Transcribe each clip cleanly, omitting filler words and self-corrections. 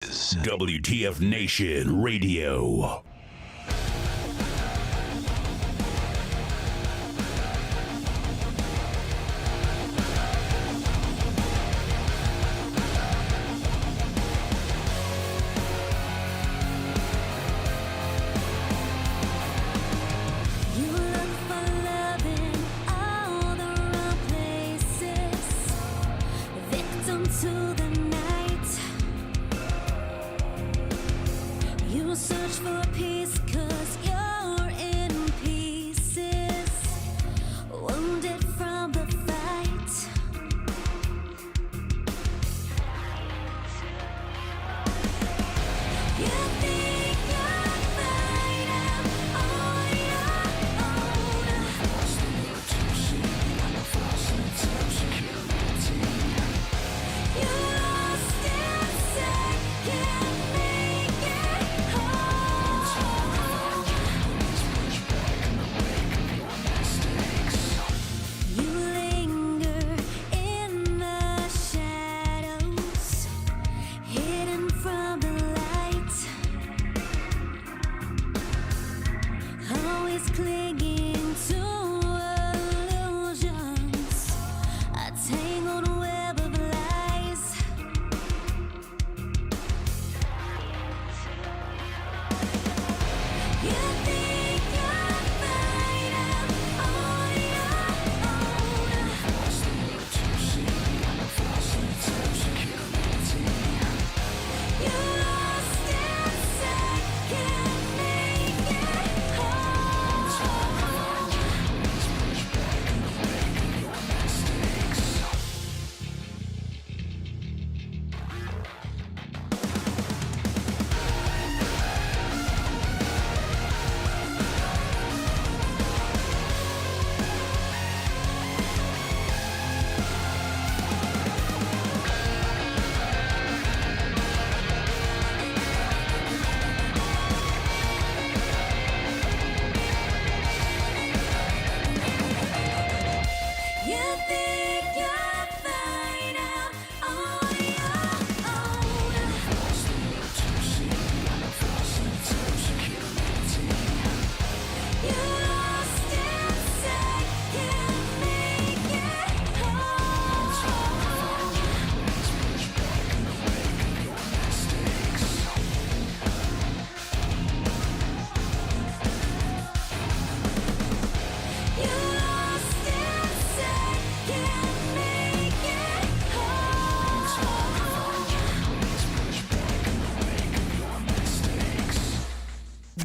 WTF Nation Radio.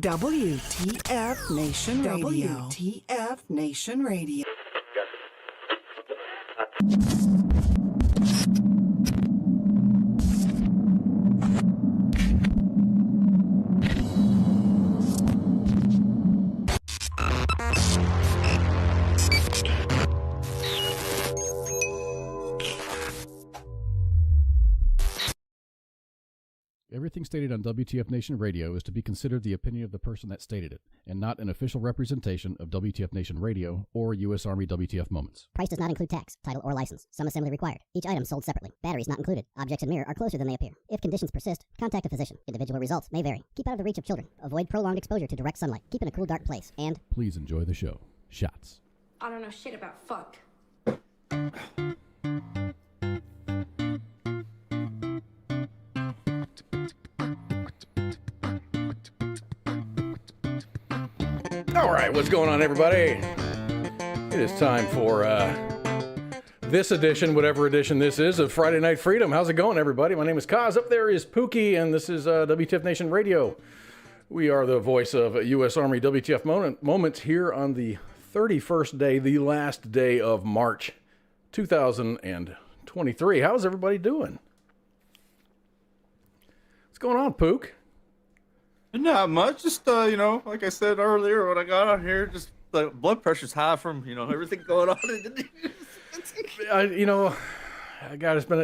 WTF Nation Radio. WTF Nation Radio. Everything stated on WTF Nation Radio is to be considered the opinion of the person that stated it, and not an official representation of WTF Nation Radio or U.S. Army WTF Moments. Price does not include tax, title, or license. Some assembly required. Each item sold separately. Batteries not included. Objects in mirror are closer than they appear. If conditions persist, contact a physician. Individual results may vary. Keep out of the reach of children. Avoid prolonged exposure to direct sunlight. Keep in a cool, dark place. And please enjoy the show. Shots. I don't know shit about fuck. All right, what's going on, everybody? It is time for this edition, whatever edition this is, of Friday Night Freedom. How's it going, everybody? My name is Kaz. Up there is Pookie, and this is WTF Nation Radio. We are the voice of U.S. Army WTF Moments here on the 31st day, the last day of March 2023. How's everybody doing? What's going on, Pook? Not much. Just, like I said earlier when I got on here, just the blood pressure's high from, everything going on in the news.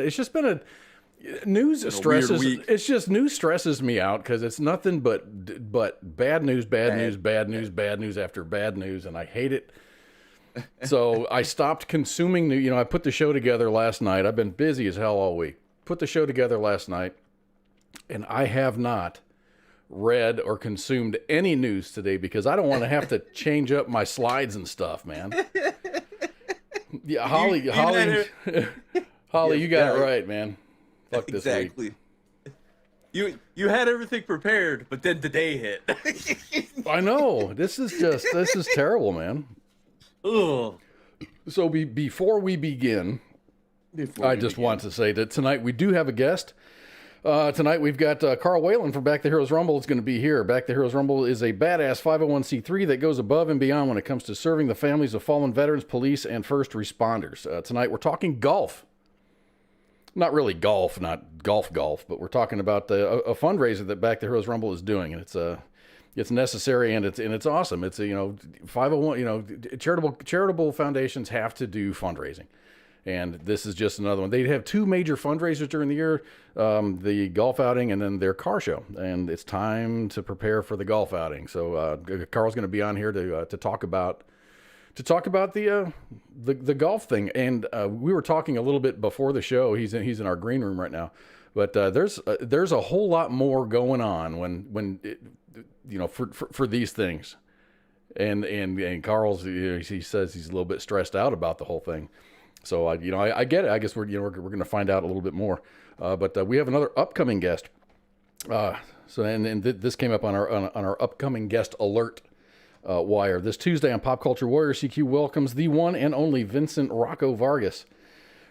It's just been a news stresses. It's just news stresses me out because it's nothing but bad news after bad news, and I hate it. So I stopped consuming news. I put the show together last night. I've been busy as hell all week. Put the show together last night. And I have not read or consumed any news today because I don't want to have to change up my slides and stuff, man. Yeah, Holly, Holly, you got it right, man. Fuck this week. Exactly. You had everything prepared, but then the day hit. I know. This is terrible, man. Ugh. So before we begin, I just want to say that tonight we do have a guest. Tonight we've got Carl Whalen from Back to Heroes Rumble is going to be here. Back to Heroes Rumble is a badass 501c3 that goes above and beyond when it comes to serving the families of fallen veterans, police, and first responders. Tonight we're talking golf. Not really golf, not golf, but we're talking about a fundraiser that Back to Heroes Rumble is doing, and it's necessary and it's awesome. It's 501. Charitable foundations have to do fundraising, and this is just another one. They have two major fundraisers during the year: the golf outing and then their car show. And it's time to prepare for the golf outing. So Carl's going to be on here to talk about the golf thing. And we were talking a little bit before the show. He's in our green room right now. But there's a whole lot more going on when for these things. And Carl's, he says he's a little bit stressed out about the whole thing. So I get it. I guess we're going to find out a little bit more. But we have another upcoming guest. This came up on our upcoming guest alert wire. This Tuesday on Pop Culture Warrior, CQ welcomes the one and only Vincent Rocco Vargas.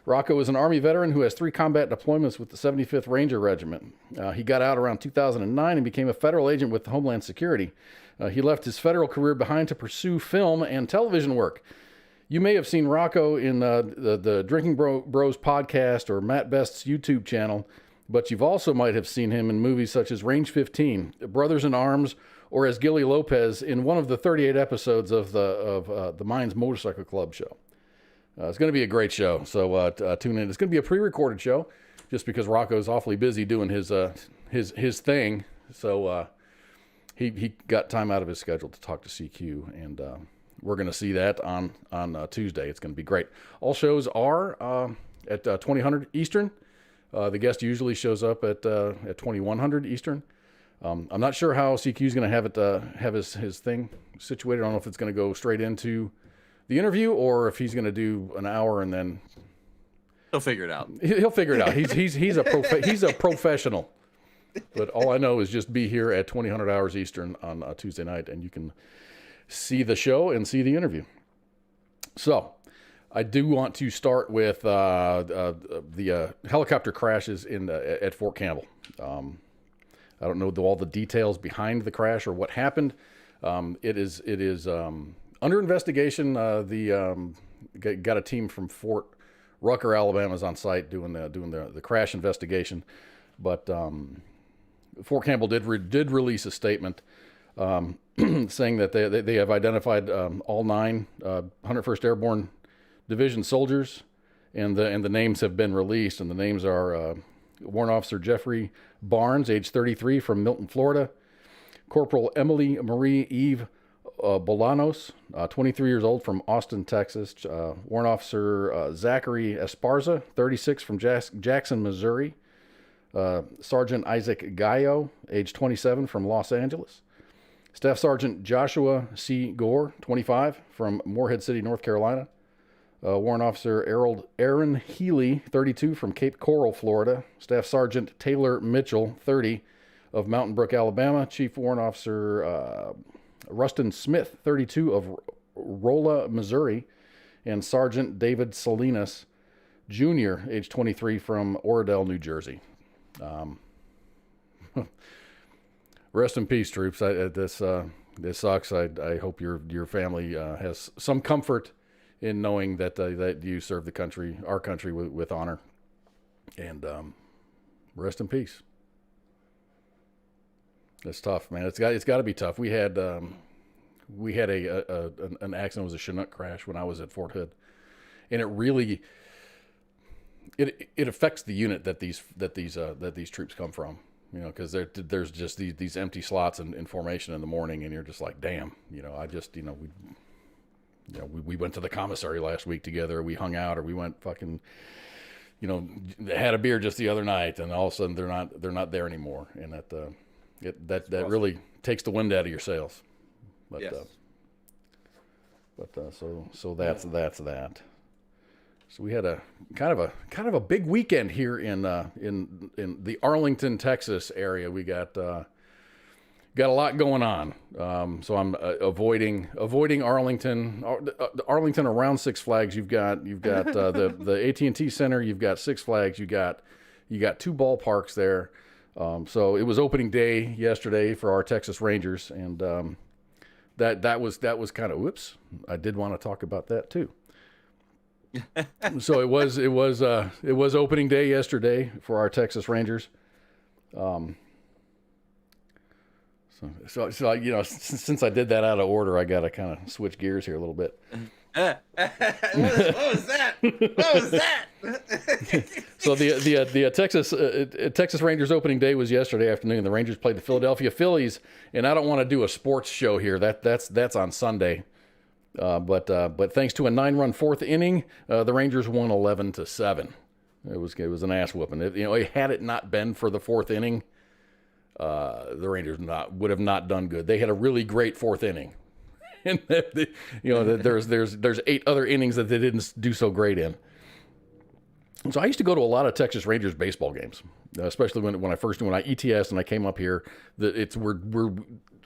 Rocco is an Army veteran who has 3 combat deployments with the 75th Ranger Regiment. He got out around 2009 and became a federal agent with Homeland Security. He left his federal career behind to pursue film and television work. You may have seen Rocco in the Drinking Bros podcast or Matt Best's YouTube channel, but you've also might have seen him in movies such as Range 15, Brothers in Arms, or as Gilly Lopez in one of the 38 episodes of the Mines Motorcycle Club show. It's going to be a great show, so tune in. It's going to be a pre-recorded show, just because Rocco's awfully busy doing his thing. So he got time out of his schedule to talk to CQ, and we're going to see that on Tuesday. It's going to be great. All shows are at 2000 Eastern. The guest usually shows up at 2100 Eastern. I'm not sure how CQ is going to have his thing situated. I don't know if it's going to go straight into the interview or if he's going to do an hour and then he'll figure it out. He'll figure it out. He's a professional. But all I know is just be here at 2000 hours Eastern on Tuesday night, and you can see the show and see the interview. So I do want to start with the helicopter crashes at Fort Campbell. I don't know all the details behind the crash or what happened. It is under investigation. Got a team from Fort Rucker, Alabama, is on site doing the crash investigation. But Fort Campbell did release a statement saying that they have identified all 9 101st Airborne Division soldiers, and the names have been released. And the names are Warrant Officer Jeffrey Barnes, age 33, from Milton, Florida. Corporal Emily Marie Eve Bolanos, 23 years old, from Austin, Texas. Warrant Officer Zachary Esparza, 36, from Jackson, Missouri. Sergeant Isaac Gallo, age 27, from Los Angeles. Staff Sergeant Joshua C. Gore, 25, from Morehead City, North Carolina. Warrant Officer Aaron Healy, 32, from Cape Coral, Florida. Staff Sergeant Taylor Mitchell, 30, of Mountain Brook, Alabama. Chief Warrant Officer Rustin Smith, 32, of Rolla, Missouri. And Sergeant David Salinas, Jr., age 23, from Oradell, New Jersey. Rest in peace, troops. This sucks. I hope your family has some comfort in knowing that you serve the country, our country, with honor. And rest in peace. It's tough, man. It's got to be tough. We had an accident. It was a Chinook crash when I was at Fort Hood, and it really it affects the unit that these troops come from. You know, because there's just these empty slots in formation in the morning, and you're just like, damn. You know, we went to the commissary last week together. We hung out, or we went fucking had a beer just the other night, and all of a sudden they're not there anymore, and that really takes the wind out of your sails. But Yes. So that's that. So we had a kind of a big weekend here in the Arlington, Texas area. We got a lot going on. So I'm avoiding Arlington. Arlington around Six Flags. You've got the AT&T Center. You've got Six Flags. You got 2 ballparks there. So it was opening day yesterday for our Texas Rangers, and that was kind of whoops. I did want to talk about that too. So it was opening day yesterday for our Texas Rangers. So since I did that out of order, I got to kind of switch gears here a little bit. What was that? What was that? So the Texas Rangers opening day was yesterday afternoon. The Rangers played the Philadelphia Phillies, and I don't want to do a sports show here. That's on Sunday. But thanks to a 9-run fourth inning, the Rangers won 11-7. It was an ass whooping. Had it not been for the fourth inning, the Rangers would have not done good. They had a really great fourth inning, and there's 8 other innings that they didn't do so great in. So I used to go to a lot of Texas Rangers baseball games, especially when I ETS and I came up here. We're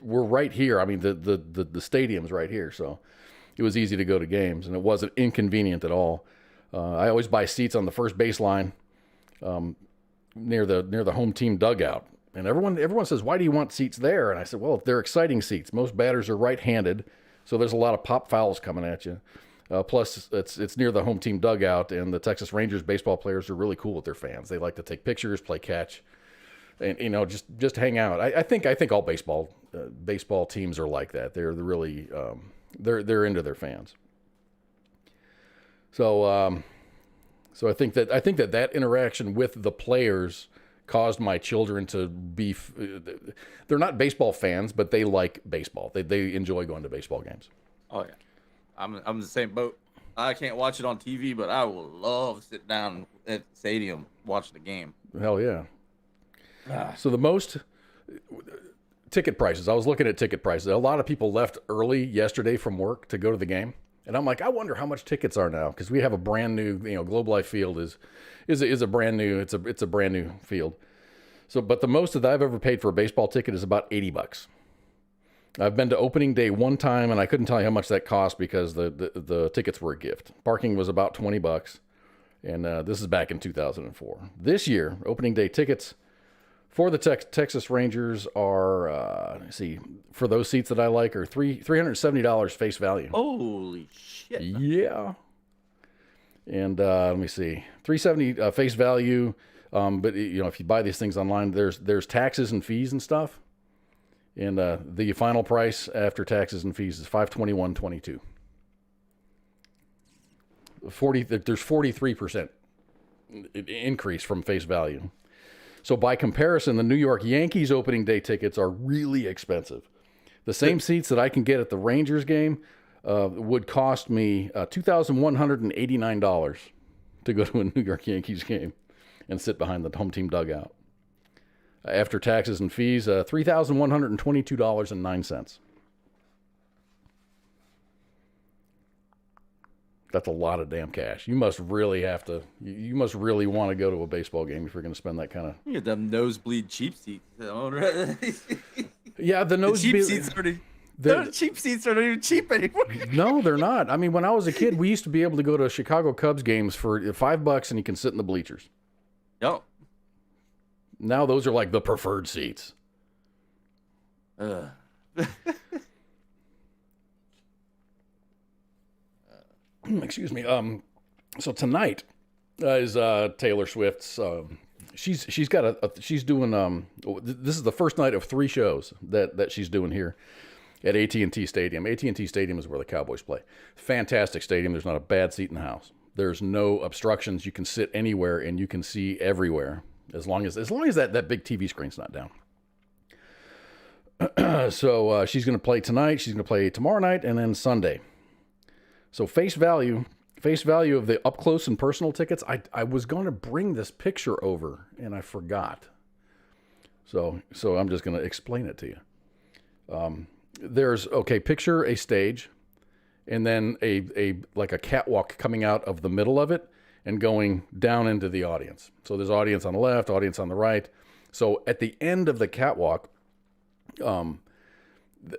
right here. I mean the stadium's right here, so it was easy to go to games, and it wasn't inconvenient at all. I always buy seats on the first baseline, near the home team dugout. And everyone says, why do you want seats there? And I said, well, they're exciting seats. Most batters are right-handed, so there's a lot of pop fouls coming at you. Plus, it's near the home team dugout, and the Texas Rangers baseball players are really cool with their fans. They like to take pictures, play catch, and just hang out. I think all baseball teams are like that. They're really they're into their fans. So I think that interaction with the players caused my children to be. They're not baseball fans, but they like baseball. They enjoy going to baseball games. Oh yeah, I'm in the same boat. I can't watch it on TV, but I will love to sit down at the stadium watching the game. Hell yeah. So the most ticket prices. I was looking at ticket prices. A lot of people left early yesterday from work to go to the game, and I'm like, I wonder how much tickets are now, because we have a brand new, Globe Life Field is a brand new. It's a brand new field. So, but the most that I've ever paid for a baseball ticket is about $80. I've been to opening day one time, and I couldn't tell you how much that cost because the tickets were a gift. Parking was about $20, and this is back in 2004. This year, opening day tickets for the Texas Rangers are, for those seats that I like, are $370 face value. Holy shit! Yeah. And let me see, $370 face value. But if you buy these things online, there's taxes and fees and stuff. And the final price after taxes and fees is $521.22. There's 43% increase from face value. So by comparison, the New York Yankees opening day tickets are really expensive. The same seats that I can get at the Rangers game would cost me $2,189 to go to a New York Yankees game and sit behind the home team dugout. After taxes and fees, $3,122.09. That's a lot of damn cash. You must really want to go to a baseball game if you're going to spend that kind of. You get them nosebleed cheap seats. Yeah, the cheap seats already. The cheap seats are not even cheap anymore. No, they're not. I mean, when I was a kid, we used to be able to go to Chicago Cubs games for $5 and you can sit in the bleachers. No. Now those are like the preferred seats. Excuse me. So tonight is Taylor Swift's. She's doing. This is the first night of 3 shows that she's doing here at AT&T Stadium. AT&T Stadium is where the Cowboys play. Fantastic stadium. There's not a bad seat in the house. There's no obstructions. You can sit anywhere and you can see everywhere as long as that big TV screen's not down. So she's going to play tonight. She's going to play tomorrow night and then Sunday. So face value face value of the up close and personal tickets. I was going to bring this picture over and I forgot. So I'm just going to explain it to you. Picture a stage and then a catwalk coming out of the middle of it and going down into the audience. So there's audience on the left, audience on the right. So at the end of the catwalk,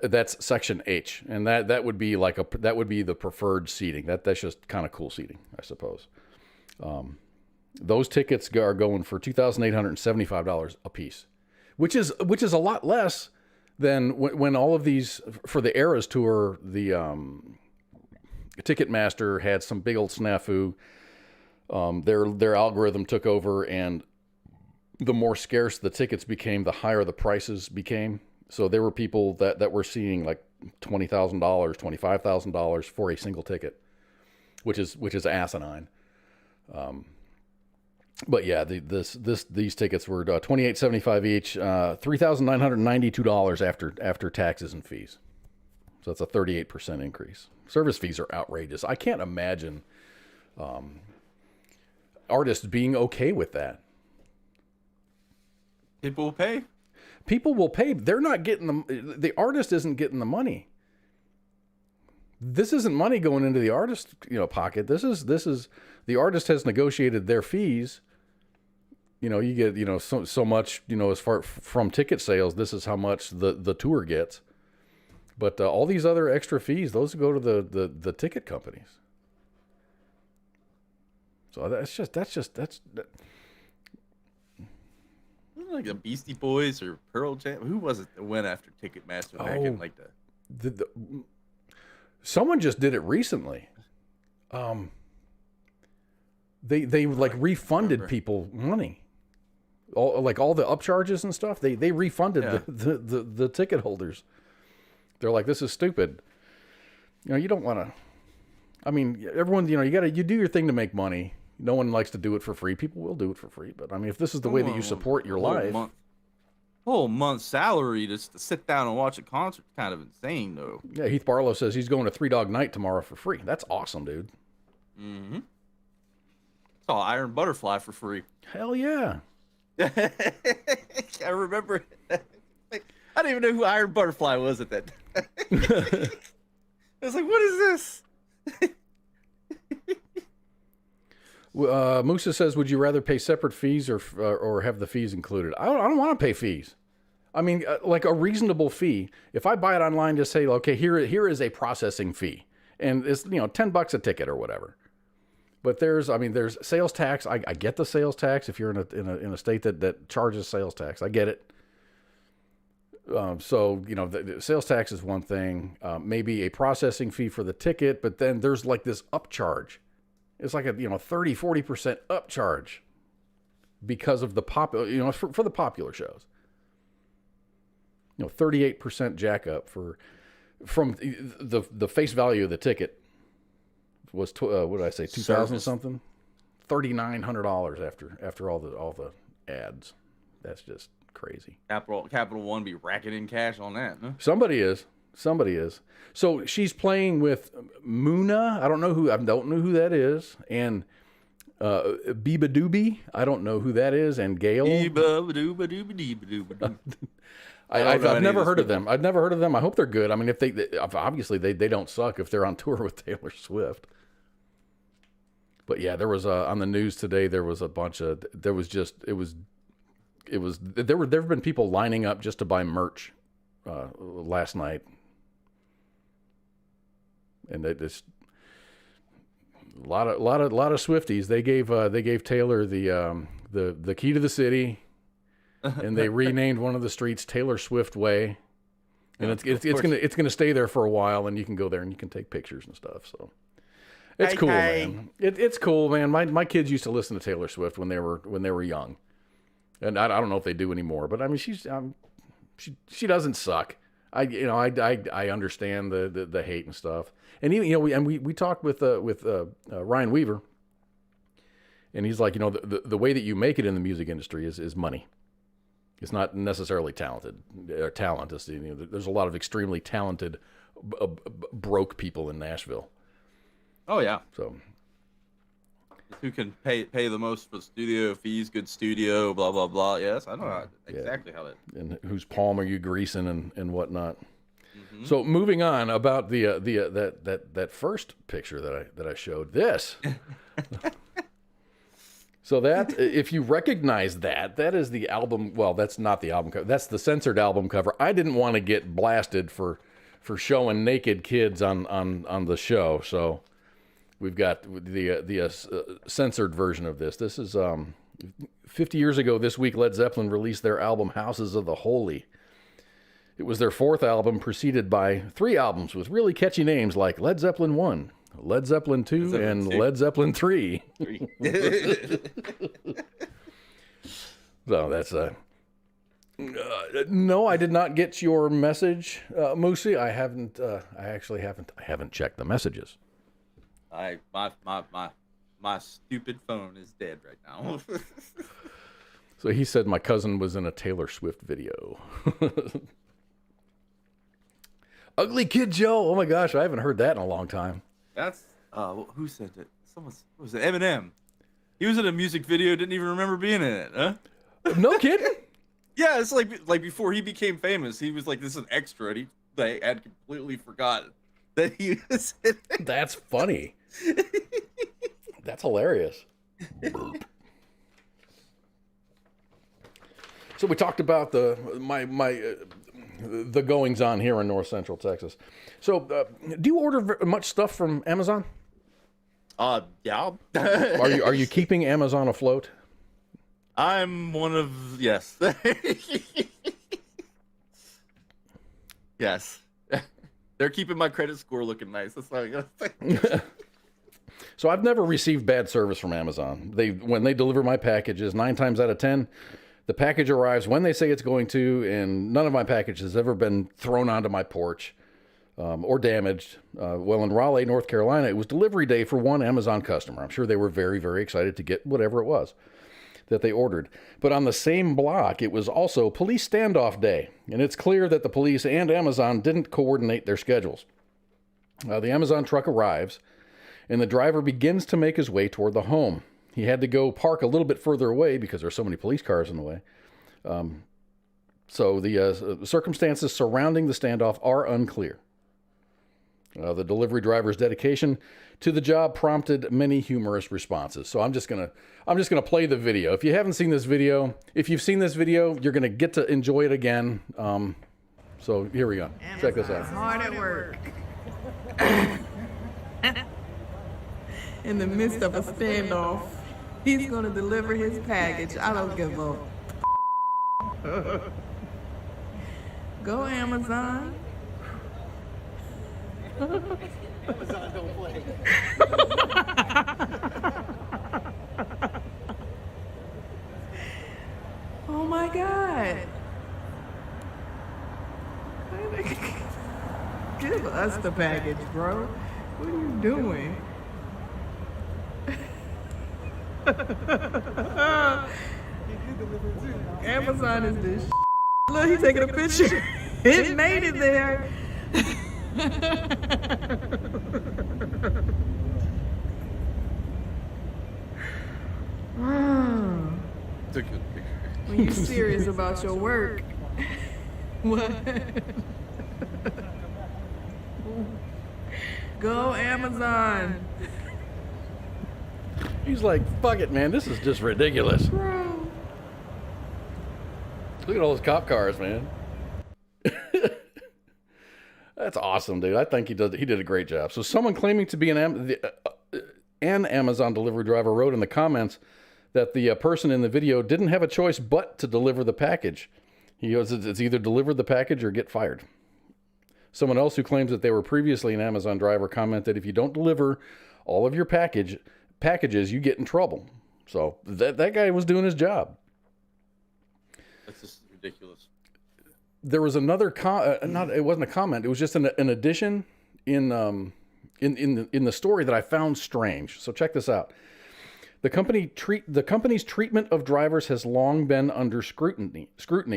that's section H, and that would be that would be the preferred seating. That's just kind of cool seating, I suppose. Those tickets are going for $2,875 a piece, which is a lot less than when all of these for the Eras tour. The Ticketmaster had some big old snafu. Their algorithm took over, and the more scarce the tickets became, the higher the prices became. So there were people that were seeing like $20,000, $25,000 for a single ticket, which is asinine. But yeah, these tickets were $2,875 each, $3,992 after taxes and fees. So that's a 38% increase. Service fees are outrageous. I can't imagine artists being okay with that. People will pay. People will pay. They're not getting the artist isn't getting the money. This isn't money going into the artist, pocket. This is the artist has negotiated their fees. You get, so much, as far from ticket sales, this is how much the tour gets. But all these other extra fees, those go to the ticket companies. So that's like the Beastie Boys or Pearl Jam. Who was it that went after Ticketmaster back in like the... Someone just did it recently. They refunded people money. All the upcharges and stuff. They refunded the ticket holders. They're like, this is stupid. You don't want to. I mean, everyone. You do your thing to make money. No one likes to do it for free. People will do it for free, but I mean, if this is the way that you support your life, whole month's salary just to sit down and watch a concert, kind of insane, though. Yeah, Heath Barlow says he's going to Three Dog Night tomorrow for free. That's awesome, dude. Mm-hmm. Saw Iron Butterfly for free. Hell yeah! I remember. I didn't even know who Iron Butterfly was at that time. I was like, "What is this?" Musa says, "Would you rather pay separate fees or have the fees included?" I don't want to pay fees. I mean, like a reasonable fee. If I buy it online, just say, "Okay, here is a processing fee," and it's $10 a ticket or whatever. But there's sales tax. I get the sales tax if you're in a state that charges sales tax. I get it. So the sales tax is one thing. Maybe a processing fee for the ticket, but then there's like this upcharge. It's like a 30-40% upcharge because of the popular for the popular shows. 38% jack up from the face value of the ticket was what did I say, 2,000 something, $3,900 after all the ads. That's just crazy. Capital One be racking in cash on that. Huh? Somebody is. So she's playing with Muna. I don't know who that is, and Biba Doobie. I don't know who that is, and Gail. I've never heard of them. I've never heard of them. I hope they're good. I mean, if they obviously they don't suck if they're on tour with Taylor Swift. But yeah, there was on the news today. There was a bunch of. There have been people lining up just to buy merch last night. And just a lot of Swifties. They gave Taylor the key to the city, and they renamed one of the streets Taylor Swift Way, and it's gonna stay there for a while, and you can go there and you can take pictures and stuff. So it's cool, man. It's cool, man. My kids used to listen to Taylor Swift when they were young, and I don't know if they do anymore. But I mean, she doesn't suck. I understand the hate and stuff. And even, we talked with Ryan Weaver, and he's like, the way that you make it in the music industry is money. It's not necessarily talent. It's, there's a lot of extremely talented broke people in Nashville. Oh yeah. So who can pay the most for studio fees, good studio, blah blah blah. Yes, I know exactly how that. And whose palm are you greasing and whatnot. So moving on about that first picture that I showed. This. So that, if you recognize that is the album. Well, that's not the album cover. That's the censored album cover. I didn't want to get blasted for showing naked kids on the show. So we've got the censored version of this. This is 50 years ago this week. Led Zeppelin released their album Houses of the Holy. It was their fourth album, preceded by 3 albums with really catchy names like Led Zeppelin 1. Led Zeppelin 2 and Led Zeppelin 3. So that's no, I did not get your message, Moosey. I haven't. I haven't checked the messages. My stupid phone is dead right now. So he said my cousin was in a Taylor Swift video. Ugly Kid Joe. Oh my gosh, I haven't heard that in a long time. That's who said it? Was it Eminem? He was in a music video, didn't even remember being in it, huh? No kidding. Yeah, it's like before he became famous, he was like, this is an extra, and they had completely forgotten that he was in it. That's funny. That's hilarious. So we talked about the goings on here in North Central Texas. So, do you order much stuff from Amazon? Yeah. Are you keeping Amazon afloat? I'm one of yes. Yes. They're keeping my credit score looking nice. That's all I gotta say. So I've never received bad service from Amazon. When they deliver my packages, 9 times out of 10, the package arrives when they say it's going to, and none of my package has ever been thrown onto my porch or damaged. Well, in Raleigh, North Carolina, it was delivery day for one Amazon customer. I'm sure they were very, very excited to get whatever it was that they ordered. But on the same block, it was also police standoff day, and it's clear that the police and Amazon didn't coordinate their schedules. The Amazon truck arrives, and the driver begins to make his way toward the home. He had to go park a little bit further away because there's so many police cars in the way. So the circumstances surrounding the standoff are unclear. The delivery driver's dedication to the job prompted many humorous responses. So I'm just gonna play the video. If you haven't seen this video, if you've seen this video, you're gonna get to enjoy it again. So here we go. Check this out. Hard at work. In the midst of a standoff, he's gonna deliver his package. I don't give a Go Amazon. Amazon don't play. Oh my God. Give us the package, bro. What are you doing? Amazon is this. Look, he's taking a picture. It made it there. Took a picture. When you're serious about your work, what? Go Amazon. He's like, fuck it, man. This is just ridiculous. Bro. Look at all those cop cars, man. That's awesome, dude. I think he did a great job. So someone claiming to be an Amazon delivery driver wrote in the comments that the person in the video didn't have a choice but to deliver the package. He goes, it's either deliver the package or get fired. Someone else who claims that they were previously an Amazon driver commented, if you don't deliver all of your packages, you get in trouble. So that guy was doing his job. That's just ridiculous. There was another it wasn't a comment. It was just an addition in the story that I found strange. So check this out. The company's treatment of drivers has long been under scrutiny.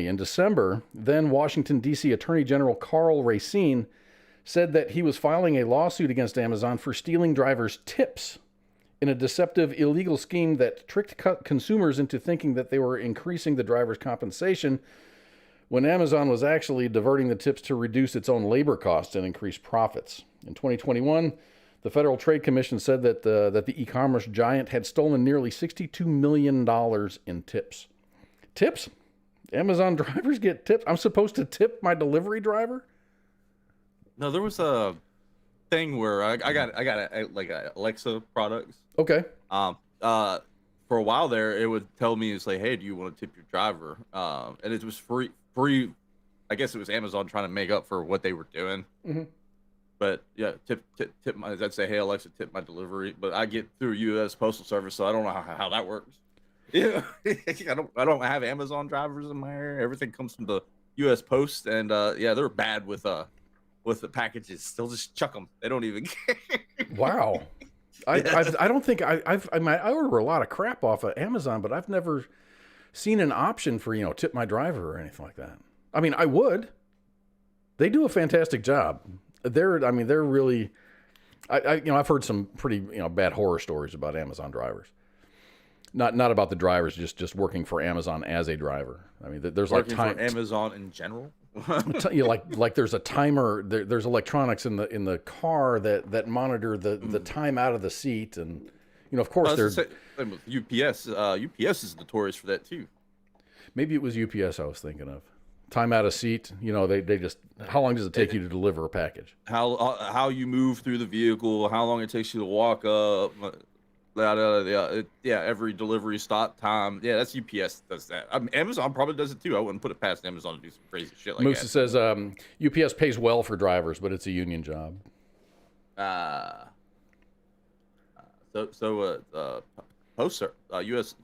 In December, then Washington, D.C. Attorney General Karl Racine said that he was filing a lawsuit against Amazon for stealing drivers' tips in a deceptive, illegal scheme that tricked consumers into thinking that they were increasing the driver's compensation when Amazon was actually diverting the tips to reduce its own labor costs and increase profits. In 2021, the Federal Trade Commission said that the e-commerce giant had stolen nearly $62 million in tips. Tips? Amazon drivers get tips? I'm supposed to tip my delivery driver? No, there was a thing where I got a Alexa products. Okay. For a while there, it would tell me, it's like, hey, do you want to tip your driver? And it was free. I guess it was Amazon trying to make up for what they were doing. Mm-hmm. But yeah, tip my. I'd say, hey Alexa, tip my delivery. But I get through U.S. Postal Service, so I don't know how that works. Yeah, I don't have Amazon drivers in my area. Everything comes from the U.S. Post, and yeah, they're bad with the packages. They'll just chuck them. They don't even care. Wow. I don't think I order a lot of crap off of Amazon, but I've never seen an option for, tip my driver or anything like that. I mean, I would. They do a fantastic job. They're really, I've heard some pretty, bad horror stories about Amazon drivers. Not about the drivers, just working for Amazon as a driver. I mean, there's working like time for Amazon in general. like there's a timer. There's electronics in the car that monitor the time out of the seat, and of course there's same with UPS. UPS is notorious for that too. Maybe it was UPS I was thinking of. Time out of seat. They just, how long does it take you to deliver a package? How you move through the vehicle, how long it takes you to walk up. Yeah, every delivery stop time. Yeah, that's UPS does that. Amazon probably does it too. I wouldn't put it past Amazon to do some crazy shit like Moose that. says UPS pays well for drivers, but it's a union job.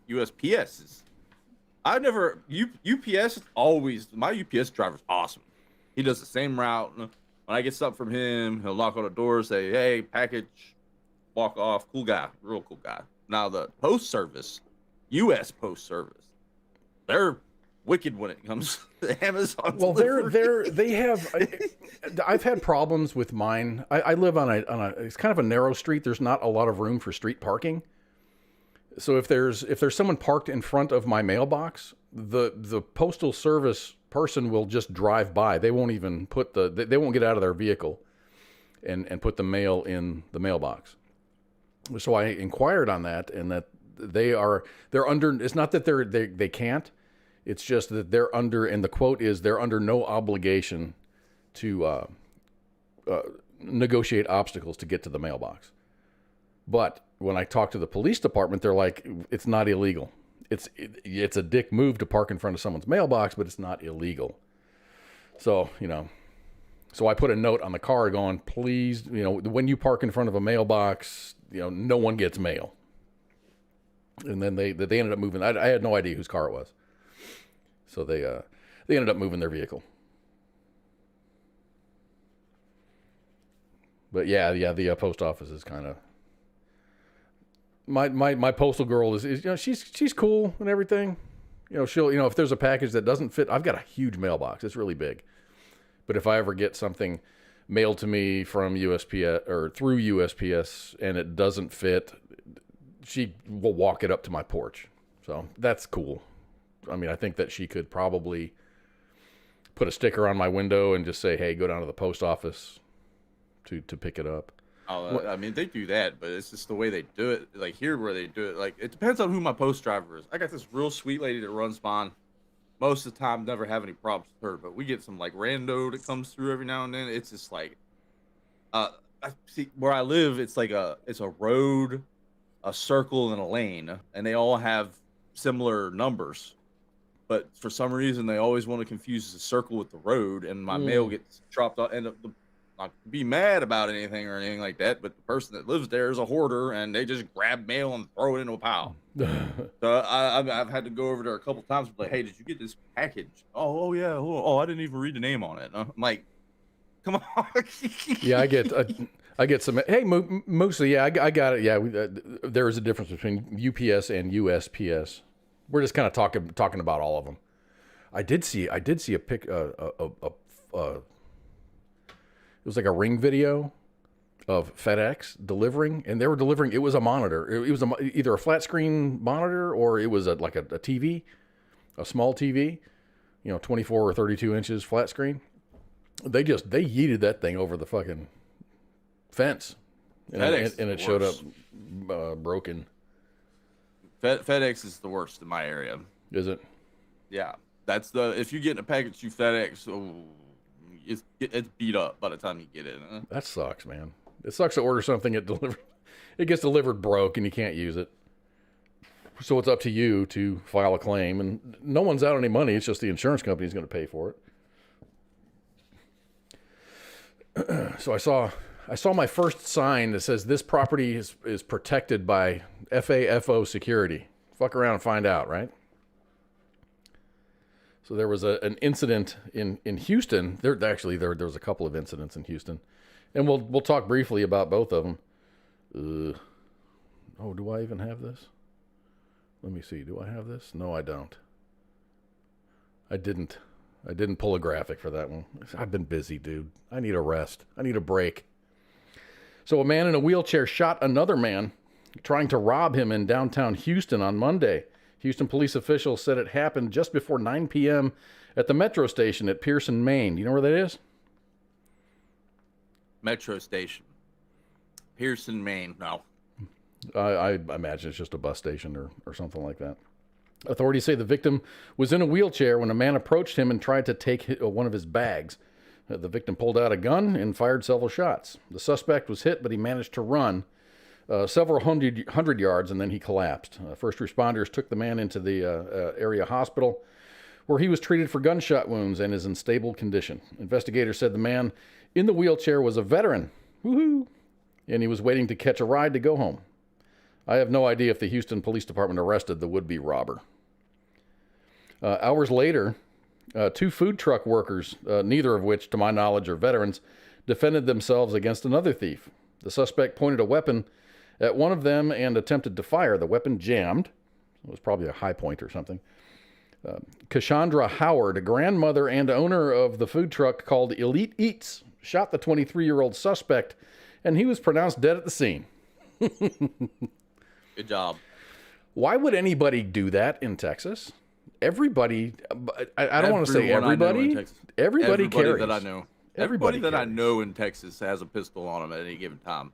USPS is. UPS always, my UPS driver's awesome. He does the same route. When I get something from him, he'll knock on the door, say, hey, package, walk off. Cool guy, real cool guy. Now the post service, U.S. Post Service, they're wicked when it comes to Amazon. Well, they have. I've had problems with mine. I live on a it's kind of a narrow street. There's not a lot of room for street parking. So if there's someone parked in front of my mailbox, the postal service person will just drive by. They won't even they won't get out of their vehicle and put the mail in the mailbox. So I inquired on that, and that they're under. It's not that they can't. It's just that they're under, and the quote is, they're under no obligation to negotiate obstacles to get to the mailbox. But when I talk to the police department, they're like, it's not illegal. It's a dick move to park in front of someone's mailbox, but it's not illegal. So, so I put a note on the car going, please, when you park in front of a mailbox, no one gets mail. And then they ended up moving. I had no idea whose car it was. So they ended up moving their vehicle. But yeah, the post office is kind of. My postal girl is she's cool and everything. She'll if there's a package that doesn't fit, I've got a huge mailbox. It's really big. But if I ever get something mailed to me from USPS or through USPS and it doesn't fit, she will walk it up to my porch. So that's cool. I mean, I think that she could probably put a sticker on my window and just say, hey, go down to the post office to pick it up. Oh, I mean, they do that, but it's just the way they do it. Like here where they do it, like it depends on who my post driver is. I got this real sweet lady that runs mine. Most of the time, never have any problems with her, but we get some like rando that comes through every now and then. It's just like, I see where I live. It's like it's a road, a circle, and a lane, and they all have similar numbers. But for some reason, they always want to confuse the circle with the road, and my mail gets dropped off. And not be mad about anything or anything like that, but the person that lives there is a hoarder, and they just grab mail and throw it into a pile. So I've had to go over there a couple times and be like, hey, did you get this package? Oh yeah. Oh, I didn't even read the name on it. I'm like, come on. Yeah, I get some. Hey, mostly, yeah, I got it. Yeah, there is a difference between UPS and USPS. We're just kind of talking about all of them. I did see a pic. It was like a Ring video of FedEx delivering, and they were delivering. It was a monitor. It was either a flat screen monitor or it was like a TV, a small TV, 24 or 32 inches flat screen. They yeeted that thing over the fucking fence, and it showed up broken. FedEx is the worst in my area. Is it? Yeah, if you get a package through FedEx, it's beat up by the time you get it. That sucks, man. It sucks to order something it gets delivered broke and you can't use it. So it's up to you to file a claim, and no one's out any money. It's just the insurance company's going to pay for it. So I saw my first sign that says this property is protected by FAFO security. Fuck around and find out, right? So there was an incident in Houston. There was a couple of incidents in Houston, and we'll talk briefly about both of them. Do I even have this? Let me see. Do I have this? No, I don't. I didn't pull a graphic for that one. I've been busy, dude. I need a rest. I need a break. So a man in a wheelchair shot another man trying to rob him in downtown Houston on Monday. Houston police officials said it happened just before 9 p.m. at the metro station at Pearson, Maine. Do you know where that is? Metro station. Pearson, Maine. No. I imagine it's just a bus station or something like that. Authorities say the victim was in a wheelchair when a man approached him and tried to take one of his bags. The victim pulled out a gun and fired several shots. The suspect was hit, but he managed to run several hundred yards, and then he collapsed. First responders took the man into the area hospital, where he was treated for gunshot wounds and is in stable condition. Investigators said the man in the wheelchair was a veteran, woohoo, and he was waiting to catch a ride to go home. I have no idea if the Houston Police Department arrested the would-be robber. Hours later, two food truck workers, neither of which, to my knowledge, are veterans, defended themselves against another thief. The suspect pointed a weapon at one of them and attempted to fire. The weapon jammed. It was probably a high point or something. Cassandra Howard, a grandmother and owner of the food truck called Elite Eats, shot the 23-year-old suspect, and he was pronounced dead at the scene. Good job. Why would anybody do that in Texas? Everybody, I don't want to say everybody. Everybody carries. That I know. Everybody that I know in Texas has a pistol on them at any given time.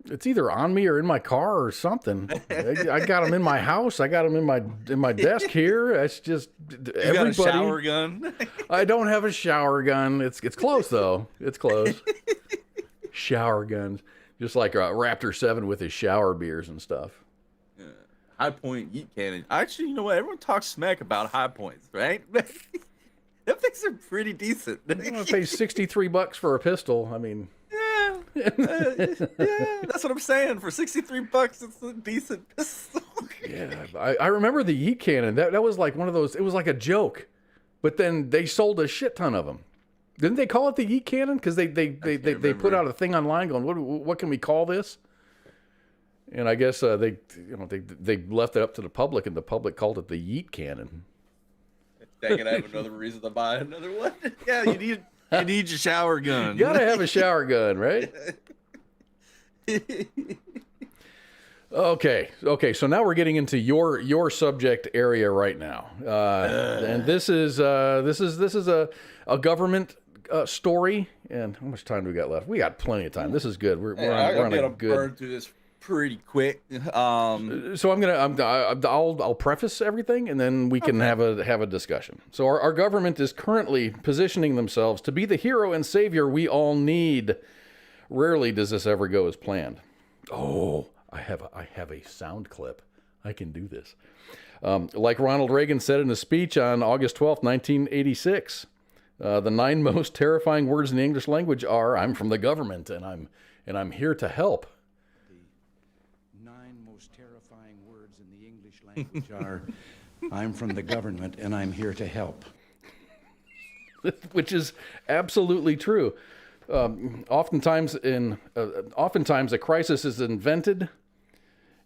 It's either on me or in my car or something. I got them in my house. I got them in my desk here. It's just everybody. You got a shower gun? I don't have a shower gun. It's close though. It's close. Shower guns, just like Raptor 7 with his shower beers and stuff. High Point Yeet Cannon. Actually, you know what? Everyone talks smack about High Points, right? Them things are pretty decent. I'm gonna pay $63 for a pistol. I mean, yeah, that's what I'm saying. For $63, it's a decent pistol. Yeah, I remember the Yeet Cannon. That was like one of those. It was like a joke, but then they sold a shit ton of them. Didn't they call it the Yeet Cannon? Because they put out a thing online going, what can we call this? And I guess they left it up to the public, and the public called it the Yeet Cannon. Dang it, I have another reason to buy another one. Yeah, you need your shower gun. You gotta have a shower gun, right? Okay. So now we're getting into your subject area right now, and this is a government story. And how much time do we got left? We got plenty of time. This is good. We're on a good. Burn through this pretty quick. So I'll preface everything, and then we can have a discussion. So our government is currently positioning themselves to be the hero and savior we all need. Rarely does this ever go as planned. Oh, I have a sound clip. I can do this. Like Ronald Reagan said in a speech on August 12th, 1986, the 9 most terrifying words in the English language are, "I'm from the government and I'm here to help." Terrifying words in the English language are, "I'm from the government and I'm here to help." Which is absolutely true. Oftentimes a crisis is invented,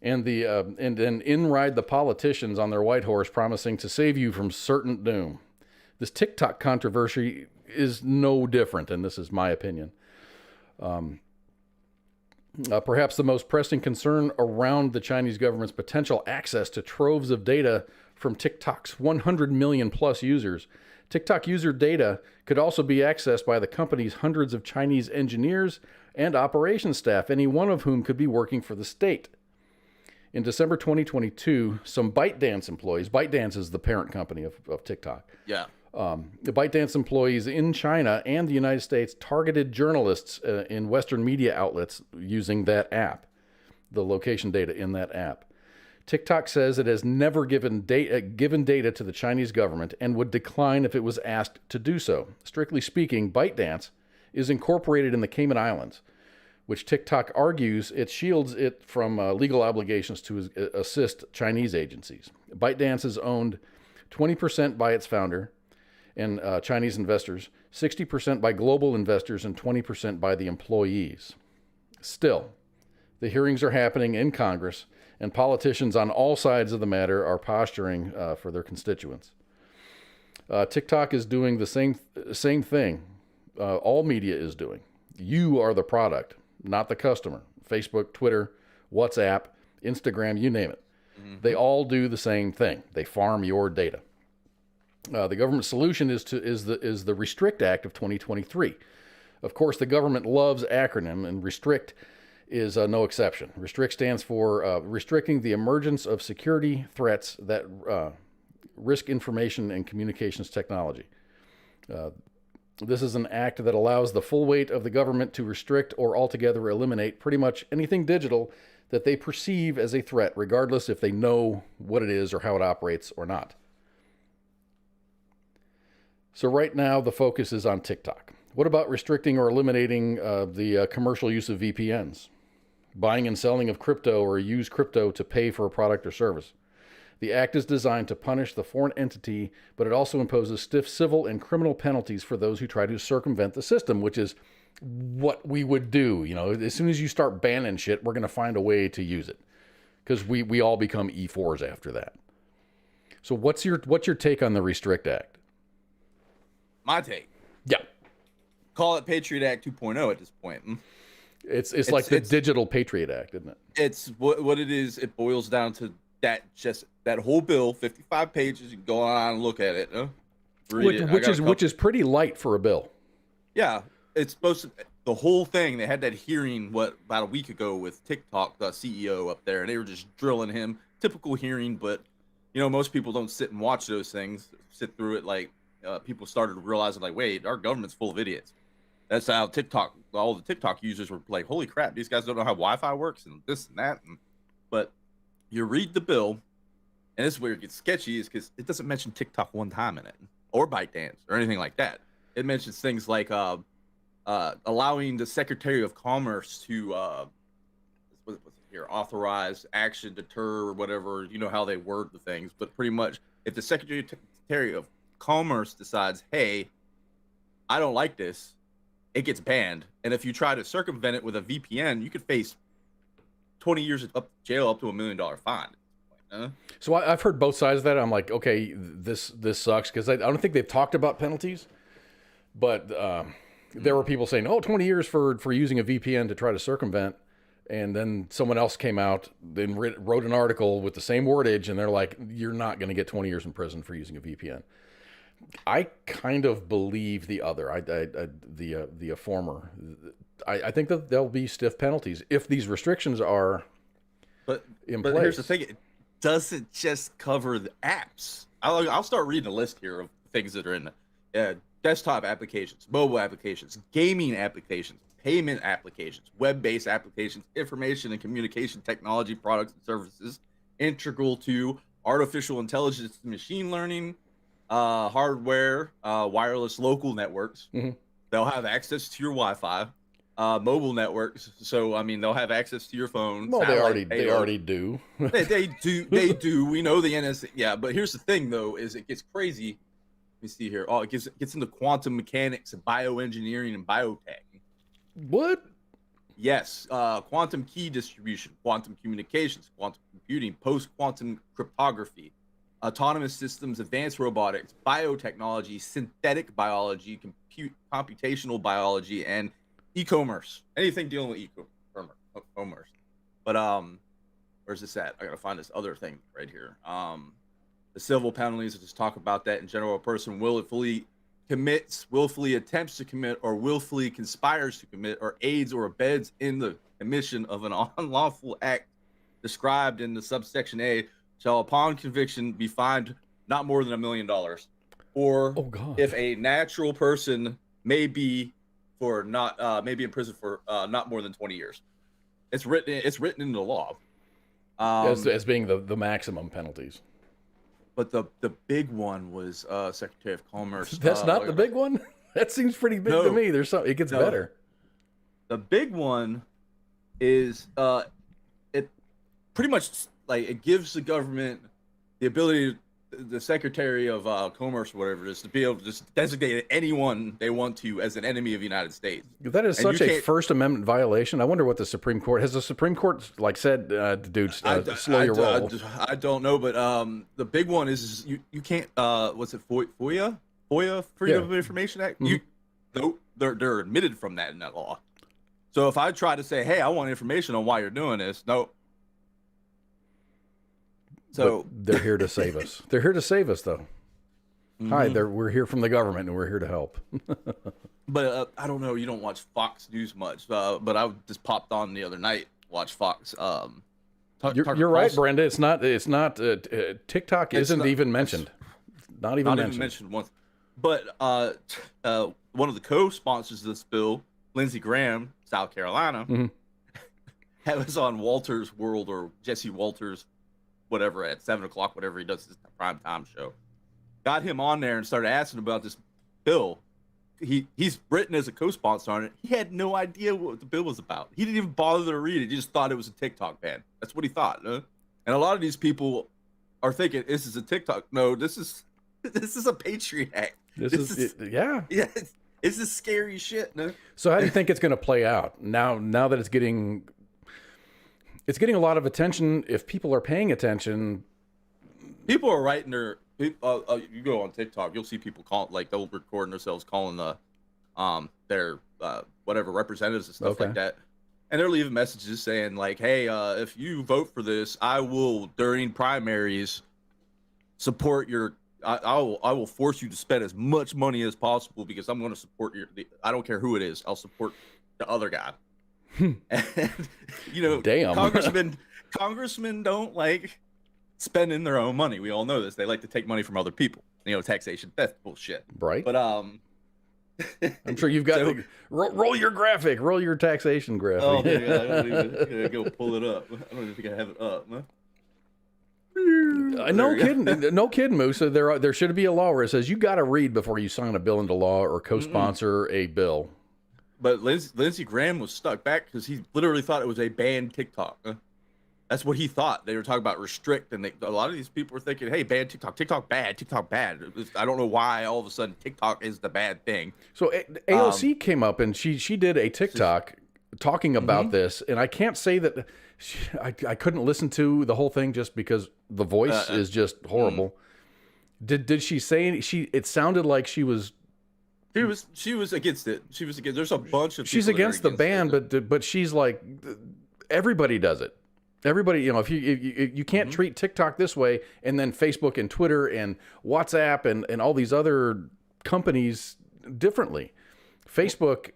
and then in ride the politicians on their white horse, promising to save you from certain doom. This TikTok controversy is no different, and this is my opinion. Perhaps the most pressing concern around the Chinese government's potential access to troves of data from TikTok's 100 million plus users. TikTok user data could also be accessed by the company's hundreds of Chinese engineers and operations staff, any one of whom could be working for the state. In December 2022, some ByteDance employees, ByteDance is the parent company of TikTok. Yeah. The ByteDance employees in China and the United States targeted journalists in Western media outlets using that app, the location data in that app. TikTok says it has never given data to the Chinese government and would decline if it was asked to do so. Strictly speaking, ByteDance is incorporated in the Cayman Islands, which TikTok argues it shields it from legal obligations to assist Chinese agencies. ByteDance is owned 20% by its founder and Chinese investors, 60% by global investors, and 20% by the employees. Still, the hearings are happening in Congress, and politicians on all sides of the matter are posturing for their constituents. TikTok is doing the same thing all media is doing. You are the product, not the customer. Facebook, Twitter, WhatsApp, Instagram, you name it. Mm-hmm. They all do the same thing. They farm your data. The government solution is the Restrict Act of 2023. Of course, the government loves acronym, and Restrict is no exception. Restrict stands for restricting the emergence of security threats that risk information and communications technology. This is an act that allows the full weight of the government to restrict or altogether eliminate pretty much anything digital that they perceive as a threat, regardless if they know what it is or how it operates or not. So right now, the focus is on TikTok. What about restricting or eliminating the commercial use of VPNs? Buying and selling of crypto or use crypto to pay for a product or service. The act is designed to punish the foreign entity, but it also imposes stiff civil and criminal penalties for those who try to circumvent the system, which is what we would do. You know, as soon as you start banning shit, we're going to find a way to use it, because we all become E4s after that. So what's your take on the Restrict Act? My take. Yeah. Call it Patriot Act 2.0 at this point. It's like the Digital Patriot Act, isn't it? It's what it is. It boils down to that whole bill, 55 pages. You can go on and look at it. Read it. Which is pretty light for a bill. Yeah, it's supposed to. The whole thing. They had that hearing about a week ago with TikTok, the CEO up there, and they were just drilling him. Typical hearing, but most people don't sit and watch those things. Sit through it like. People started realizing, like, wait, our government's full of idiots. That's how TikTok, all the TikTok users were like, holy crap, these guys don't know how Wi-Fi works and this and that. But you read the bill, and this is where it gets sketchy, is because it doesn't mention TikTok one time in it, or ByteDance, or anything like that. It mentions things like allowing the Secretary of Commerce to authorize action, deter, or whatever. You know how they word the things, but pretty much, if the Secretary of Commerce decides, hey, I don't like this, it gets banned. And if you try to circumvent it with a VPN, you could face 20 years of jail up to $1 million fine. So I've heard both sides of that. I'm like, okay, this sucks, because I don't think they've talked about penalties, but there were people saying, 20 years for using a VPN to try to circumvent. And then someone else came out, then wrote an article with the same wordage, and they're like, you're not going to get 20 years in prison for using a VPN. I kind of believe the other, the former. I think that there'll be stiff penalties if these restrictions are in place. But here's the thing: it doesn't just cover the apps. I'll start reading a list here of things that are in desktop applications, mobile applications, gaming applications, payment applications, web-based applications, information and communication technology products and services integral to artificial intelligence and machine learning. Hardware, wireless local networks. Mm-hmm. They'll have access to your Wi-Fi, mobile networks. So they'll have access to your phone. Well, they already do. they do. We know the NSA. Yeah, but here's the thing, though, is it gets crazy. Let me see here. Oh, it gets into quantum mechanics and bioengineering and biotech. What? Yes, quantum key distribution, quantum communications, quantum computing, post-quantum cryptography. Autonomous systems, advanced robotics, biotechnology, synthetic biology, computational biology, and e-commerce, anything dealing with e-commerce. But where's this at? I gotta find this other thing right here. The civil penalties, just talk about that in general. A person willfully attempts to commit, or willfully conspires to commit, or aids or abets in the commission of an unlawful act described in the subsection A, shall upon conviction be fined not more than $1 million, or if a natural person may be in prison for not more than 20 years. It's written into the law. As being the maximum penalties. But the big one was Secretary of Commerce. That's not the big one? That seems pretty big to me. There's something, it gets better. The big one is it pretty much like it gives the government the ability, the Secretary of Commerce or whatever it is, to be able to just designate anyone they want to as an enemy of the United States. That is such a First Amendment violation. I wonder what the Supreme Court has. The Supreme Court said, dude, slow your roll. I don't know, but the big one is you can't. What's it? FOIA, Freedom of Information Act. Mm-hmm. They're admitted from that in that law. So if I try to say, hey, I want information on why you're doing this, nope. So but they're here to save us. They're here to save us, though. Mm-hmm. Hi, we're here from the government, and we're here to help. But I don't know. You don't watch Fox News much, but I just popped on the other night, watch Fox. You're right, Brenda. It's not. TikTok isn't even mentioned. Not even mentioned once. But one of the co-sponsors of this bill, Lindsey Graham, South Carolina, was on Walter's World or Jesse Walters, whatever, at 7:00, whatever he does his prime time show. Got him on there and started asking about this bill. He's written as a co-sponsor on it. He had no idea what the bill was about. He didn't even bother to read it. He just thought it was a TikTok ban. That's what he thought. And a lot of these people are thinking this is a TikTok. No, this is a Patriot Act. Yeah. It's this scary shit. No? So how do you think it's going to play out now that it's getting a lot of attention? If people are paying attention, people are writing their. You go on TikTok, you'll see people they'll record themselves calling their whatever representatives and stuff like that, and they're leaving messages saying like, "Hey, if you vote for this, I will during primaries support your. I will force you to spend as much money as possible because I'm going to support I don't care who it is. I'll support the other guy." And damn. Congressmen don't like spending their own money. We all know this. They like to take money from other people. Taxation, that's bullshit. Right. But I'm sure you've got roll your graphic, roll your taxation graphic. Oh man, I don't even go pull it up. I don't even think I have it up. Huh? No kidding, Moose. There should be a law where it says you got to read before you sign a bill into law or co-sponsor a bill. But Lindsey Graham was stuck back because he literally thought it was a banned TikTok. That's what he thought. They were talking about restrict, and a lot of these people were thinking, hey, ban TikTok. TikTok bad. TikTok bad. I don't know why all of a sudden TikTok is the bad thing. So AOC came up, and she did a TikTok talking about this, and I can't say that I couldn't listen to the whole thing just because the voice is just horrible. Did she say it sounded like she was against it. She was against. There's a bunch of people she's against the ban, but she's like, everybody does it. Everybody, if you can't treat TikTok this way, and then Facebook and Twitter and WhatsApp and all these other companies differently. Facebook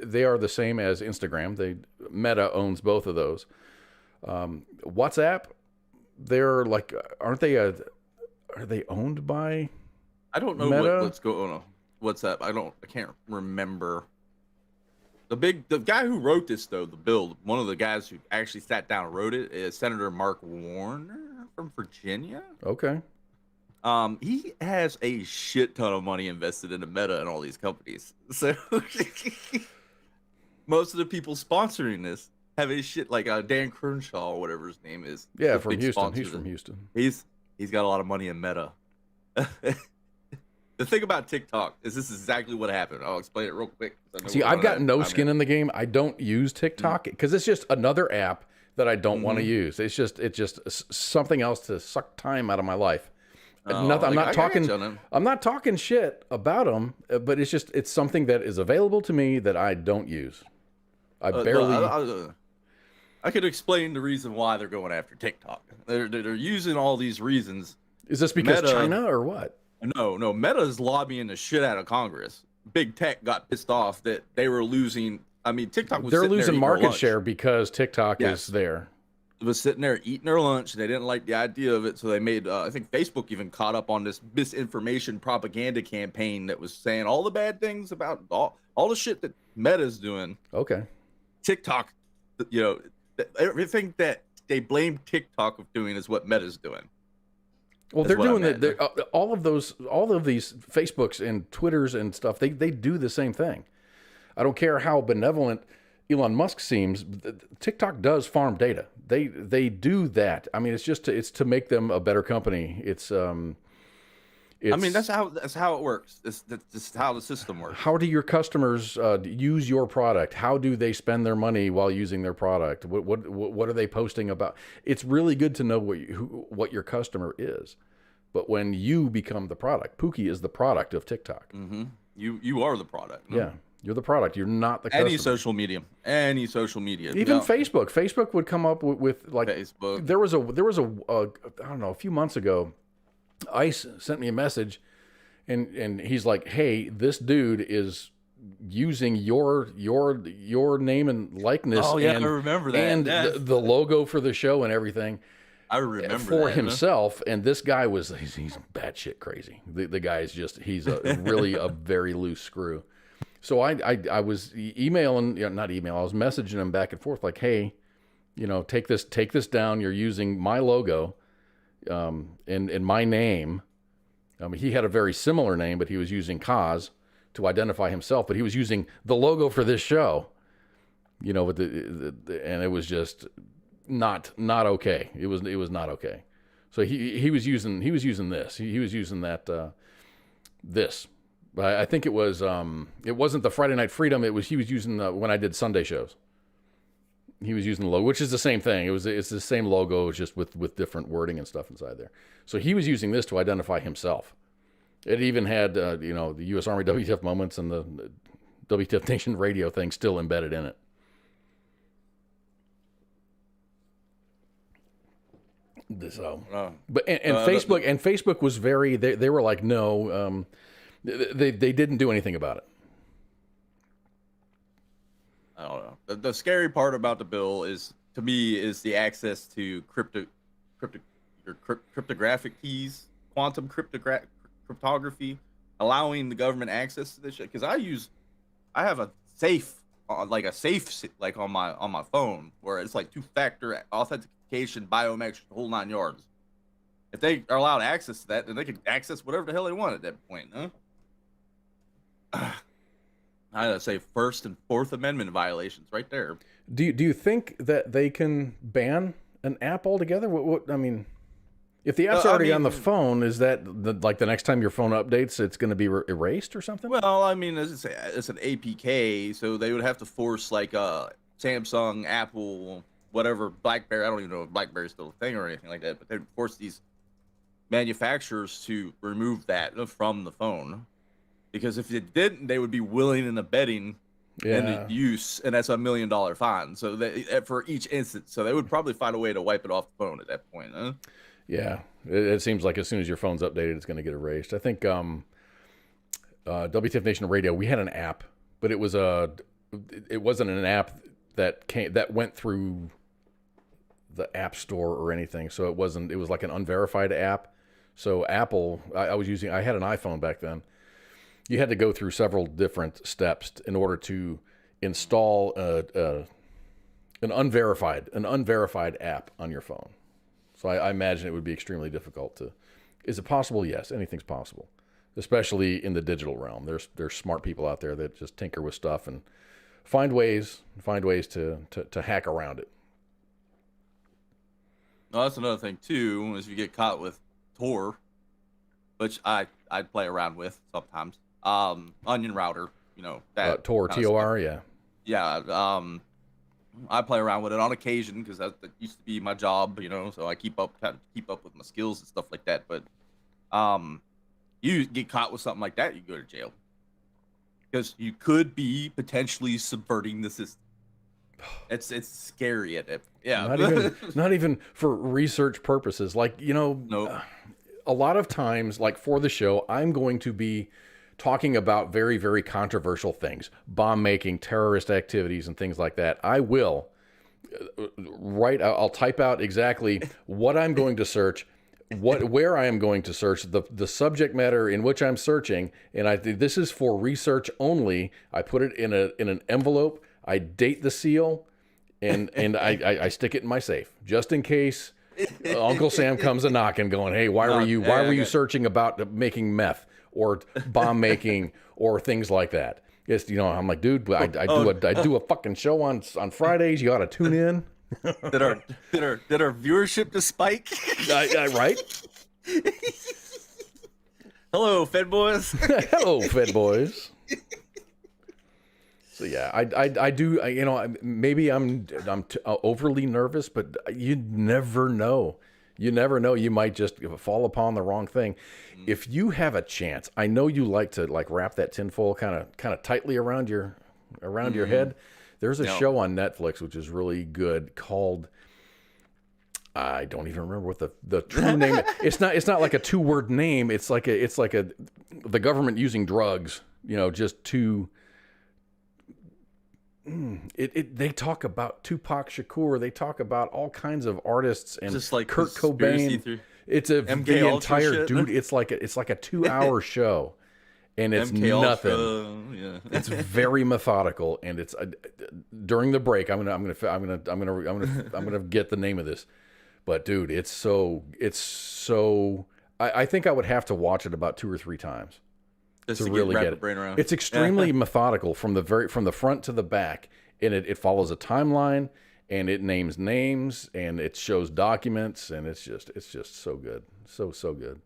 they are the same as Instagram. Meta owns both of those. WhatsApp, they're like, are they owned by? I don't know Meta? what's going on. WhatsApp, I can't remember. The guy who wrote this, though, the bill, one of the guys who actually sat down and wrote it is Senator Mark Warner from Virginia. Okay. He has a shit ton of money invested into Meta and all these companies. So most of the people sponsoring this have a shit like Dan Crenshaw or whatever his name is. Yeah, from Houston. He's from Houston. He's got a lot of money in Meta. The thing about TikTok is this is exactly what happened. I'll explain it real quick. See, I've got no skin in the game. I don't use TikTok because it's just another app that I don't want to use. It's just something else to suck time out of my life. Nothing. I'm like, not I talking. got you on it. I'm not talking shit about them, but it's something that is available to me that I don't use. I barely. I could explain the reason why they're going after TikTok. They're using all these reasons. Is this because China or what? No. Meta is lobbying the shit out of Congress. Big tech got pissed off that they were losing. I mean, TikTok was. They're sitting there losing eating their market lunch. share because TikTok is there. Was sitting there eating their lunch. They didn't like the idea of it, so they made. I think Facebook even caught up on this misinformation propaganda campaign that was saying all the bad things about all the shit that Meta's doing. Okay. TikTok, everything that they blame TikTok of doing is what Meta's doing. Well, That's they're doing what I meant. all of these Facebooks and Twitters and stuff. They do the same thing. I don't care how benevolent Elon Musk seems. TikTok does farm data. They do that. I mean, it's to make them a better company. I mean, that's how it works. That's how the system works. How do your customers use your product? How do they spend their money while using their product? What are they posting about? It's really good to know what your customer is. But when you become the product, Pookie is the product of TikTok. Mm-hmm. You are the product. No? Yeah, you're the product. You're not the customer. Any social media. Even Facebook. Facebook would come up with like Facebook. There was a I don't know, a few months ago. ICE sent me a message, and he's like, "Hey, this dude is using your name and likeness. Oh yeah, and, I remember that. And yeah. the logo for the show and everything. I remember for that, himself. And this guy he's batshit crazy. The guy is he's really a very loose screw. So I was emailing, not email. I was messaging him back and forth like, "Hey, take this down. You're using my logo." And my name, he had a very similar name, but he was using Kaz to identify himself, but he was using the logo for this show, with and it was just not okay. It was not okay. So he was using this. He was using that, this, but I think it wasn't the Friday Night Freedom. He was using when I did Sunday shows. He was using the logo, which is the same thing. It's the same logo, just with different wording and stuff inside there. So he was using this to identify himself. It even had the U.S. Army WTF Moments and the WTF Nation Radio thing still embedded in it. So, but Facebook was very. They were like, no, they didn't do anything about it. I don't know. The scary part about the bill is the access to cryptographic keys, quantum cryptography, allowing the government access to this shit. Because I have a safe, on my phone where it's like 2-factor authentication, biometrics, the whole 9 yards. If they are allowed access to that, then they can access whatever the hell they want at that point, huh? I gotta say, First and Fourth Amendment violations, right there. Do you think that they can ban an app altogether? What I mean, if the app's already on the phone, is that the next time your phone updates, it's going to be erased or something? Well, I mean, it's an APK, so they would have to force Samsung, Apple, whatever, BlackBerry. I don't even know if BlackBerry's still a thing or anything like that, but they'd force these manufacturers to remove that from the phone. Because if it didn't, they would be willing and abetting in the use, and that's $1 million fine. So for each instance, so they would probably find a way to wipe it off the phone at that point, huh? Yeah, it seems like as soon as your phone's updated, it's going to get erased. I think WTF Nation Radio, we had an app, but it wasn't an app that went through the App Store or anything. So it was like an unverified app. So Apple, I had an iPhone back then. You had to go through several different steps in order to install an unverified app on your phone. So I imagine it would be extremely difficult to. Is it possible? Yes, anything's possible, especially in the digital realm. There's smart people out there that just tinker with stuff and find ways to hack around it. No, that's another thing too. Is you get caught with Tor, which I'd play around with sometimes. Onion router, that Tor, Tor, yeah. Yeah, I play around with it on occasion because that used to be my job, so I keep up with my skills and stuff like that. But You get caught with something like that, you go to jail because you could be potentially subverting the system. It's scary at it. Yeah, not even for research purposes. Like, you know, Nope. A lot of times, like for the show, I'm going to be talking about very, very controversial things, bomb making, terrorist activities, and things like that. I will I'll type out exactly what I'm going to search, where I am going to search, the subject matter in which I'm searching, and this is for research only. I put it in an envelope. I date the seal, and I stick it in my safe just in case Uncle Sam comes a knocking, going, "Hey, why were you searching about making meth or bomb making or things like that?" It's, you know, I'm like, dude, I do a fucking show on Fridays. You ought to tune in. Did our viewership to spike? Right? Hello, Fed Boys. Hello, Fed Boys. So yeah, I do. You know, maybe I'm overly nervous, but you never know. You never know. You might just fall upon the wrong thing. If you have a chance, I know you like to wrap that tinfoil kind of tightly around your head. There's a show on Netflix which is really good called, I don't even remember what the true name. It's not like a 2-word name. It's like the government using drugs. You know, just to. They talk about Tupac Shakur. They talk about all kinds of artists and just like Kurt Cobain. It's the entire shit. Dude. It's like a 2-hour show, and it's MK nothing. Ultra, yeah. It's very methodical, and it's during the break. I'm gonna get the name of this, but dude, it's so. I think I would have to watch it about 2 or 3 times. Just to really wrap get the it. brain around. It's extremely methodical from the front to the back, and it follows a timeline, and it names names, and it shows documents, and it's just so good, so good.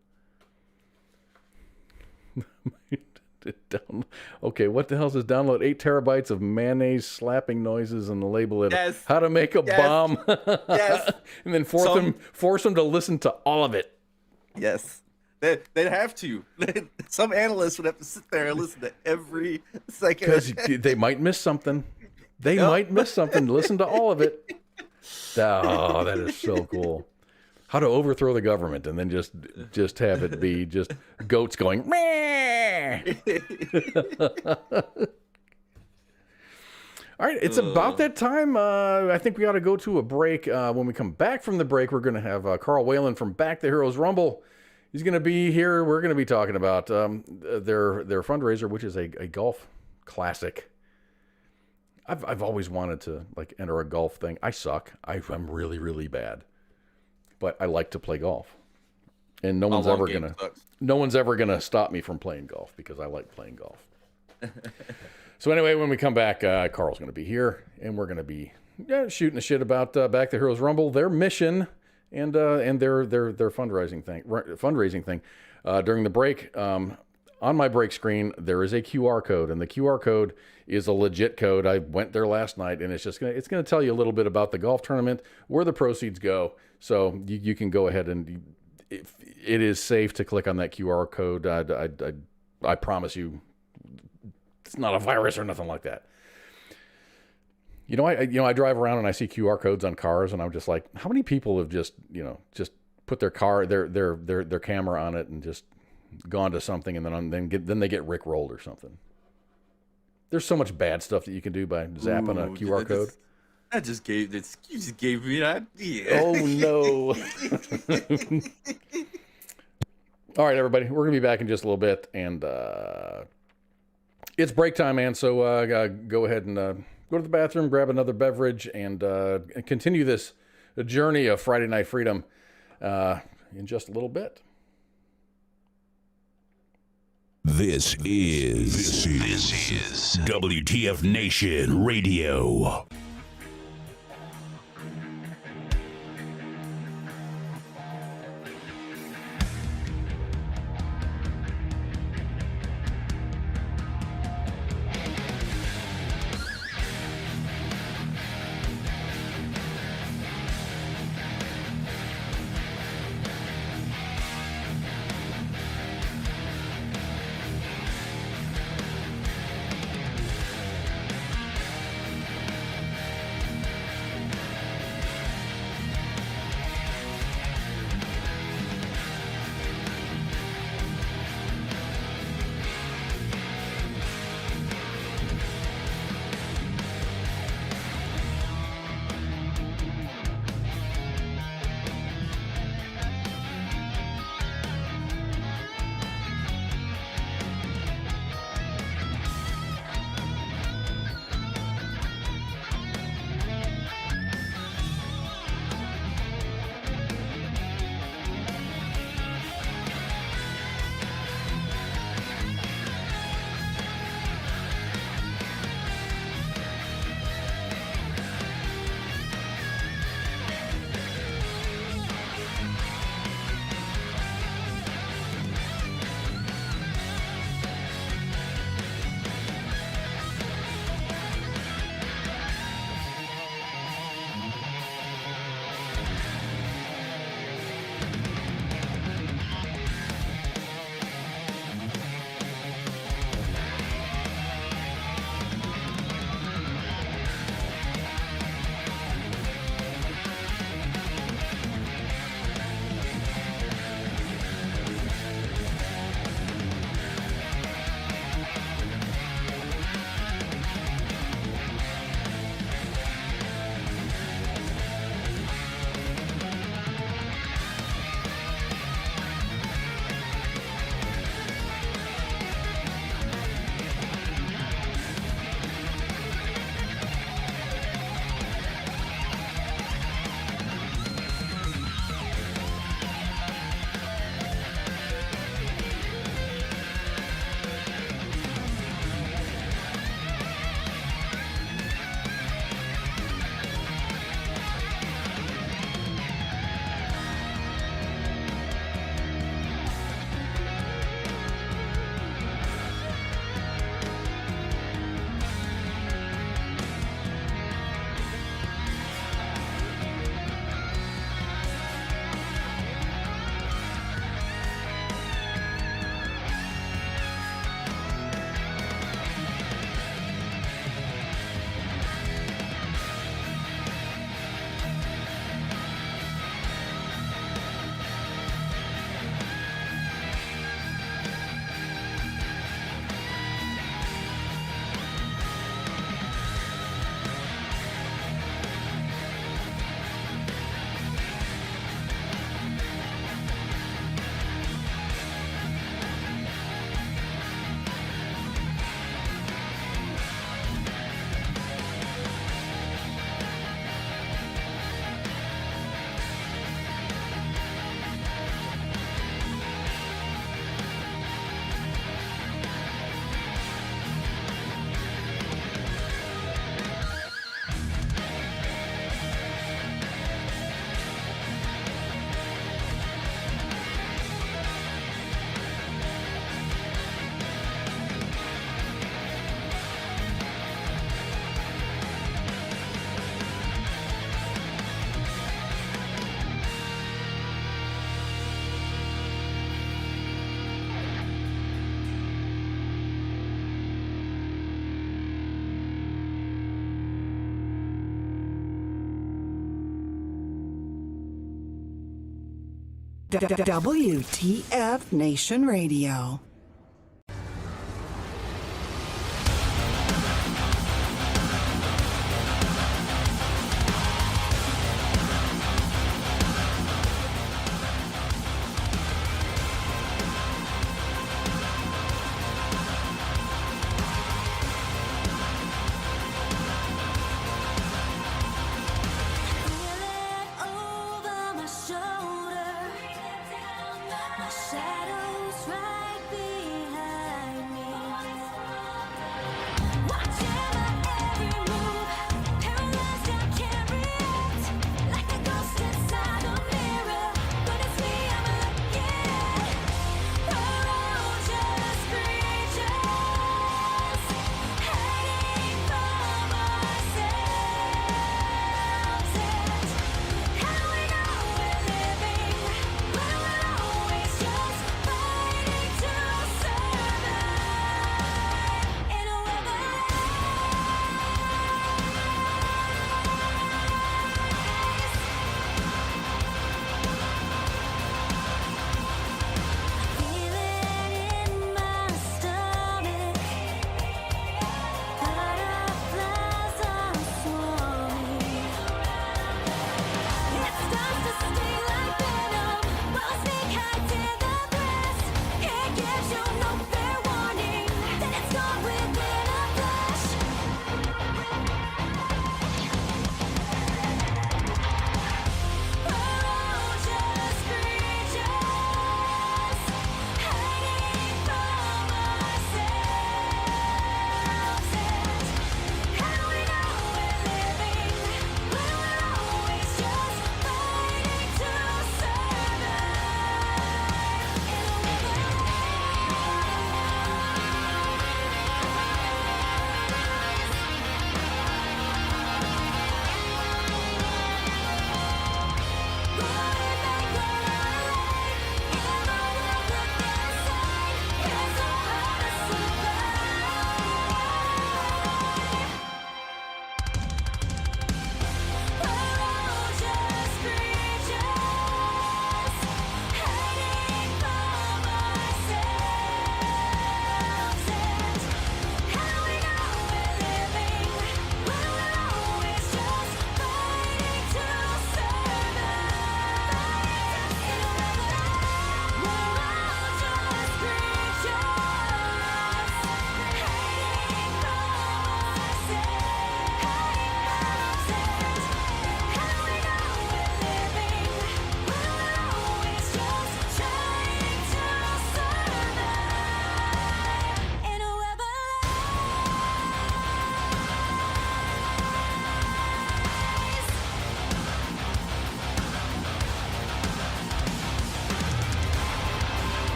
Okay, what the hell is this? Download 8 terabytes of mayonnaise slapping noises and label it how to make a bomb. Yes. And then force them to listen to all of it. Yes. They'd have to. Some analysts would have to sit there and listen to every second. Because they might miss something. They might miss something. Listen to all of it. Oh, that is so cool. How to overthrow the government and then just have it be just goats going, meh. All right, it's about that time. I think we ought to go to a break. When we come back from the break, we're going to have Carl Whalen from Back the Heroes Rumble. He's going to be here. We're going to be talking about their fundraiser, which is a golf classic. I've always wanted to enter a golf thing. I suck. I'm really, really bad, but I like to play golf, and no one's ever gonna stop me from playing golf because I like playing golf. So anyway, when we come back, Carl's going to be here, and we're going to be shooting the shit about Back the Heroes Rumble, their mission. And their fundraising thing. During the break, on my break screen, there is a QR code, and the QR code is a legit code. I went there last night, and it's gonna tell you a little bit about the golf tournament, where the proceeds go. So you can go ahead and it is safe to click on that QR code. I promise you, it's not a virus or nothing like that. You know, I drive around and I see QR codes on cars, and I'm just like, how many people have just put their camera on it and just gone to something, and then they get rickrolled or something. There's so much bad stuff that you can do by zapping a QR code. You just gave me an idea. Oh no! All right, everybody, we're gonna be back in just a little bit, and it's break time, man. So go ahead and. Go to the bathroom, grab another beverage, and continue this journey of Friday Night Freedom in just a little bit. This is WTF Nation Radio. WTF Nation Radio.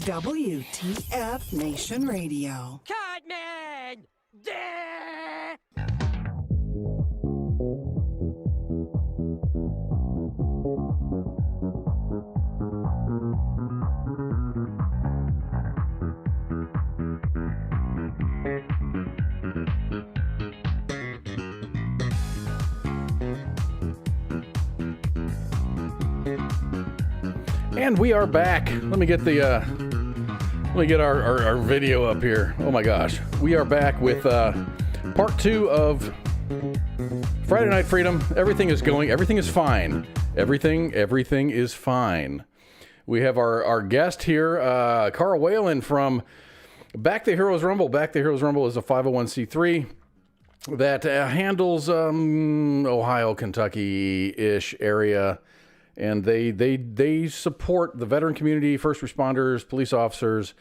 WTF Nation Radio. Codman! And we are back. Let me get our video up here. Oh my gosh. We are back with part 2 of Friday Night Freedom. Everything is fine. Everything is fine. We have our guest here, Carl Whalen from Back the Heroes Rumble. Back the Heroes Rumble is a 501c3 that handles Ohio, Kentucky-ish area. And they support the veteran community, first responders, police officers,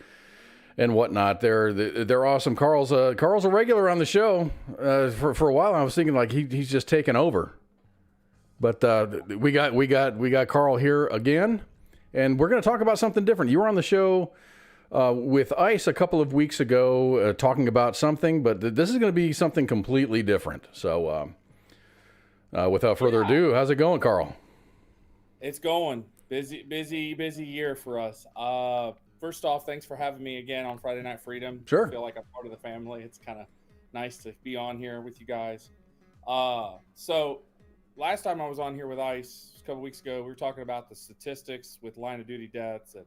and whatnot. They're awesome. Carl's a regular on the show. For a while, I was thinking like he's just taken over. But we got Carl here again, and we're going to talk about something different. You were on the show with ICE a couple of weeks ago talking about something, but this is going to be something completely different. So without further ado, how's it going, Carl? It's going busy year for us. first off, thanks for having me again on Friday Night Freedom. Sure. I feel like I'm part of the family. It's kind of nice to be on here with you guys. So last time I was on here with ICE a couple weeks ago, we were talking about the statistics with line of duty deaths and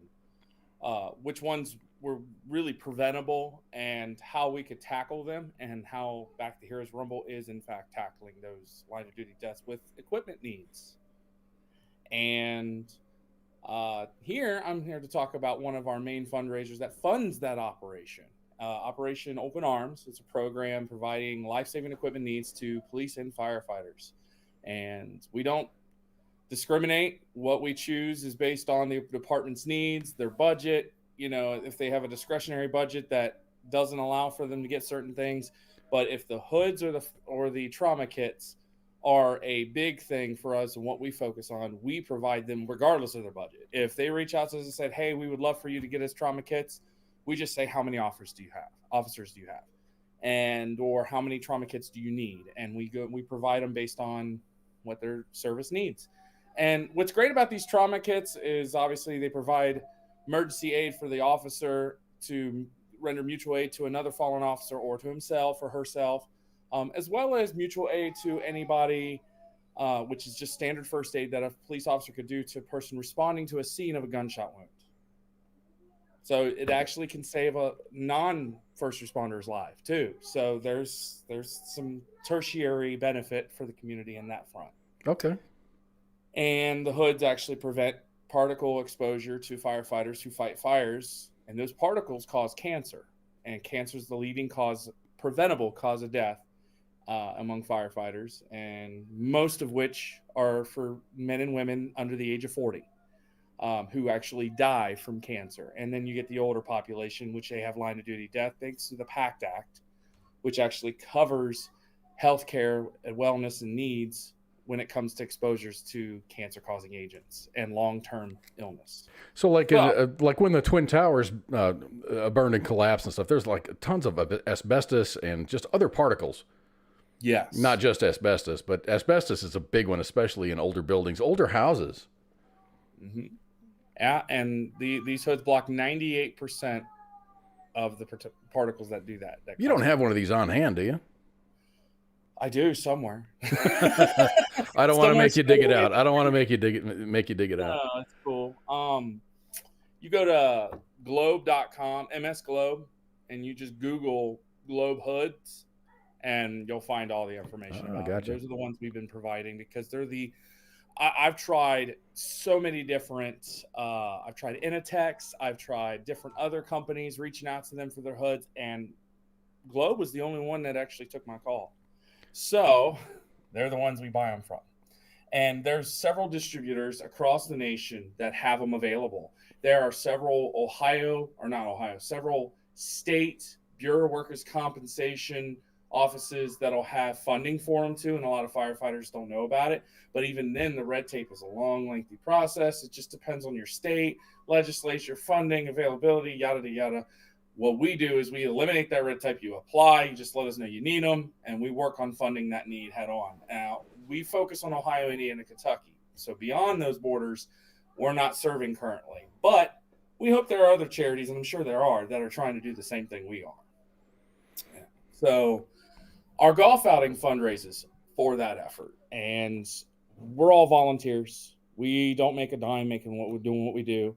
which ones were really preventable and how we could tackle them, and how Back to Heroes Rumble is in fact tackling those line of duty deaths with equipment needs. And here I'm here to talk about one of our main fundraisers that funds that operation. Operation Open Arms. It's a program providing life-saving equipment needs to police and firefighters. And we don't discriminate. What we choose is based on the department's needs, their budget. You know, if they have a discretionary budget that doesn't allow for them to get certain things, but if the hoods or the trauma kits are a big thing for us and what we focus on, we provide them regardless of their budget. If they reach out to us and said, "Hey, we would love for you to get us trauma kits," we just say, "How many officers do you have? And or how many trauma kits do you need?" And we provide them based on what their service needs. And what's great about these trauma kits is obviously they provide emergency aid for the officer to render mutual aid to another fallen officer or to himself or herself, as well as mutual aid to anybody, which is just standard first aid that a police officer could do to a person responding to a scene of a gunshot wound. So it actually can save a non-first responder's life too. So there's some tertiary benefit for the community in that front. Okay. And the hoods actually prevent particle exposure to firefighters who fight fires, and those particles cause cancer, and cancer is the leading preventable cause of death among firefighters, and most of which are for men and women under the age of 40 who actually die from cancer. And then you get the older population, which they have line of duty death thanks to the PACT Act, which actually covers healthcare and wellness and needs when it comes to exposures to cancer-causing agents and long-term illness. So, like when the Twin Towers burned and collapsed and stuff, there's like tons of asbestos and just other particles. Yes. Not just asbestos, but asbestos is a big one, especially in older buildings, older houses. Mm-hmm. Yeah, and these hoods block 98% of the particles that do that. You don't have one of these on hand, do you? I do somewhere. I don't want to make you dig it out. I don't want to make you dig it out. No, that's cool. You go to globe.com, MS Globe, and you just Google Globe hoods, and you'll find all the information about them. Those are the ones we've been providing because they're I've tried so many different, I've tried Inatex, I've tried different other companies reaching out to them for their hoods, and Globe was the only one that actually took my call. So they're the ones we buy them from. And there's several distributors across the nation that have them available. There are several several state Bureau of Workers' Compensation offices that'll have funding for them too, and a lot of firefighters don't know about it. But even then, the red tape is a long, lengthy process. It just depends on your state, legislature, funding, availability, yada, yada. What we do is we eliminate that red tape. You apply, you just let us know you need them, and we work on funding that need head on. Now, we focus on Ohio, Indiana, and Kentucky. So beyond those borders, we're not serving currently. But we hope there are other charities, and I'm sure there are, that are trying to do the same thing we are. Yeah. So our golf outing fundraises for that effort, and we're all volunteers. We don't make a dime making what we do.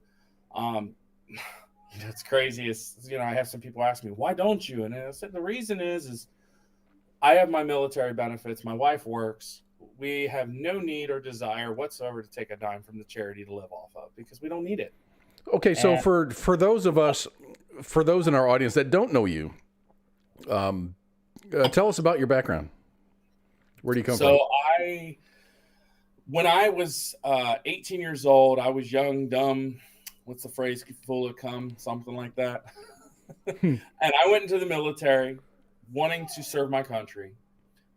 It's crazy. I have some people ask me, why don't you? And I said, the reason is I have my military benefits. My wife works. We have no need or desire whatsoever to take a dime from the charity to live off of because we don't need it. Okay. So for those in our audience that don't know you, tell us about your background. Where do you come from? So when I was 18 years old, I was young, dumb. What's the phrase? Full of cum, something like that. And I went into the military wanting to serve my country.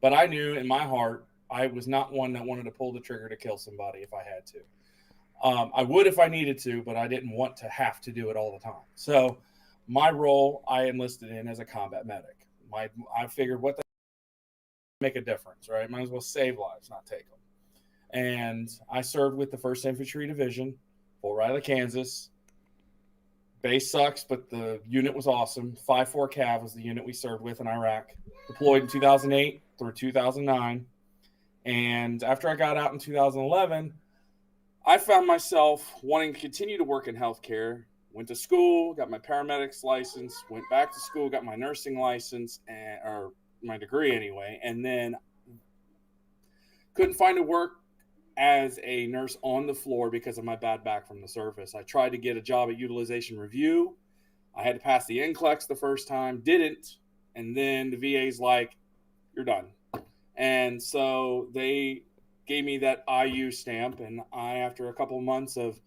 But I knew in my heart, I was not one that wanted to pull the trigger to kill somebody if I had to. I would if I needed to, but I didn't want to have to do it all the time. So my role I enlisted in as a combat medic. I figured make a difference, right? Might as well save lives, not take them. And I served with the 1st Infantry Division, Fort Riley, Kansas. Base sucks, but the unit was awesome. 5-4 Cav was the unit we served with in Iraq. Deployed in 2008 through 2009. And after I got out in 2011, I found myself wanting to continue to work in healthcare. Went to school, got my paramedics license, went back to school, got my nursing license, or my degree anyway, and then couldn't find a work as a nurse on the floor because of my bad back from the service. I tried to get a job at utilization review. I had to pass the NCLEX the first time, didn't, and then the VA's like, you're done. And so they gave me that IU stamp, and I, after a couple of months of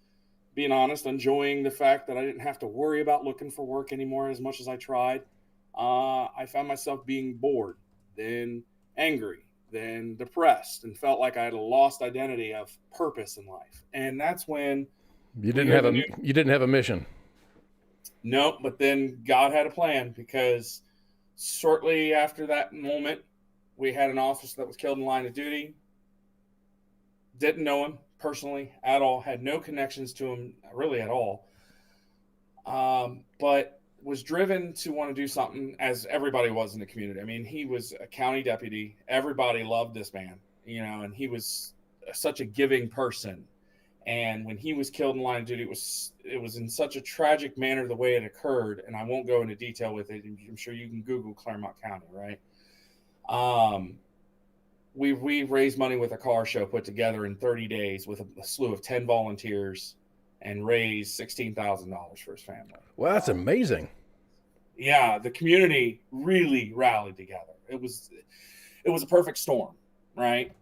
being honest, enjoying the fact that I didn't have to worry about looking for work anymore as much as I tried, I found myself being bored, then angry, then depressed, and felt like I had a lost identity of purpose in life. And that's when you didn't have a mission. No, but then God had a plan, because shortly after that moment, we had an officer that was killed in line of duty. Didn't know him personally at all, had no connections to him really at all, but was driven to want to do something, as everybody was in the community. I mean, he was a county deputy. Everybody loved this man, and he was such a giving person. And when he was killed in line of duty, it was in such a tragic manner the way it occurred, and I won't go into detail with it. I'm sure you can Google Claremont County, right? We raised money with a car show put together in 30 days with a slew of 10 volunteers, and raised $16,000 for his family. Well, that's amazing. Yeah, the community really rallied together. It was a perfect storm, right?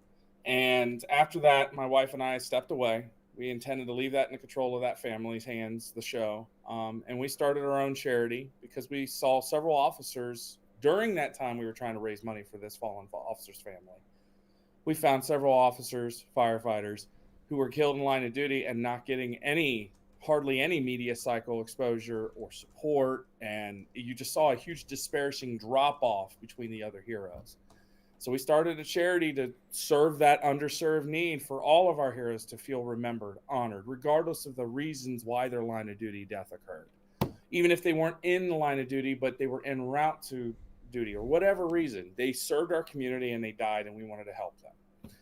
And after that, my wife and I stepped away. We intended to leave that in the control of that family's hands, the show. And we started our own charity because we saw several officers during that time we were trying to raise money for this fallen officer's family. We found several officers, firefighters, who were killed in line of duty and not getting hardly any media cycle exposure or support. And you just saw a huge disparaging drop off between the other heroes. So we started a charity to serve that underserved need for all of our heroes to feel remembered, honored, regardless of the reasons why their line of duty death occurred. Even if they weren't in the line of duty, but they were en route to duty or whatever reason, they served our community and they died, and we wanted to help them.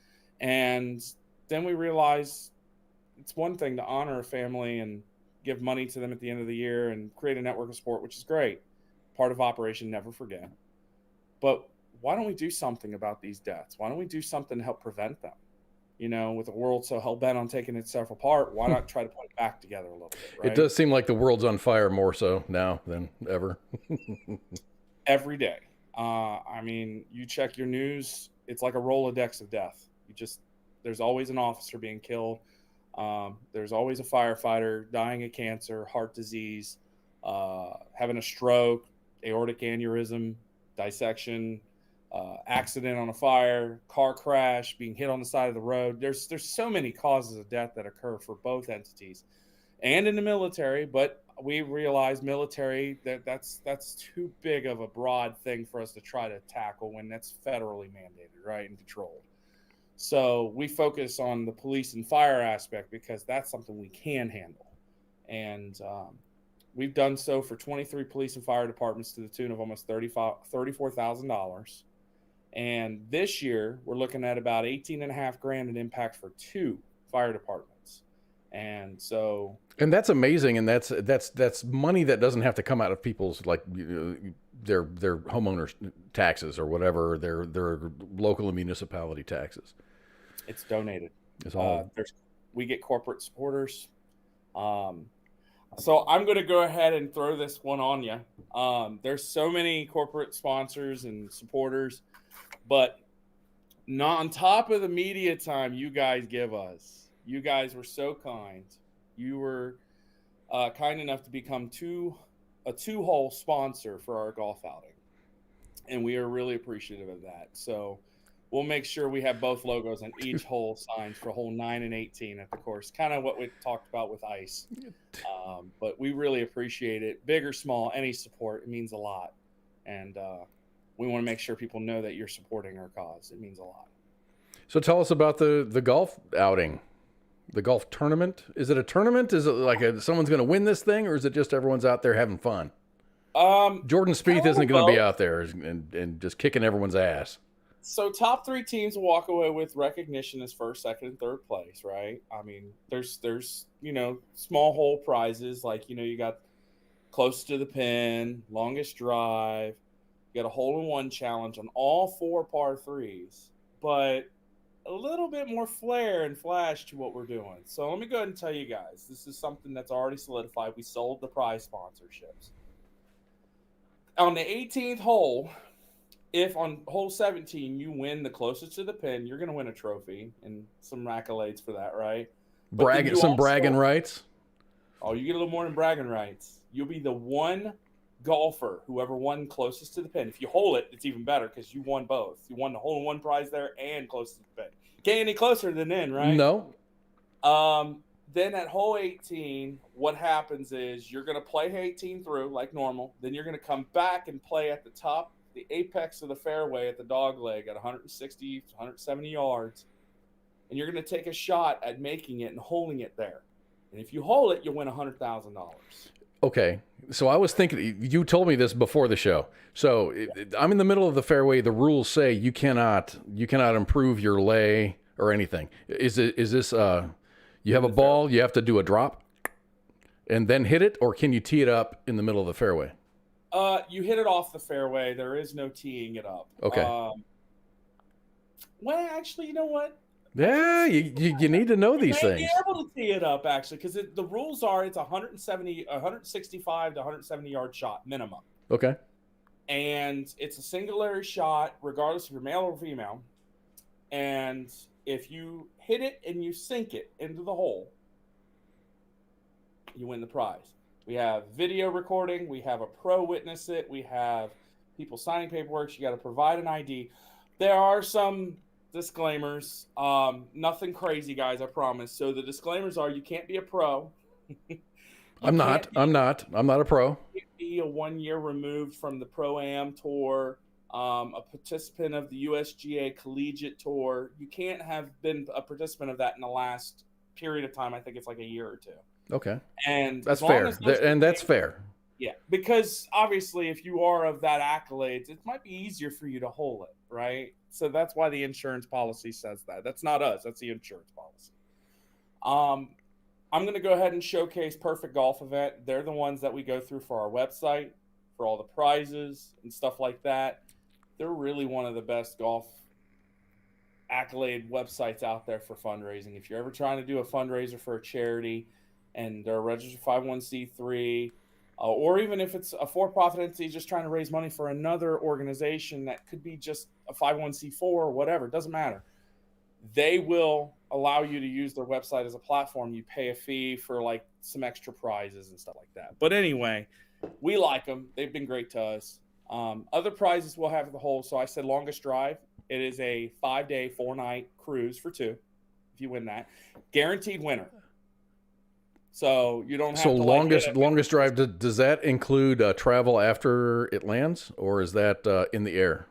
And then we realized it's one thing to honor a family and give money to them at the end of the year and create a network of support, which is great, part of Operation Never Forget. But why don't we do something about these deaths? Why don't we do something to help prevent them? With the world so hell-bent on taking itself apart, why not try to put it back together a little bit, right? It does seem like the world's on fire more so now than ever. Every day. I mean, you check your news, it's like a Rolodex of death. There's always an officer being killed. There's always a firefighter dying of cancer, heart disease, having a stroke, aortic aneurysm, dissection, accident on a fire, car crash, being hit on the side of the road. There's so many causes of death that occur for both entities and in the military, but we realize military, that's too big of a broad thing for us to try to tackle when that's federally mandated, right, and controlled. So we focus on the police and fire aspect because that's something we can handle. And we've done so for 23 police and fire departments to the tune of almost $34,000. And this year we're looking at about $18,500 in impact for 2 fire departments. And that's amazing. And that's money that doesn't have to come out of people's their homeowners taxes or whatever, their local and municipality taxes. It's donated. It's all. We get corporate supporters. So I'm going to go ahead and throw this one on you. There's so many corporate sponsors and supporters, but not on top of the media time you guys give us. You guys were so kind. You were kind enough to become a two-hole sponsor for our golf outing, and we are really appreciative of that. So we'll make sure we have both logos on each hole signed for hole 9 and 18 at the course, kind of what we talked about with ice. But we really appreciate it. Big or small, any support, it means a lot. And we want to make sure people know that you're supporting our cause. It means a lot. So tell us about the golf outing. The golf tournament? Is it a tournament? Is it like someone's going to win this thing, or is it just everyone's out there having fun? Jordan Spieth isn't going to be out there and just kicking everyone's ass. So top 3 teams will walk away with recognition as first, second, and third place, right? I mean, there's small hole prizes like, you got close to the pin, longest drive, you got a hole-in-one challenge on all 4 par 3s, but a little bit more flair and flash to what we're doing. So let me go ahead and tell you guys, this is something that's already solidified. We sold the prize sponsorships. On the 18th hole, if on hole 17 you win the closest to the pin, you're going to win a trophy and some accolades for that, right? Bragging rights? Oh, you get a little more than bragging rights. You'll be the one golfer, whoever won closest to the pin. If you hole it, it's even better because you won both. You won the hole-in-one prize there and closest to the pin. Can't get any closer than in, right? No. Then at hole 18, what happens is you're going to play 18 through like normal. Then you're going to come back and play at the top, the apex of the fairway at the dog leg at 160, 170 yards. And you're going to take a shot at making it and holding it there. And if you hole it, you'll win $100,000. Okay. So I was thinking, you told me this before the show. So I'm in the middle of the fairway. The rules say you cannot improve your lay or anything. Is this, you have a ball, you have to do a drop and then hit it, or can you tee it up in the middle of the fairway? You hit it off the fairway. There is no teeing it up. Okay. Well, actually, you know what? Yeah, you need to know these things. You may be able to tee it up, actually, because the rules are it's 165 to 170 yard shot minimum. Okay. And it's a singular shot, regardless if you're male or female. And if you hit it and you sink it into the hole, you win the prize. We have video recording. We have a pro witness it. We have people signing paperwork. You got to provide an ID. There are some disclaimers. Nothing crazy, guys, I promise. So the disclaimers are: you can't be a pro. I'm not a pro. You can't be a 1 year removed from the Pro-Am Tour, a participant of the USGA Collegiate Tour. You can't have been a participant of that in the last period of time. I think it's like a year or 2. Okay. And that's fair. That's fair. Yeah, because obviously if you are of that accolades, it might be easier for you to hole it, right? So that's why the insurance policy says that. That's not us. That's the insurance policy. I'm going to go ahead and showcase Perfect Golf Event. They're the ones that we go through for our website, for all the prizes and stuff like that. They're really one of the best golf accolade websites out there for fundraising. If you're ever trying to do a fundraiser for a charity and they're a registered 501c3, or even if it's a for-profit entity just trying to raise money for another organization that could be just a 501c4 or whatever, it doesn't matter. They will allow you to use their website as a platform. You pay a fee for like some extra prizes and stuff like that. But anyway, we like them. They've been great to us. Other prizes we'll have at the hole. So I said longest drive. It is a 5-day, 4-night cruise for 2. If you win that, guaranteed winner. So you don't have to longest drive. Does that include travel after it lands, or is that in the air?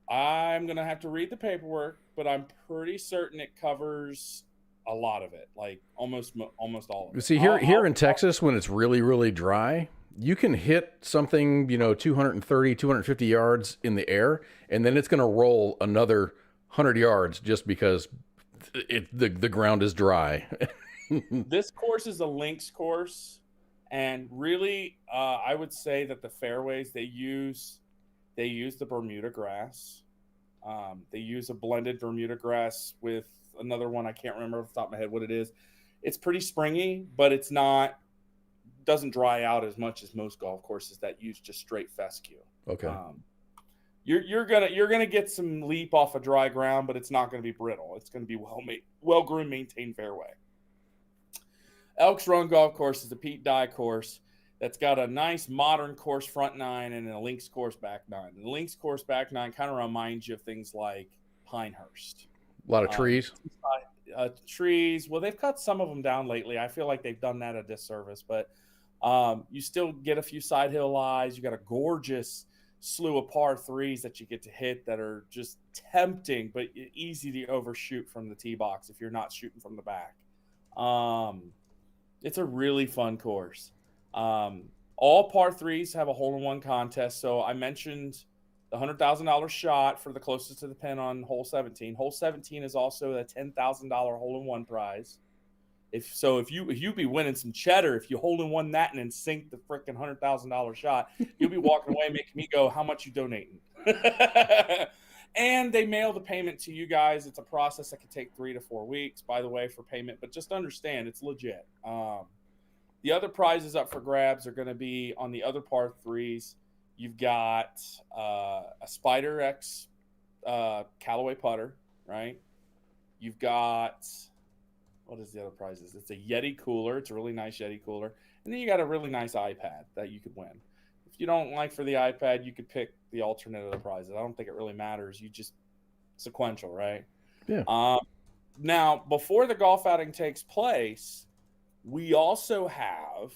I'm gonna have to read the paperwork, but I'm pretty certain it covers a lot of it, like almost all of it. See, here in Texas, when it's really, really dry, you can hit something, 230, 250 yards in the air, and then it's going to roll another 100 yards just because the ground is dry. This course is a links course, and really, I would say that the fairways they use the Bermuda grass. They use a blended Bermuda grass with another one. I can't remember off the top of my head what it is. It's pretty springy, but it's not, doesn't dry out as much as most golf courses that use just straight fescue. Okay. You're gonna get some leap off of dry ground, but it's not gonna be brittle. It's gonna be well groomed, maintained fairway. Elks Run Golf Course is a Pete Dye course that's got a nice modern course front 9 and a links course back 9. And the links course back 9 kind of reminds you of things like Pinehurst. A lot of trees. Trees. Well, they've cut some of them down lately. I feel like they've done that a disservice, but you still get a few side hill lies. You got a gorgeous slew of par 3s that you get to hit that are just tempting, but easy to overshoot from the tee box if you're not shooting from the back. It's a really fun course. All par threes have a hole-in-one contest. So I mentioned the $100,000 shot for the closest to the pin on hole 17. Hole 17 is also a $10,000 hole-in-one prize. If you be winning some cheddar, if you hole-in-one that and then sink the freaking $100,000 shot, you'll be walking away making me go, how much you donating? And they mail the payment to you guys. It's a process that can take 3 to 4 weeks, by the way, for payment. But just understand, it's legit. The other prizes up for grabs are going to be on the other par threes. You've got a Spider X Callaway putter, right? You've got, what is the other prizes? It's a Yeti cooler. It's a really nice Yeti cooler. And then you got a really nice iPad that you could win. If you don't like for the iPad, you could pick the alternate of the prizes. I don't think it really matters. You just sequential, right? Yeah. Now, before the golf outing takes place, we also have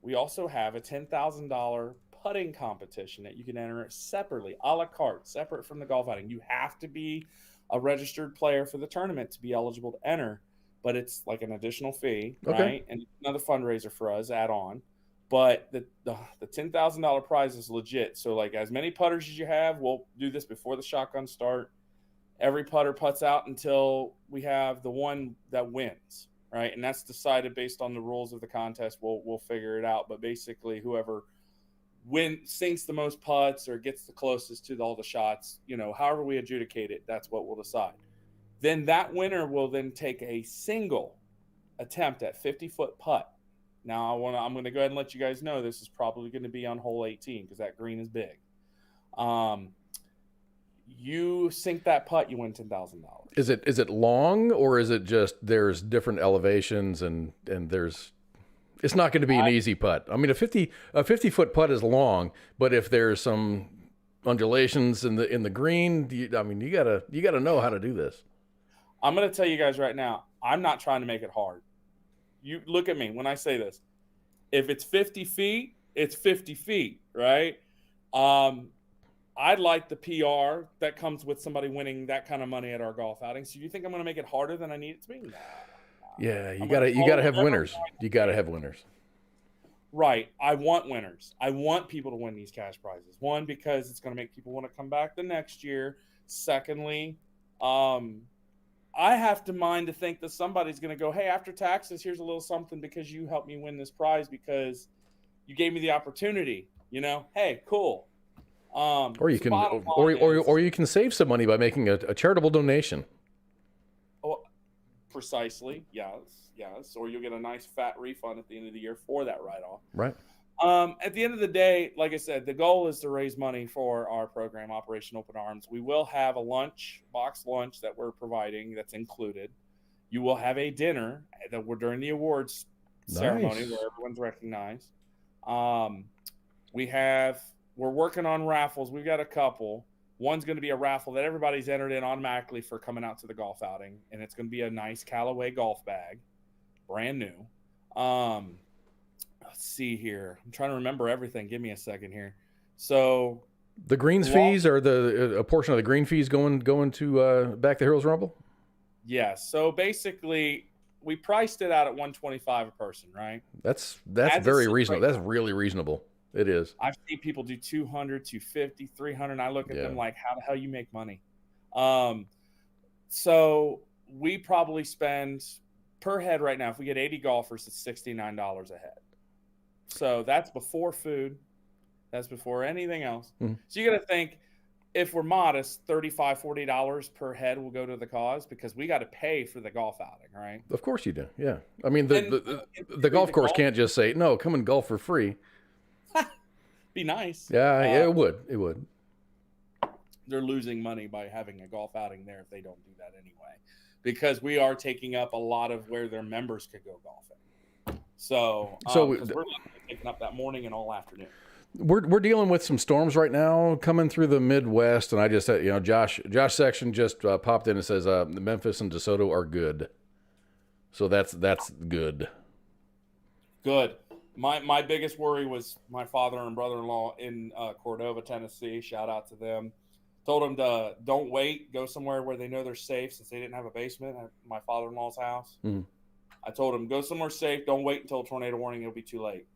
a $10,000 putting competition that you can enter separately, a la carte, separate from the golf outing. You have to be a registered player for the tournament to be eligible to enter, but it's like an additional fee, Okay. right? And another fundraiser for us, add on. But the $10,000 prize is legit. So, like, as many putters as you have, we'll do this before the shotgun start. Every putter putts out until we have the one that wins, right? And that's decided based on the rules of the contest. We'll figure it out. But basically, whoever sinks the most putts or gets the closest to all the shots, however we adjudicate it, that's what we'll decide. Then that winner will then take a single attempt at 50-foot putt. Now, I'm going to go ahead and let you guys know this is probably going to be on hole 18 because that green is big. You sink that putt, you win $10,000. Is it long, or is it just there's different elevations and there's it's not going to be an easy putt? I mean, a 50-foot putt is long, but if there's some undulations in the green, you gotta know how to do this. I'm going to tell you guys right now, I'm not trying to make it hard. You look at me when I say this. If it's 50 feet, it's 50 feet, right? I'd like the PR that comes with somebody winning that kind of money at our golf outing. So you think I'm going to make it harder than I need it to be? Yeah, you gotta have winners. You gotta have winners. Right. I want winners. I want people to win these cash prizes. One, because it's going to make people want to come back the next year. Secondly, I have to mind to think that somebody's going to go, hey, after taxes, here's a little something because you helped me win this prize because you gave me the opportunity. Hey, cool. Or you can save some money by making a charitable donation. Oh, precisely. Yes. Or you'll get a nice fat refund at the end of the year for that write-off. Right. At the end of the day, like I said, the goal is to raise money for our program, Operation Open Arms. We will have a box lunch that we're providing that's included. You will have a dinner that we're during the awards ceremony where everyone's recognized. We're working on raffles. We've got a couple. One's going to be a raffle that everybody's entered in automatically for coming out to the golf outing, and it's going to be a nice Callaway golf bag, brand new. Let's see here. I'm trying to remember everything. Give me a second here. So the greens fees are a portion of the green fees going to Back the Heroes Rumble. Yeah. So basically, we priced it out at $125 a person, right? That's very reasonable. That's really reasonable. It is. I've seen people do 200, 250, 300. And I look at them like, how the hell you make money? So we probably spend per head right now. If we get 80 golfers, it's $69 a head. So that's before food. That's before anything else. Mm-hmm. So you got to think, if we're modest, $35, $40 per head will go to the cause because we got to pay for the golf outing, right? Of course you do. Yeah. I mean, the golf course can't just say, no, come and golf for free. Be nice. Yeah, it would. It would. They're losing money by having a golf outing there if they don't do that anyway, because we are taking up a lot of where their members could go golfing. So we're taking up that morning and all afternoon. We're dealing with some storms right now coming through the Midwest, and I just said, Josh Section just popped in and says Memphis and DeSoto are good. So that's good. Good. My biggest worry was my father and brother-in-law in Cordova, Tennessee. Shout out to them. Told them to don't wait. Go somewhere where they know they're safe since they didn't have a basement at my father-in-law's house. Mm. I told them, go somewhere safe. Don't wait until a tornado warning. It'll be too late.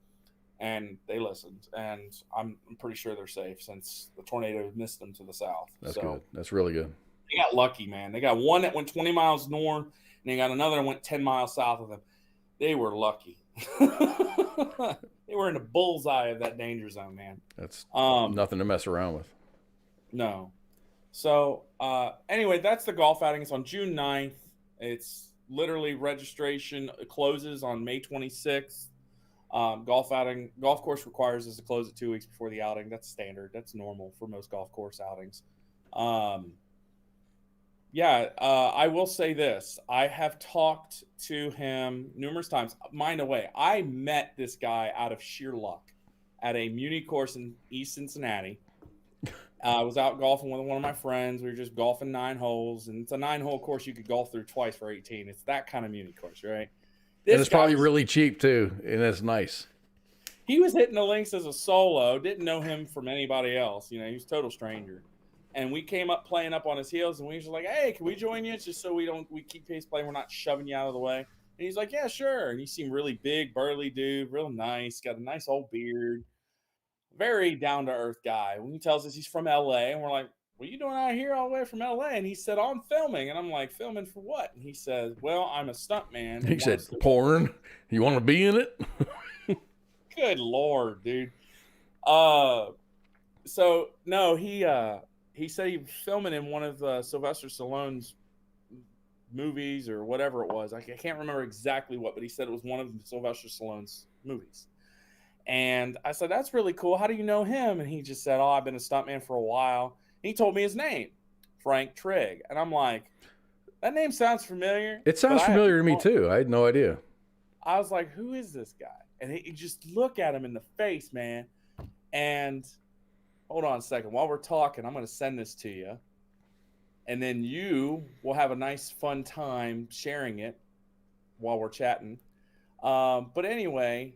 And they listened. And I'm pretty sure they're safe since the tornado missed them to the south. That's good. That's really good. They got lucky, man. They got one that went 20 miles north, and they got another that went 10 miles south of them. They were lucky. They were in the bullseye of that danger zone, man. That's nothing to mess around with. No. So, anyway, that's the golf outing. It's on June 9th. It's literally registration closes on May 26th. Golf course requires us to close it 2 weeks before the outing. That's standard. That's normal for most golf course outings. I will say this. I have talked to him numerous times. Mind away, I met this guy out of sheer luck at a Muni course in East Cincinnati. I was out golfing with one of my friends. We were just golfing 9 holes, and it's a 9-hole course you could golf through twice for 18. It's that kind of Muni course, right? And it's probably really cheap too, and it's nice. He was hitting the links as a solo. Didn't know him from anybody else. He was a total stranger. And we came up playing up on his heels, and we was like, hey, can we join you? Just so we keep pace playing. We're not shoving you out of the way. And he's like, yeah, sure. And he seemed really big, burly dude, real nice, got a nice old beard. Very down-to-earth guy. When he tells us he's from L.A., and we're like, what are you doing out here all the way from L.A.? And he said, oh, I'm filming. And I'm like, filming for what? And he said, well, I'm a stuntman. He said, porn? You want to be in it? Good Lord, dude. So, no, he said he was filming in one of Sylvester Stallone's movies or whatever it was. I can't remember exactly what, but he said it was one of Sylvester Stallone's movies. And I said, that's really cool. How do you know him? And he just said, oh, I've been a stuntman for a while. And he told me his name, Frank Trigg. And I'm like, that name sounds familiar. It sounds familiar to me too. I had no idea. I was like, who is this guy? And he just look at him in the face, man. And hold on a second. While we're talking, I'm going to send this to you. And then you will have a nice, fun time sharing it while we're chatting. But anyway,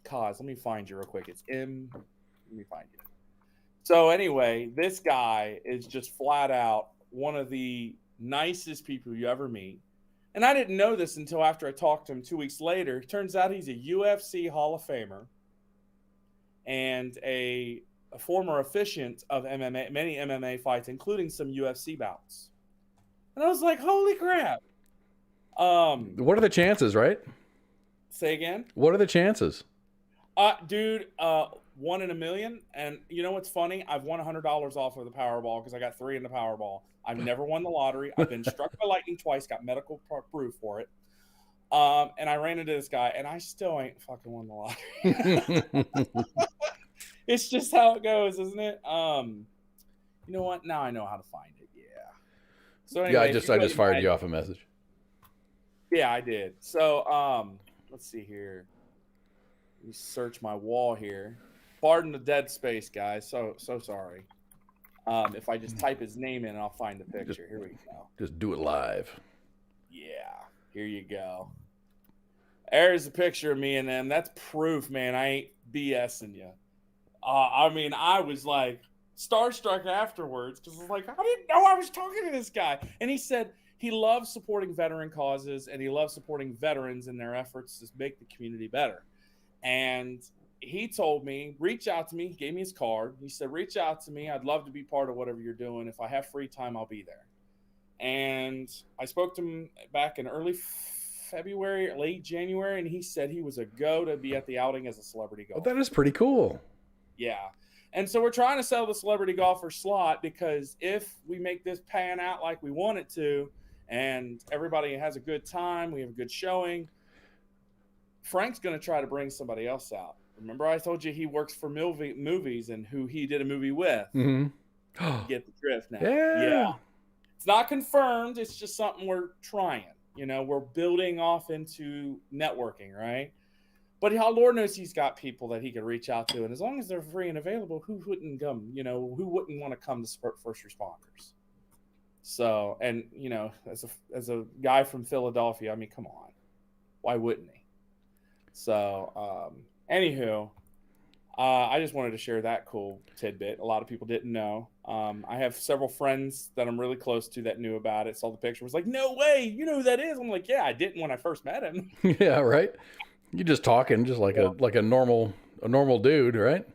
Kaz, let me find you real quick. Let me find you. So anyway, this guy is just flat out one of the nicest people you ever meet. And I didn't know this until after I talked to him 2 weeks later. Turns out he's a UFC Hall of Famer and a former officiant of MMA, many MMA fights, including some UFC bouts. And I was like, holy crap. What are the chances, right? Say again? What are the chances? Dude, 1 in a million. And you know what's funny? I've won $100 off of the Powerball because I got 3 in the Powerball. I've never won the lottery. I've been struck by lightning twice, got medical proof for it. And I ran into this guy, and I still ain't fucking won the lottery. It's just how it goes, isn't it? You know what? Now I know how to find it. Yeah. So anyway, I just fired you off a message. Yeah, I did. So let's see here. Let me search my wall here. Pardon the dead space, guys. So sorry. If I just type his name in, I'll find the picture. Here we go. Just do it live. Yeah. Here you go. There's a picture of me and them. That's proof, man. I ain't BSing you. I mean, I was like starstruck afterwards because I was like, I didn't know I was talking to this guy. And he said he loves supporting veteran causes and he loves supporting veterans in their efforts to make the community better. And he told me, reach out to me. He gave me his card. He said, reach out to me. I'd love to be part of whatever you're doing. If I have free time, I'll be there. And I spoke to him back in early February, late January, and he said he was a go to be at the outing as a celebrity golfer. Well, that is pretty cool. Yeah. And so we're trying to sell the celebrity golfer slot because if we make this pan out like we want it to and everybody has a good time, we have a good showing, Frank's going to try to bring somebody else out. Remember I told you he works for movies and who he did a movie with. Mm-hmm. Get the drift now. Yeah. It's not confirmed. It's just something we're trying. You know, we're building off into networking, right? But Lord knows he's got people that he could reach out to. And as long as they're free and available, who wouldn't come? You know, who wouldn't want to come to support first responders? So, and, you know, as a guy from Philadelphia, I mean, come on. Why wouldn't he? So, anywho, I just wanted to share that cool tidbit. A lot of people didn't know. I have several friends that I'm really close to that knew about it, saw the picture, was like, no way, you know who that is? I'm like, yeah, I didn't when I first met him. Yeah, right. You're just talking just like a normal dude, right?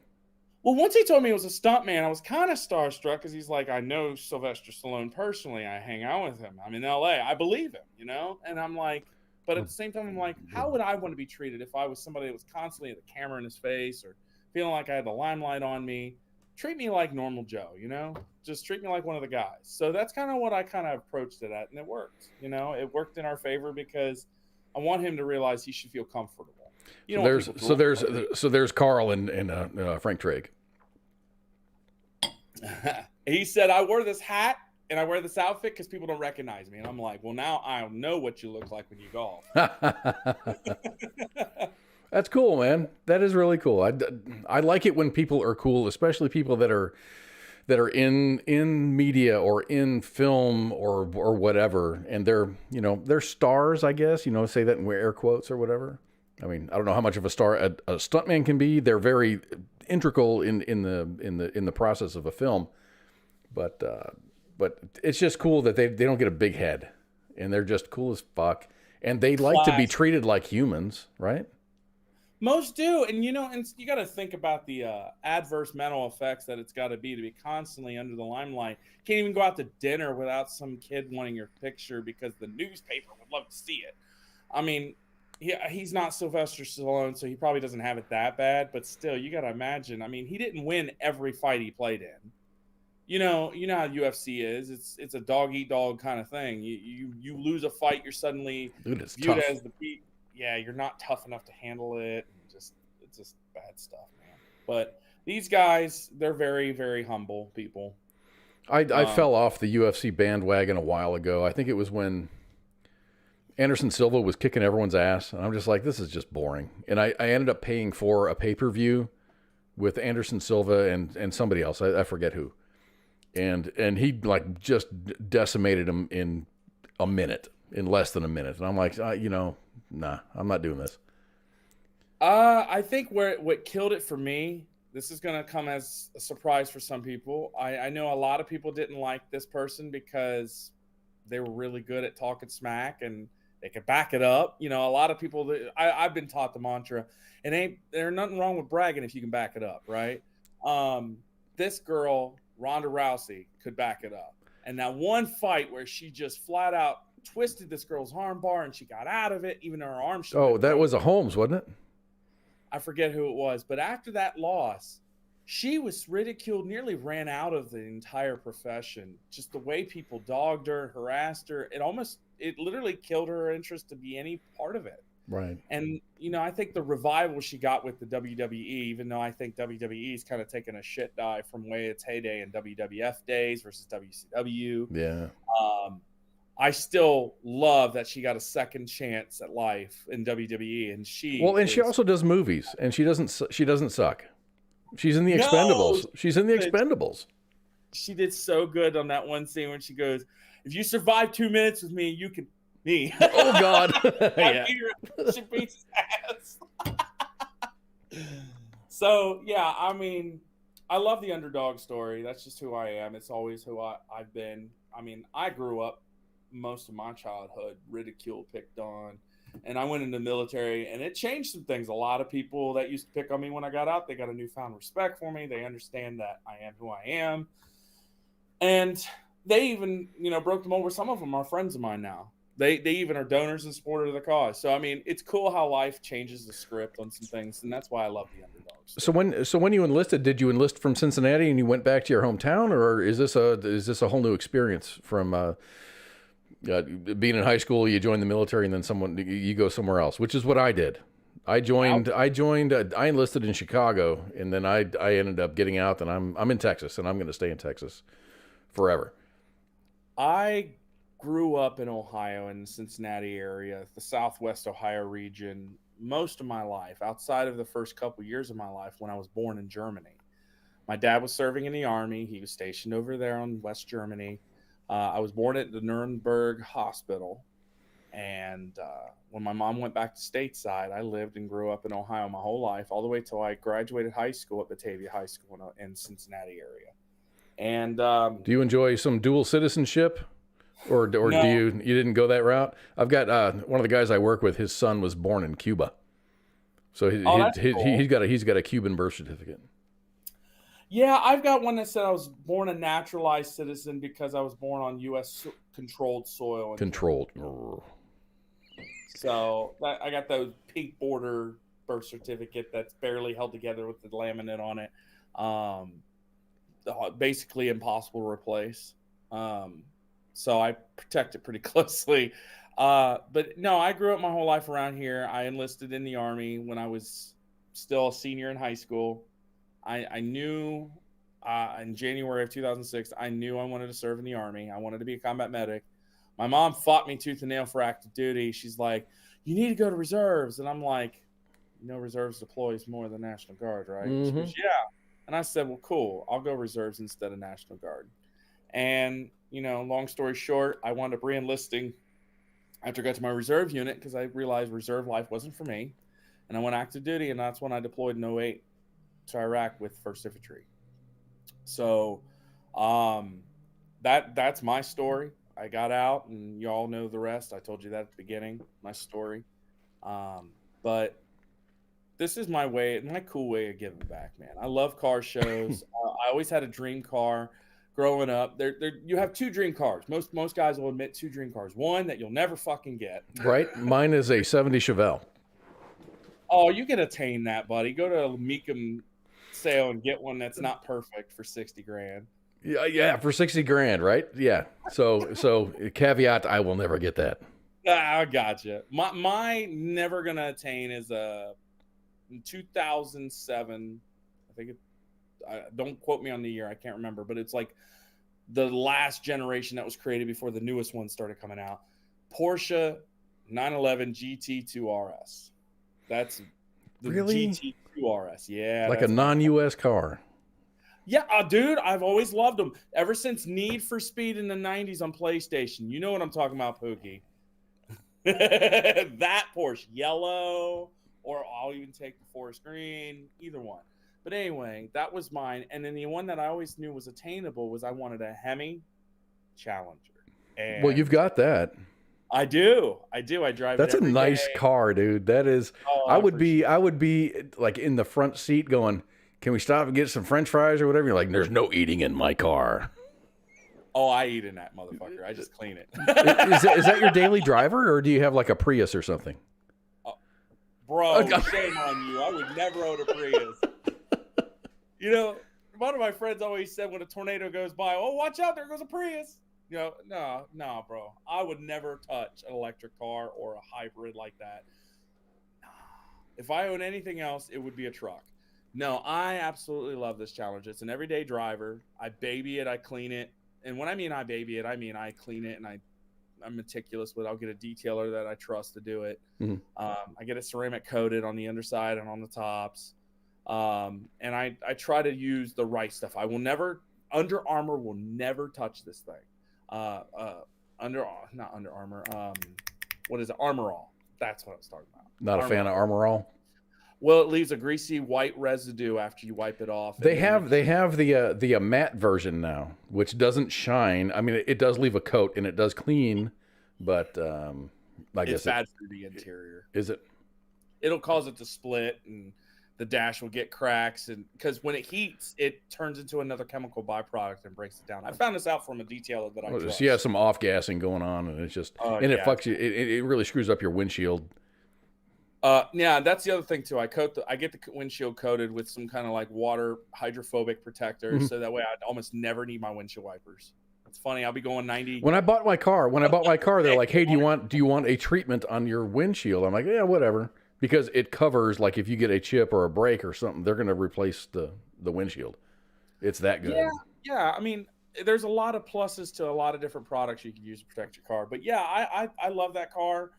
Well, once he told me he was a stuntman, I was kind of starstruck because he's like, I know Sylvester Stallone personally. I hang out with him. I'm in LA. I believe him, you know? And I'm like, but at the same time, I'm like, how would I want to be treated if I was somebody that was constantly at the camera in his face or feeling like I had the limelight on me? Treat me like normal Joe, you know? Just treat me like one of the guys. So that's kind of what I kind of approached it at, and it worked. You know, it worked in our favor because I want him to realize he should feel comfortable. You know, there's Carl and Frank Drake. He said, I wore this hat and I wear this outfit because people don't recognize me. And I'm like, well, now I know what you look like when you golf. That's cool, man. That is really cool. I like it when people are cool, especially people that are in media or in film or whatever, and they're stars, I guess. Say that in air quotes or whatever. I mean, I don't know how much of a star a stuntman can be. They're very integral in the process of a film, but it's just cool that they don't get a big head, and they're just cool as fuck, and they like to be treated like humans, right? Most do, and you got to think about the adverse mental effects that it's got to be constantly under the limelight. Can't even go out to dinner without some kid wanting your picture because the newspaper would love to see it. I mean, he's not Sylvester Stallone, so he probably doesn't have it that bad, but still, you got to imagine. I mean, he didn't win every fight he played in. You know how UFC is. It's a dog eat dog kind of thing. You lose a fight, you're suddenly viewed as the beat. Yeah, you're not tough enough to handle it. It's just bad stuff, man. But these guys, they're very, very humble people. I fell off the UFC bandwagon a while ago. I think it was when Anderson Silva was kicking everyone's ass, and I'm just like, this is just boring. And I ended up paying for a pay-per-view with Anderson Silva and somebody else. I forget who. And he like just decimated him in less than a minute. And I'm like, nah, I'm not doing this. I think what killed it for me, this is going to come as a surprise for some people. I know a lot of people didn't like this person because they were really good at talking smack and they could back it up. A lot of people, I've been taught the mantra, and there's nothing wrong with bragging if you can back it up, right? This girl, Ronda Rousey, could back it up. And that one fight where she just flat out twisted this girl's arm bar and she got out of it, even though her arm. Oh, that was a Holmes, wasn't it? I forget who it was, but after that loss, she was ridiculed, nearly ran out of the entire profession. Just the way people dogged her, harassed her, it literally killed her interest to be any part of it. Right. And, I think the revival she got with the WWE, even though I think WWE's kind of taken a shit dive from way its heyday in WWF days versus WCW. Yeah. I still love that she got a second chance at life in WWE, and she also does movies, and she doesn't suck. She's in the Expendables. She's in the Expendables. She did so good on that one scene when she goes, "If you survive 2 minutes with me, you can." Me. Oh God. Yeah. She beats his ass. So yeah, I mean, I love the underdog story. That's just who I am. It's always who I've been. I mean, I grew up most of my childhood ridiculed, picked on, and I went into the military, and it changed some things. A lot of people that used to pick on me when I got out, they got a newfound respect for me. They understand that I am who I am, and they even broke the mold. Some of them are friends of mine now. They even are donors and supporters of the cause. So I mean, it's cool how life changes the script on some things, and that's why I love the underdogs. So when you enlisted, did you enlist from Cincinnati and you went back to your hometown, or is this a whole new experience from being in high school? You join the military and then you go somewhere else, which is what I did. I enlisted in Chicago, and then I ended up getting out, and I'm in Texas, and I'm going to stay in Texas forever. I grew up in Ohio, in the Cincinnati area, the Southwest Ohio region, most of my life, outside of the first couple years of my life when I was born in Germany. My dad was serving in the Army. He was stationed over there in West Germany. I was born at the Nuremberg Hospital. And when my mom went back to stateside, I lived and grew up in Ohio my whole life, all the way till I graduated high school at Batavia High School in Cincinnati area. And do you enjoy some dual citizenship, or No. do you didn't go that route? I've got one of the guys I work with. His son was born in Cuba, so that's cool. he's got a Cuban birth certificate. Yeah, I've got one that said I was born a naturalized citizen because I was born on U.S. controlled soil. Controlled. So I got those pink border birth certificate that's barely held together with the laminate on it. Basically impossible to replace. So I protect it pretty closely. But no, I grew up my whole life around here. I enlisted in the Army when I was still a senior in high school. I knew in January of 2006, I knew I wanted to serve in the Army. I wanted to be a combat medic. My mom fought me tooth and nail for active duty. She's like, you need to go to reserves. And I'm like, reserves deploys more than National Guard, right? She goes, yeah. And I said, well, cool. I'll go reserves instead of National Guard. And, long story short, I wound up re-enlisting after I got to my reserve unit because I realized reserve life wasn't for me. And I went active duty, and that's when I deployed in 08 to Iraq with 1st Infantry. So that's my story. I got out, and you all know the rest. I told you that at the beginning, my story. But this is my cool way of giving back, man. I love car shows. I always had a dream car growing up. You have 2 dream cars. Most guys will admit 2 dream cars. One that you'll never fucking get. Right? Mine is a 70 Chevelle. Oh, you can attain that, buddy. Go to a Mecum sale and get one that's not perfect for $60,000. Yeah, for $60,000, right? Yeah. So caveat, I will never get that. I gotcha. My never gonna attain is a 2007. I think don't quote me on the year. I can't remember, but it's like the last generation that was created before the newest one started coming out. Porsche 911 GT2 RS. That's the really? GT2 RS. Yeah. Like a non-US car. Yeah, dude, I've always loved them. Ever since Need for Speed in the 90s on PlayStation. You know what I'm talking about, Pookie. That Porsche, yellow, or I'll even take the forest green, either one. But anyway, that was mine. And then the one that I always knew was attainable was I wanted a Hemi Challenger. And well, you've got that. I do. I drive That's it every a nice day. car, dude. That is. Oh, I would be like in the front seat going, can we stop and get some French fries or whatever? You're like, there's no eating in my car. Oh, I eat in that motherfucker. I just clean it. Is that your daily driver, or do you have like a Prius or something? Bro, shame on you. I would never own a Prius. One of my friends always said when a tornado goes by, oh, watch out, there goes a Prius. No, bro. I would never touch an electric car or a hybrid like that. If I own anything else, it would be a truck. No, I absolutely love this Challenger. It's an everyday driver. I baby it. I clean it. And when I mean I baby it, I mean I clean it and I'm meticulous with it. I'll get a detailer that I trust to do it. Mm-hmm. I get it ceramic coated on the underside and on the tops. And I try to use the right stuff. I will never, Under Armour will never touch this thing. Not Under Armour. What is it? Armor All. That's what I was talking about. Not a fan of Armor All. Well, it leaves a greasy white residue after you wipe it off. They have the matte version now, which doesn't shine. I mean, it does leave a coat and it does clean, but I guess it's bad for the interior. Is it? It'll cause it to split, and the dash will get cracks, and because when it heats, it turns into another chemical byproduct and breaks it down. I found this out from a detailer that I trust. So you have some off gassing going on, and it's just it fucks you. It really screws up your windshield. Yeah, that's the other thing too. I get the windshield coated with some kind of like water hydrophobic protector, so that way I almost never need my windshield wipers. It's funny. I'll be going 90. When I bought my car, they're like, "Hey, do you want a treatment on your windshield?" I'm like, "Yeah, whatever," because it covers like if you get a chip or a break or something, they're going to replace the windshield. It's that good. Yeah. I mean, there's a lot of pluses to a lot of different products you can use to protect your car. But yeah, I love that car.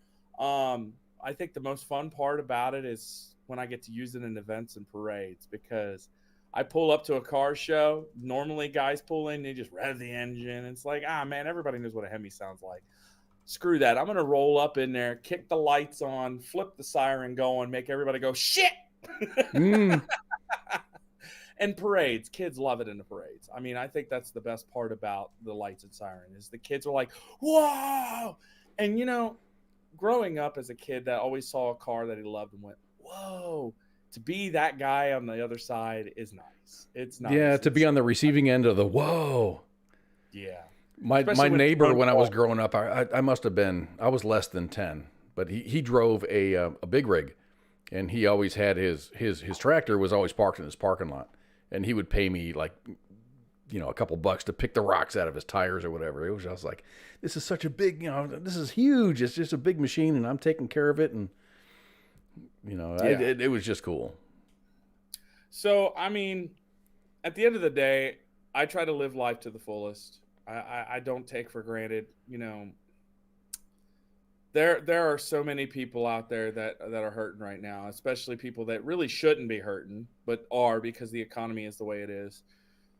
I think the most fun part about it is when I get to use it in events and parades, because I pull up to a car show. Normally guys pull in, they just rev the engine. It's like, man, everybody knows what a Hemi sounds like. screw that. I'm going to roll up in there, kick the lights on, flip the siren going, make everybody go, shit. And parades. Kids love it in the parades. I mean, I think that's the best part about the lights and siren is the kids are like, whoa. And, you know, growing up as a kid that always saw a car that he loved and went, whoa. To be that guy on the other side is nice. It's nice. Yeah, to be on the receiving end of the whoa. Yeah. My neighbor, when I was growing up, I must have been, I was less than 10, but he drove a big rig, and he always had his tractor was always parked in his parking lot, and he would pay me like, you know, a couple bucks to pick the rocks out of his tires or whatever. It was just like, this is such a big, you know, this is huge. It's just a big machine, and I'm taking care of it, and you know, yeah. it was just cool. So, I mean, at the end of the day, I try to live life to the fullest. I don't take for granted, you know, there are so many people out there that are hurting right now, especially people that really shouldn't be hurting, but are because the economy is the way it is.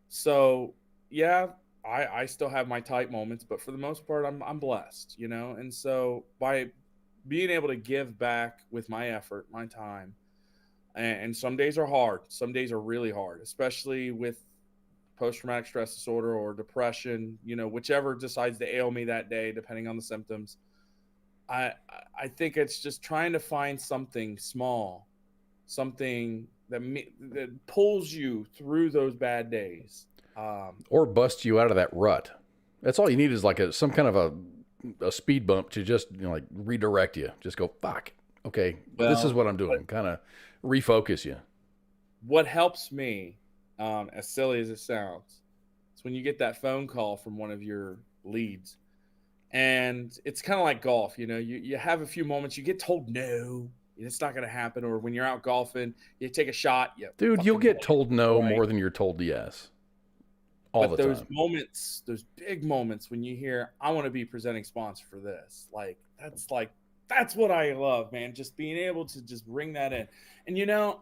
So, yeah, I still have my tight moments, but for the most part, I'm blessed, you know? And so by being able to give back with my effort, my time, and some days are hard. Some days are really hard, especially with post-traumatic stress disorder or depression, you know, whichever decides to ail me that day, depending on the symptoms. I think it's just trying to find something small, something that pulls you through those bad days. Or busts you out of that rut. That's all you need is like some kind of a speed bump to just, you know, like redirect you. Just go, fuck, okay, this is what I'm doing. Kind of refocus you. What helps me, as silly as it sounds, is when you get that phone call from one of your leads. And it's kind of like golf, you know, you have a few moments, you get told no, it's not going to happen. Or when you're out golfing, you take a shot. Dude, you'll get told no more than you're told yes. But those moments, those big moments when you hear, I want to be presenting sponsor for this, that's what I love, man. Just being able to just bring that in. And, you know,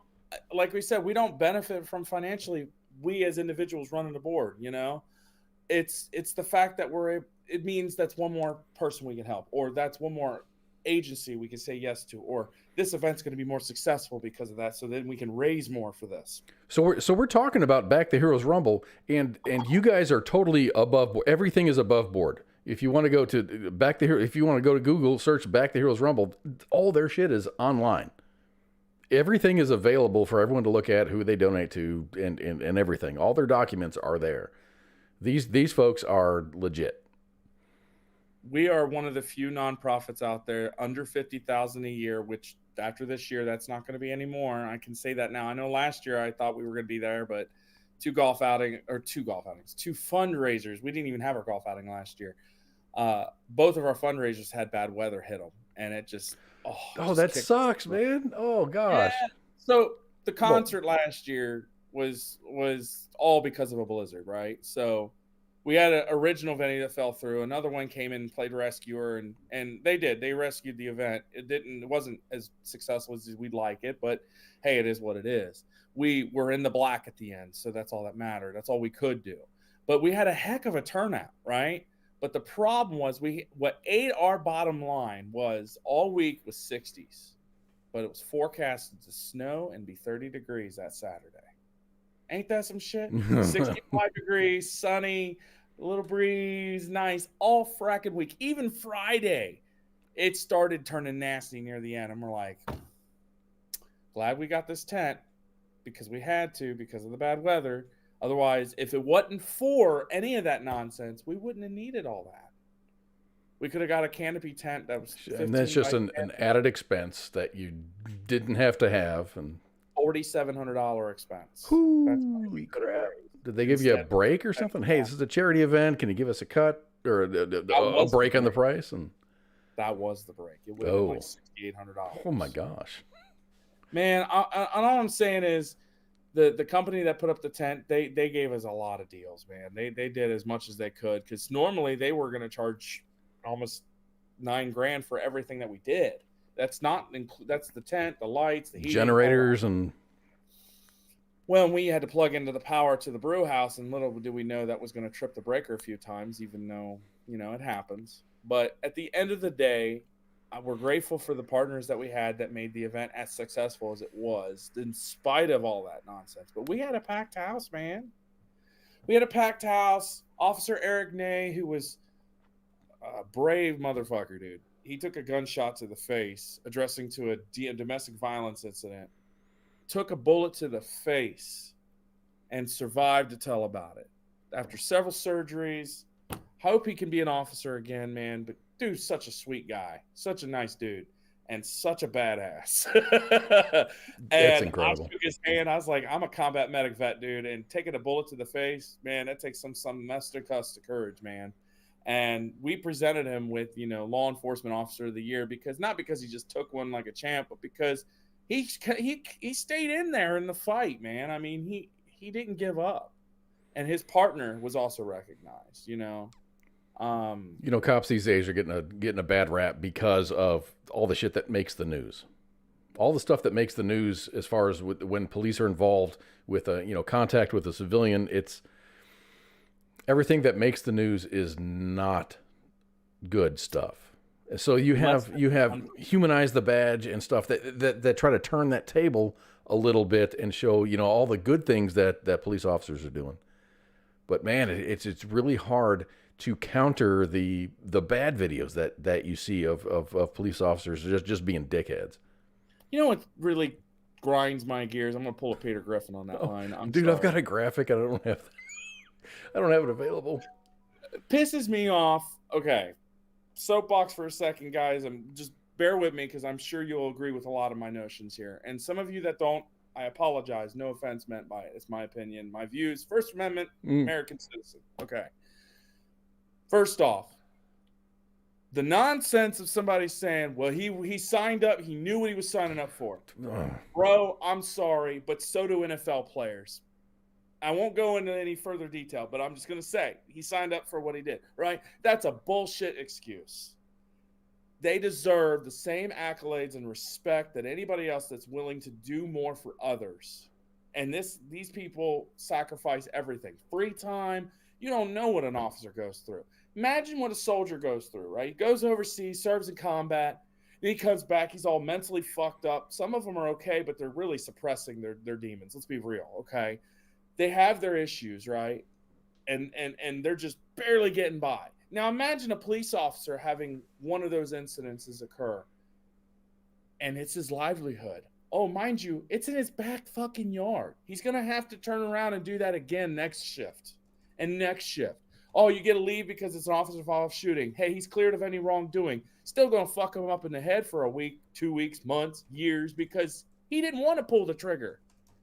like we said, we don't benefit from financially, we as individuals running the board, you know, it's the fact that it means that's one more person we can help, or that's one more agency we can say yes to, or this event's going to be more successful because of that. So then we can raise more for this. So we're talking about Back the Heroes Rumble, and you guys are totally above board. Everything is above board. If you want to go to if you want to go to Google, search Back the Heroes Rumble, all their shit is online. Everything is available for everyone to look at, who they donate to, and everything. All their documents are there. These folks are legit. We are one of the few nonprofits out there under 50,000 a year, which after this year, that's not going to be anymore. I can say that now. I know last year I thought we were going to be there, but two fundraisers. We didn't even have our golf outing last year. Both of our fundraisers had bad weather hit them, and it just, that sucks, man. Oh gosh. Yeah. So the concert last year was all because of a blizzard, right? So we had an original venue that fell through. Another one came in and played rescuer, and they rescued the event. It wasn't as successful as we'd like it, but hey, it is what it is. We were in the black at the end, so that's all that mattered. That's all we could do. But we had a heck of a turnout, right? But the problem was what ate our bottom line was all week was 60s, but it was forecasted to snow and be 30 degrees that Saturday. Ain't that some shit? 65 degrees, sunny, a little breeze, nice, all fracking week. Even Friday, it started turning nasty near the end. And we're like, glad we got this tent because we had to because of the bad weather. Otherwise, if it wasn't for any of that nonsense, we wouldn't have needed all that. We could have got a canopy tent that was 15 and that's just an added expense that you didn't have to have. And $4,700 expense. Holy crap. Did they give you a break or something? Hey, this is a charity event. Can you give us a cut or a break on the price? And that was the break. It would have been like $6,800. Oh my gosh. Man, all I'm saying is the company that put up the tent, they gave us a lot of deals, man. They did as much as they could, because normally they were going to charge almost $9,000 for everything that we did. That's that's the tent, the lights, the heating, generators, and well, we had to plug into the power to the brew house, and little did we know that was going to trip the breaker a few times, even though, you know, it happens. But at the end of the day, we're grateful for the partners that we had that made the event as successful as it was, in spite of all that nonsense. But we had a packed house, man. We had a packed house. Officer Eric Ney, who was a brave motherfucker, dude. He took a gunshot to the face, addressing to a domestic violence incident. Took a bullet to the face and survived to tell about it. After several surgeries, hope he can be an officer again, man. But dude's such a sweet guy, such a nice dude, and such a badass. That's incredible. I shook his hand. I was like, I'm a combat medic vet, dude, and taking a bullet to the face, man, that takes some masterclass of courage, man. And we presented him with, law enforcement officer of the year not because he just took one like a champ, but because he stayed in there in the fight, man. I mean, he didn't give up, and his partner was also recognized, Cops these days are getting a bad rap because of all the shit that makes the news. All the stuff that makes the news as far as when police are involved with contact with a civilian, it's everything that makes the news is not good stuff. So you have humanized the badge and stuff that try to turn that table a little bit and show, all the good things that police officers are doing. But man, it's really hard to counter the bad videos that you see of police officers just being dickheads. You know what really grinds my gears? I'm gonna pull a Peter Griffin on that line. Dude, sorry. I've got a graphic. I don't have it available. It pisses me off. Okay, soapbox for a second, guys. Just bear with me because I'm sure you'll agree with a lot of my notions here. And some of you that don't, I apologize. No offense meant by it. It's my opinion, my views. First Amendment, American citizen. Okay. First off, the nonsense of somebody saying, well, he signed up. He knew what he was signing up for. Bro, I'm sorry, but so do NFL players. I won't go into any further detail, but I'm just going to say he signed up for what he did, right? That's a bullshit excuse. They deserve the same accolades and respect that anybody else that's willing to do more for others. And these people sacrifice everything. Free time. You don't know what an officer goes through. Imagine what a soldier goes through, right? He goes overseas, serves in combat, then he comes back, he's all mentally fucked up. Some of them are okay, but they're really suppressing their demons. Let's be real, okay? They have their issues, right? And they're just barely getting by. Now imagine a police officer having one of those incidences occur, and it's his livelihood. Oh, mind you, it's in his back fucking yard. He's going to have to turn around and do that again next shift and next shift. Oh, you get a leave because it's an officer-involved shooting. Hey, he's cleared of any wrongdoing. Still going to fuck him up in the head for a week, 2 weeks, months, years, because he didn't want to pull the trigger,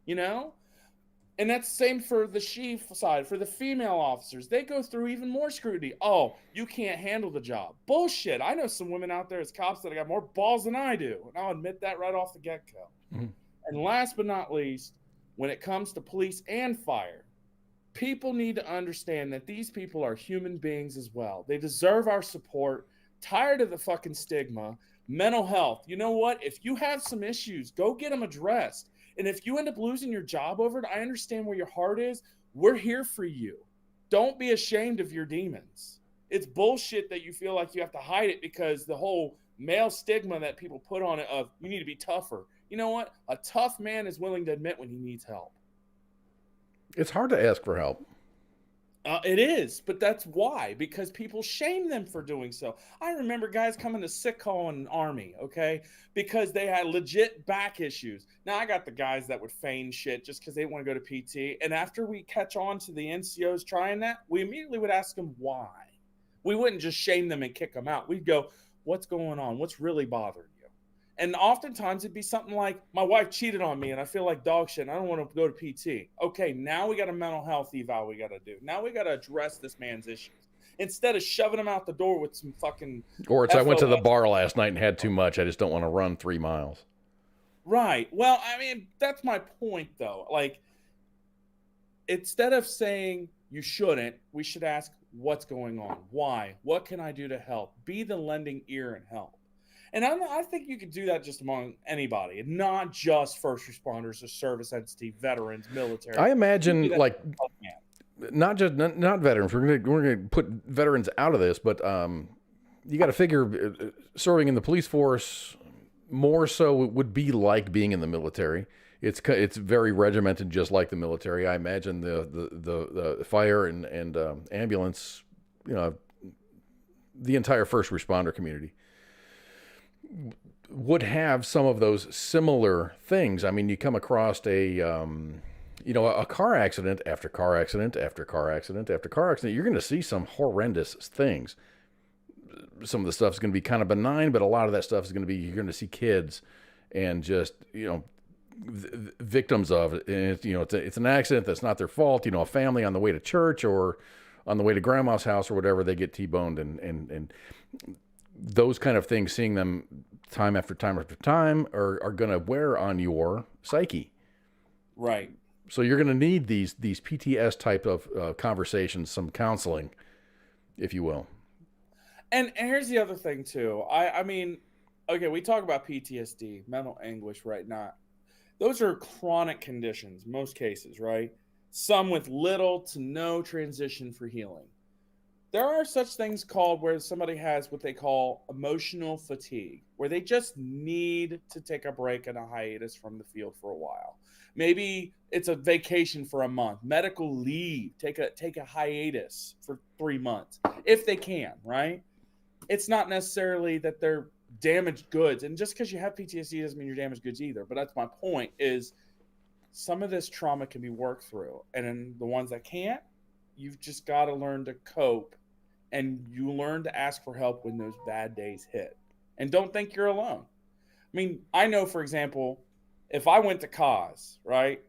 And that's the same for the chief side. For the female officers, they go through even more scrutiny. Oh, you can't handle the job. Bullshit. I know some women out there as cops that have got more balls than I do, and I'll admit that right off the get-go. Mm-hmm. And last but not least, when it comes to police and fire, people need to understand that these people are human beings as well. They deserve our support. Tired of the fucking stigma. Mental health. You know what? If you have some issues, go get them addressed. And if you end up losing your job over it, I understand where your heart is. We're here for you. Don't be ashamed of your demons. It's bullshit that you feel like you have to hide it because the whole male stigma that people put on it of you need to be tougher. You know what? A tough man is willing to admit when he needs help. It's hard to ask for help. It is, but that's why, because people shame them for doing so. I remember guys coming to sick call in the Army, okay, because they had legit back issues. Now, I got the guys that would feign shit just because they want to go to PT, and after we catch on to the NCOs trying that, we immediately would ask them why. We wouldn't just shame them and kick them out. We'd go, what's going on? What's really bothering you? And oftentimes it'd be something like, my wife cheated on me and I feel like dog shit and I don't want to go to PT. Okay, now we got a mental health eval we got to do. Now we got to address this man's issues. Instead of shoving him out the door with some fucking... Or it's, I went to the bar last night and had too much. I just don't want to run 3 miles. Right. Well, I mean, that's my point, though. Like, instead of saying you shouldn't, we should ask what's going on. Why? What can I do to help? Be the lending ear and help. And I think you could do that just among anybody, not just first responders or service entity, veterans, military. I imagine, like, not veterans. We're gonna put veterans out of this, but you got to figure serving in the police force more so would be like being in the military. It's very regimented, just like the military. I imagine the fire and ambulance, the entire first responder community would have some of those similar things. I mean, you come across a car accident after car accident after car accident after car accident. You're going to see some horrendous things. Some of the stuff is going to be kind of benign, but a lot of that stuff is going to be, you're going to see kids and just, victims of it. And it's an accident that's not their fault. A family on the way to church or on the way to grandma's house or whatever, they get T-boned and those kind of things, seeing them time after time after time are going to wear on your psyche. Right. So you're going to need these PTS type of conversations, some counseling, if you will. And here's the other thing too. I mean, okay, we talk about PTSD, mental anguish right now. Those are chronic conditions, most cases, right? Some with little to no transition for healing. There are such things called where somebody has what they call emotional fatigue, where they just need to take a break and a hiatus from the field for a while. Maybe it's a vacation for a month, medical leave, take a hiatus for 3 months, if they can, right? It's not necessarily that they're damaged goods. And just because you have PTSD doesn't mean you're damaged goods either. But that's my point, is some of this trauma can be worked through. And in the ones that can't, you've just got to learn to cope. And you learn to ask for help when those bad days hit. And don't think you're alone. I mean, I know, for example, if I went to Cause, right,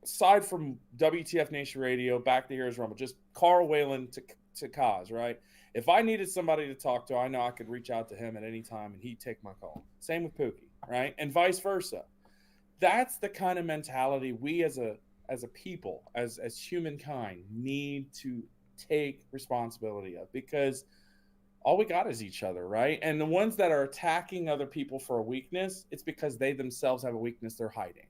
aside from WTF Nation Radio, Back to Heroes Rumble, just Carl Whalen to Cause, right? If I needed somebody to talk to, I know I could reach out to him at any time and he'd take my call. Same with Pookie, right? And vice versa. That's the kind of mentality we as a people, as humankind, need to take responsibility of, because all we got is each other, right? And the ones that are attacking other people for a weakness, it's because they themselves have a weakness they're hiding.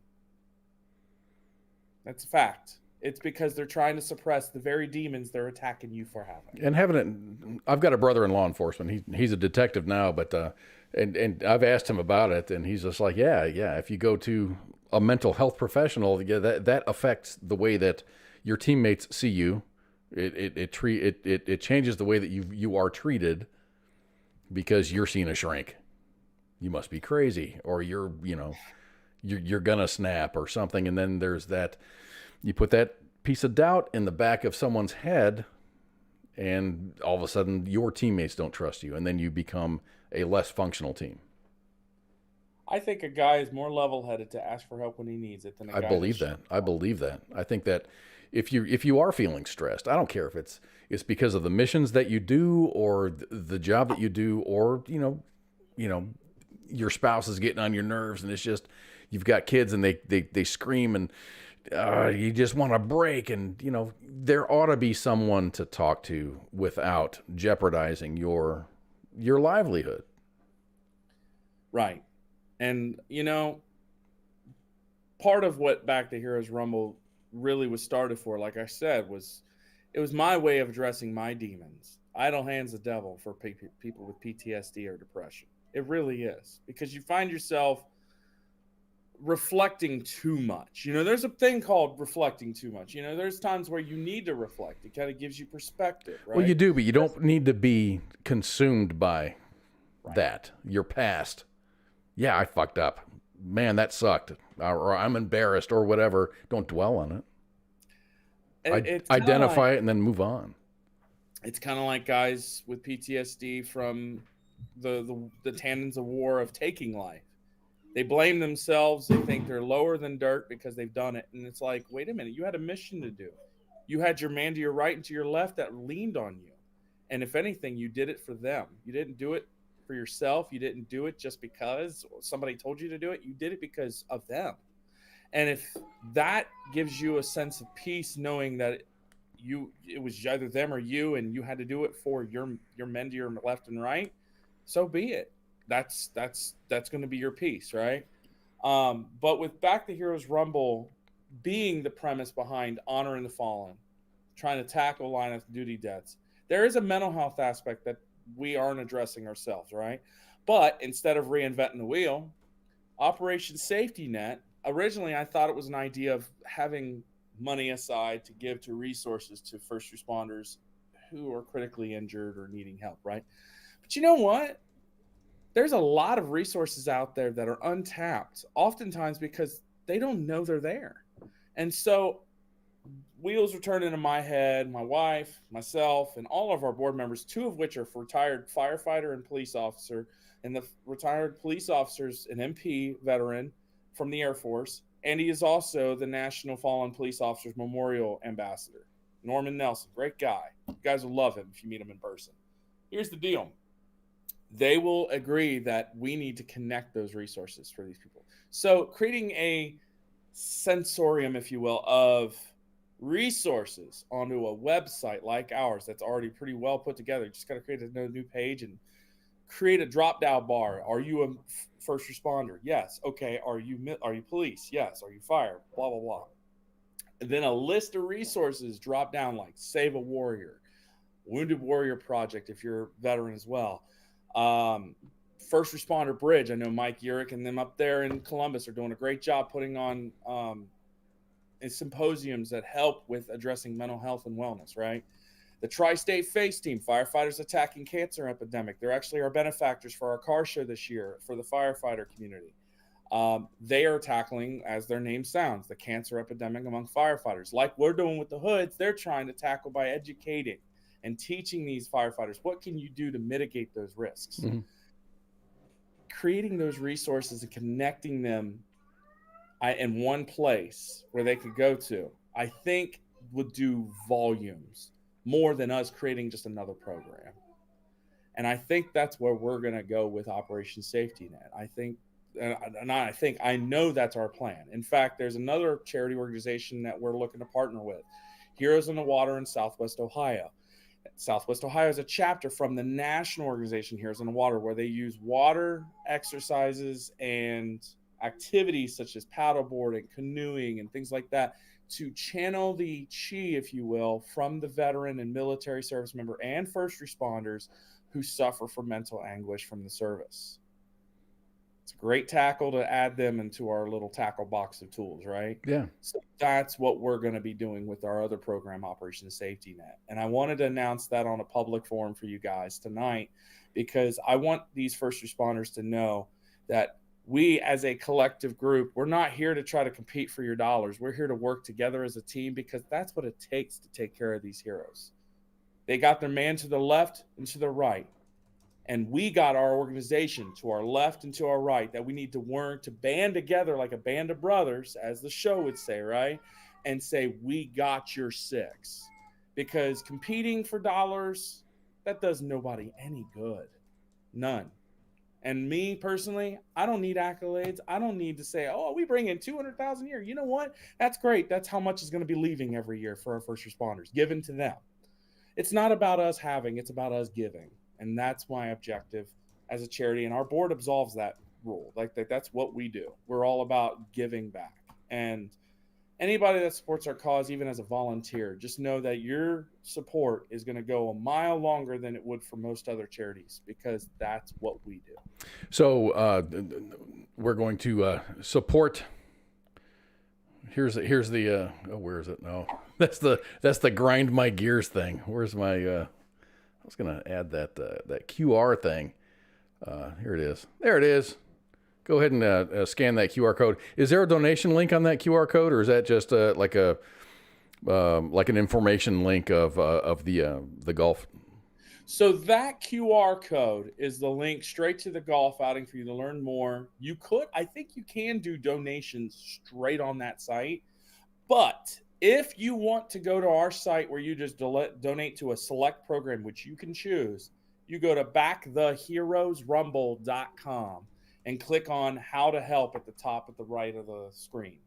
That's a fact. It's because they're trying to suppress the very demons they're attacking you for having. And I've got a brother in law enforcement. He's a detective now, but and I've asked him about it, and he's just like, yeah. If you go to a mental health professional, that affects the way that your teammates see you. It changes the way that you are treated, because you're seen as shrink. You must be crazy, or you're gonna snap or something. And then there's that. You put that piece of doubt in the back of someone's head, and all of a sudden your teammates don't trust you, and then you become a less functional team. I think a guy is more level-headed to ask for help when he needs it than a guy. I believe that. I think that if you are feeling stressed, I don't care if it's because of the missions that you do, or the job that you do, or your spouse is getting on your nerves, and it's just, you've got kids and they scream, and you just want to break, and there ought to be someone to talk to without jeopardizing your livelihood. Right. And part of what Back to Heroes Rumble really was started for, like I said, it was my way of addressing my demons. Idle hands the devil for people with PTSD or depression. It really is, because you find yourself reflecting too much. There's a thing called reflecting too much. There's times where you need to reflect. It kind of gives you perspective, right? Well, you do, but you don't need to be consumed by that. Your past. Yeah, I fucked up. Man, that sucked. Or I'm embarrassed, or whatever. Don't dwell on it. Identify it and then move on. It's kind of like guys with PTSD from the tannins of war of taking life. They blame themselves. They think they're lower than dirt because they've done it. And it's like, wait a minute, you had a mission to do. You had your man to your right and to your left that leaned on you. And if anything, you did it for them. You didn't do it for yourself. You didn't do it just because somebody told you to do it. You did it because of them. And if that gives you a sense of peace, knowing that it was either them or you, and you had to do it for your men to your left and right, so be it. That's going to be your piece, right? But with Back to Heroes Rumble being the premise behind Honoring the Fallen, trying to tackle line of duty deaths, there is a mental health aspect that we aren't addressing ourselves, right? But instead of reinventing the wheel, Operation Safety Net, originally I thought it was an idea of having money aside to give to resources to first responders who are critically injured or needing help, right? But you know what? There's a lot of resources out there that are untapped, oftentimes because they don't know they're there. And so wheels are turning in my head, my wife, myself, and all of our board members, 2 of which are retired firefighter and police officer, and the retired police officer's an MP veteran from the Air Force, and he is also the National Fallen Police Officers Memorial Ambassador. Norman Nelson, great guy. You guys will love him if you meet him in person. Here's the deal. They will agree that we need to connect those resources for these people. So creating a sensorium, if you will, of resources onto a website like ours that's already pretty well put together. You just got to create a new page and create a drop-down bar. Are you a first responder? Yes. Okay. Are you police? Yes. Are you fire? Blah, blah, blah. And then a list of resources drop down, like Save a Warrior, Wounded Warrior Project if you're a veteran as well. First Responder Bridge. I know Mike Urick and them up there in Columbus are doing a great job putting on symposiums that help with addressing mental health and wellness, right? The Tri-State Face Team, Firefighters Attacking Cancer Epidemic. They're actually our benefactors for our car show this year for the firefighter community. They are tackling, as their name sounds, the cancer epidemic among firefighters. Like we're doing with the Hoods, they're trying to tackle by educating and teaching these firefighters, what can you do to mitigate those risks? Mm-hmm. Creating those resources and connecting them in one place where they could go to, I think would do volumes more than us creating just another program. And I think that's where we're going to go with Operation Safety Net. I know that's our plan. In fact, there's another charity organization that we're looking to partner with, Heroes in the Water in Southwest Ohio. Southwest Ohio is a chapter from the national organization Heroes in the Water, where they use water exercises and activities such as paddleboarding, canoeing, and things like that to channel the chi, if you will, from the veteran and military service member and first responders who suffer from mental anguish from the service. It's a great tackle to add them into our little tackle box of tools, right? Yeah. So that's what we're going to be doing with our other program, Operation Safety Net. And I wanted to announce that on a public forum for you guys tonight, because I want these first responders to know that we as a collective group, we're not here to try to compete for your dollars. We're here to work together as a team, because that's what it takes to take care of these heroes. They got their man to the left and to the right. And we got our organization to our left and to our right, that we need to work to band together like a band of brothers, as the show would say, right? And say, we got your six. Because competing for dollars, that does nobody any good. None. And me personally, I don't need accolades. I don't need to say, oh, we bring in 200,000 a year. You know what? That's great. That's how much is going to be leaving every year for our first responders, given to them. It's not about us having, it's about us giving. And that's my objective as a charity. And our board absolves that rule. That's what we do. We're all about giving back. And anybody that supports our cause, even as a volunteer, just know that your support is going to go a mile longer than it would for most other charities, because that's what we do. So we're going to support. Here's the where is it? No, that's the grind my gears thing. Where's my I was gonna add that QR thing. Here it is. There it is. Go ahead and scan that QR code. Is there a donation link on that QR code, or is that just like an information link of the golf? So that QR code is the link straight to the golf outing for you to learn more. I think you can do donations straight on that site, but if you want to go to our site where you just donate to a select program, which you can choose, you go to backtheheroesrumble.com and click on how to help at the top at the right of the screen.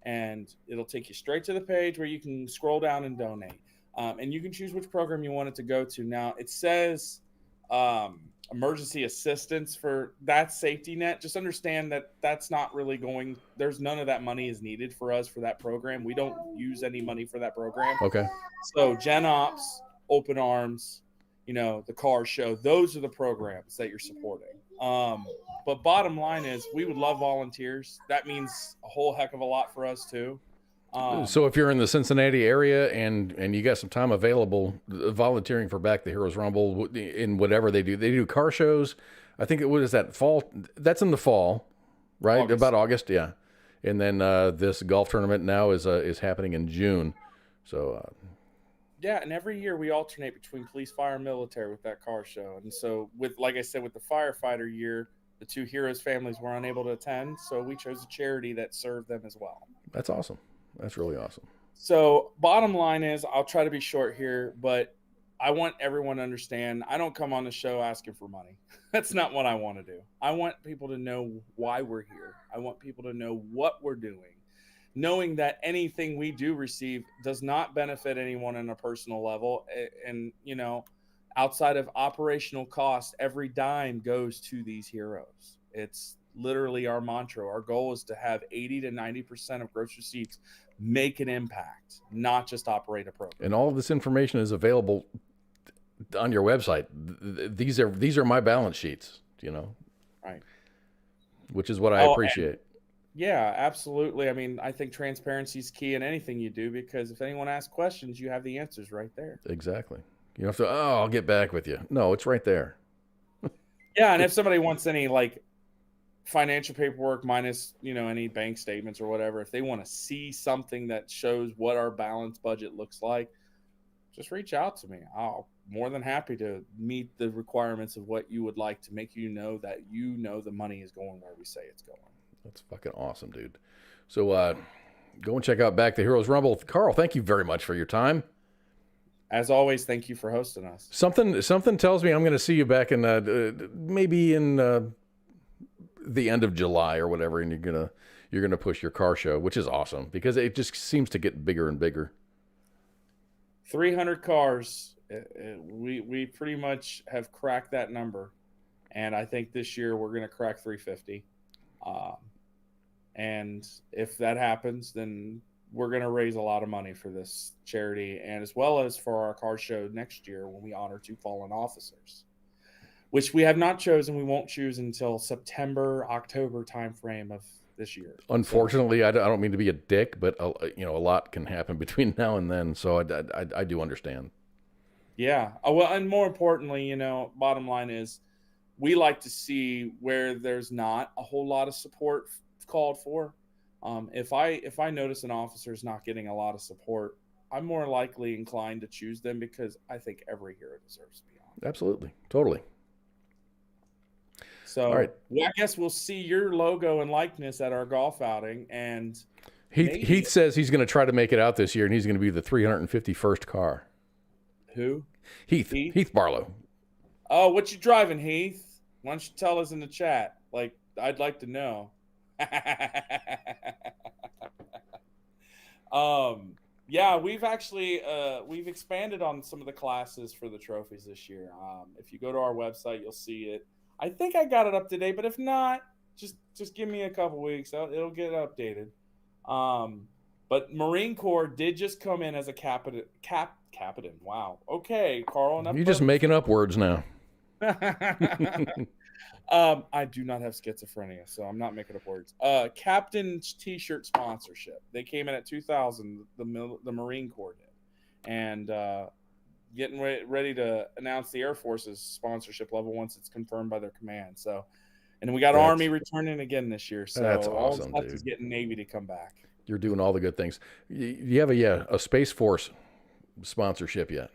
And it'll take you straight to the page where you can scroll down and donate. And you can choose which program you want it to go to. Now, it says emergency assistance for that safety net. Just understand that that's not really there's none of that money is needed for us for that program. We don't use any money for that program. Okay. So Gen Ops, Open Arms, the car show. Those are the programs that you're supporting. But bottom line is we would love volunteers. That means a whole heck of a lot for us too. So if you're in the Cincinnati area and you got some time available, volunteering for Back the Heroes Rumble in whatever they do car shows. I think what is that fall? That's in the fall, right? August. About August, yeah. And then this golf tournament now is happening in June. So yeah, and every year we alternate between police, fire, and military with that car show. And so like I said, with the firefighter year, the two heroes families were unable to attend, so we chose a charity that served them as well. that's awesome. That's really awesome. So bottom line is, I'll try to be short here, but I want everyone to understand I don't come on the show asking for money. That's not what I want to do. I want people to know why we're here. I want people to know what we're doing, knowing that anything we do receive does not benefit anyone on a personal level. And, outside of operational cost, every dime goes to these heroes. It's literally our mantra. Our goal is to have 80 to 90% of gross receipts make an impact, not just operate a program. And all of this information is available on your website. These are my balance sheets, Right. which is what I appreciate. Yeah, absolutely. I mean, I think transparency is key in anything you do, because if anyone asks questions, you have the answers right there. Exactly. You don't have to, I'll get back with you. No, it's right there. Yeah, and if somebody wants any financial paperwork minus, any bank statements or whatever, if they want to see something that shows what our balanced budget looks like, just reach out to me. I'll more than happy to meet the requirements of what you would like to make that the money is going where we say it's going. That's fucking awesome, dude. So go and check out Back the Heroes Rumble. Carl, thank you very much for your time. As always, thank you for hosting us. Something tells me I'm going to see you back in maybe in the end of July or whatever, and you're gonna push your car show, which is awesome because it just seems to get bigger and bigger. 300 cars. We pretty much have cracked that number, and I think this year we're going to crack 350. And if that happens, then we're going to raise a lot of money for this charity, and as well as for our car show next year when we honor 2 fallen officers, which we have not chosen. We won't choose until September, October timeframe of this year. Unfortunately, I don't mean to be a dick, but a lot can happen between now and then. So I do understand. Yeah. Well, and more importantly, bottom line is we like to see where there's not a whole lot of support called for. If I notice an officer is not getting a lot of support, I'm more likely inclined to choose them because I think every hero deserves to be on. Absolutely. Totally. So all right. I guess we'll see your logo and likeness at our golf outing. And Heath says he's going to try to make it out this year, and he's going to be the 351st car. Who? Heath Barlow. Oh, what you driving, Heath? Why don't you tell us in the chat? I'd like to know. Yeah, we've actually we've expanded on some of the classes for the trophies this year. If you go to our website, you'll see it. I think I got it up to date, but if not, just give me a couple weeks. It'll get updated. But Marine Corps did just come in as a captain. Wow. Okay, Carl. You're just making up words now. I do not have schizophrenia, so I'm not making up words. Captain's T-shirt sponsorship. They came in at 2,000. The Marine Corps did, and getting ready to announce the Air Force's sponsorship level once it's confirmed by their command. So, and we got Army returning again this year. So that's awesome, all is getting Navy to come back. You're doing all the good things. You have a Space Force sponsorship yet?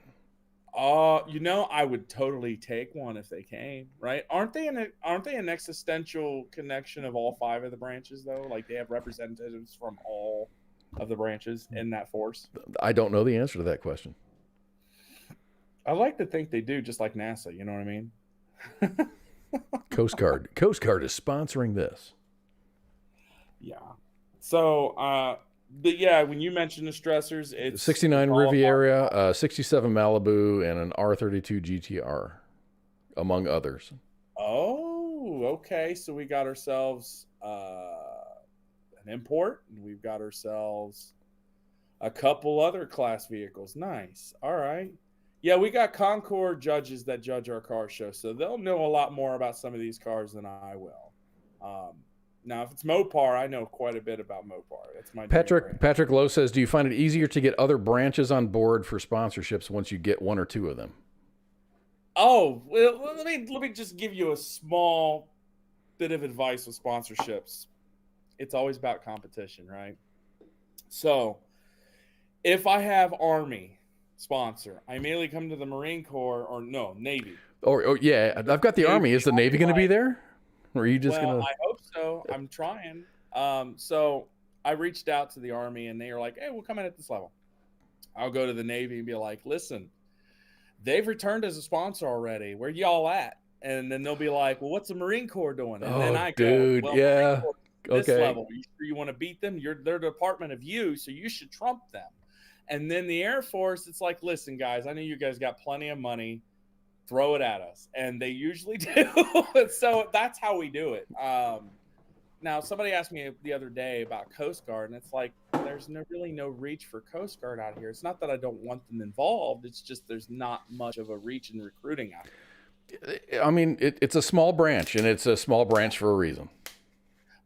I would totally take one if they came, right? Aren't they an existential connection of all 5 of the branches though? Like they have representatives from all of the branches in that force? I don't know the answer to that question. I like to think they do, just like NASA, you know what I mean? Coast Guard is sponsoring this. Yeah. So, but yeah, when you mention the stressors, it's 69 Riviera, 67 Malibu, and an R32 GTR, among others. Oh, okay. So we got ourselves an import, and we've got ourselves a couple other class vehicles. Nice. All right. Yeah, we got Concord judges that judge our car show, so they'll know a lot more about some of these cars than I will. Now, if it's Mopar, I know quite a bit about Mopar. That's my Patrick Lowe says, do you find it easier to get other branches on board for sponsorships once you get one or two of them? Oh, well, let me just give you a small bit of advice with sponsorships. It's always about competition, right? So, if I have Army sponsor, I immediately come to the Marine Corps or no, Navy. Or yeah, I've got the Army. Is the Navy going to be there? Or are you just going to? I hope so. I'm trying. So I reached out to the Army and they were like, hey, we'll come in at this level. I'll go to the Navy and be like, listen, they've returned as a sponsor already. Where y'all at? And then they'll be like, well, what's the Marine Corps doing? And then I go, dude, well, yeah. This level. You sure you want to beat them? They're Department of You, so you should trump them. And then the Air Force, it's like, listen, guys, I know you guys got plenty of money. Throw it at us. And they usually do. So that's how we do it. Now, somebody asked me the other day about Coast Guard, and it's like, there's really no reach for Coast Guard out here. It's not that I don't want them involved. It's just there's not much of a reach in recruiting out here. I mean, it's a small branch, and it's a small branch for a reason.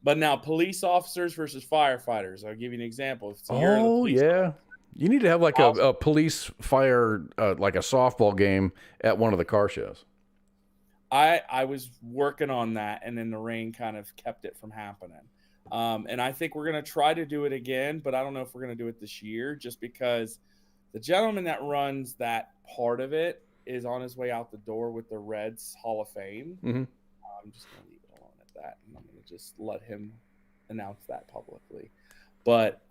But now, police officers versus firefighters. I'll give you an example. Yeah. You need to have like a police fire, like a softball game at one of the car shows. I was working on that, and then the rain kind of kept it from happening. And I think we're going to try to do it again, but I don't know if we're going to do it this year just because the gentleman that runs that part of it is on his way out the door with the Reds Hall of Fame. Mm-hmm. I'm just going to leave it alone at that, and I'm going to just let him announce that publicly. But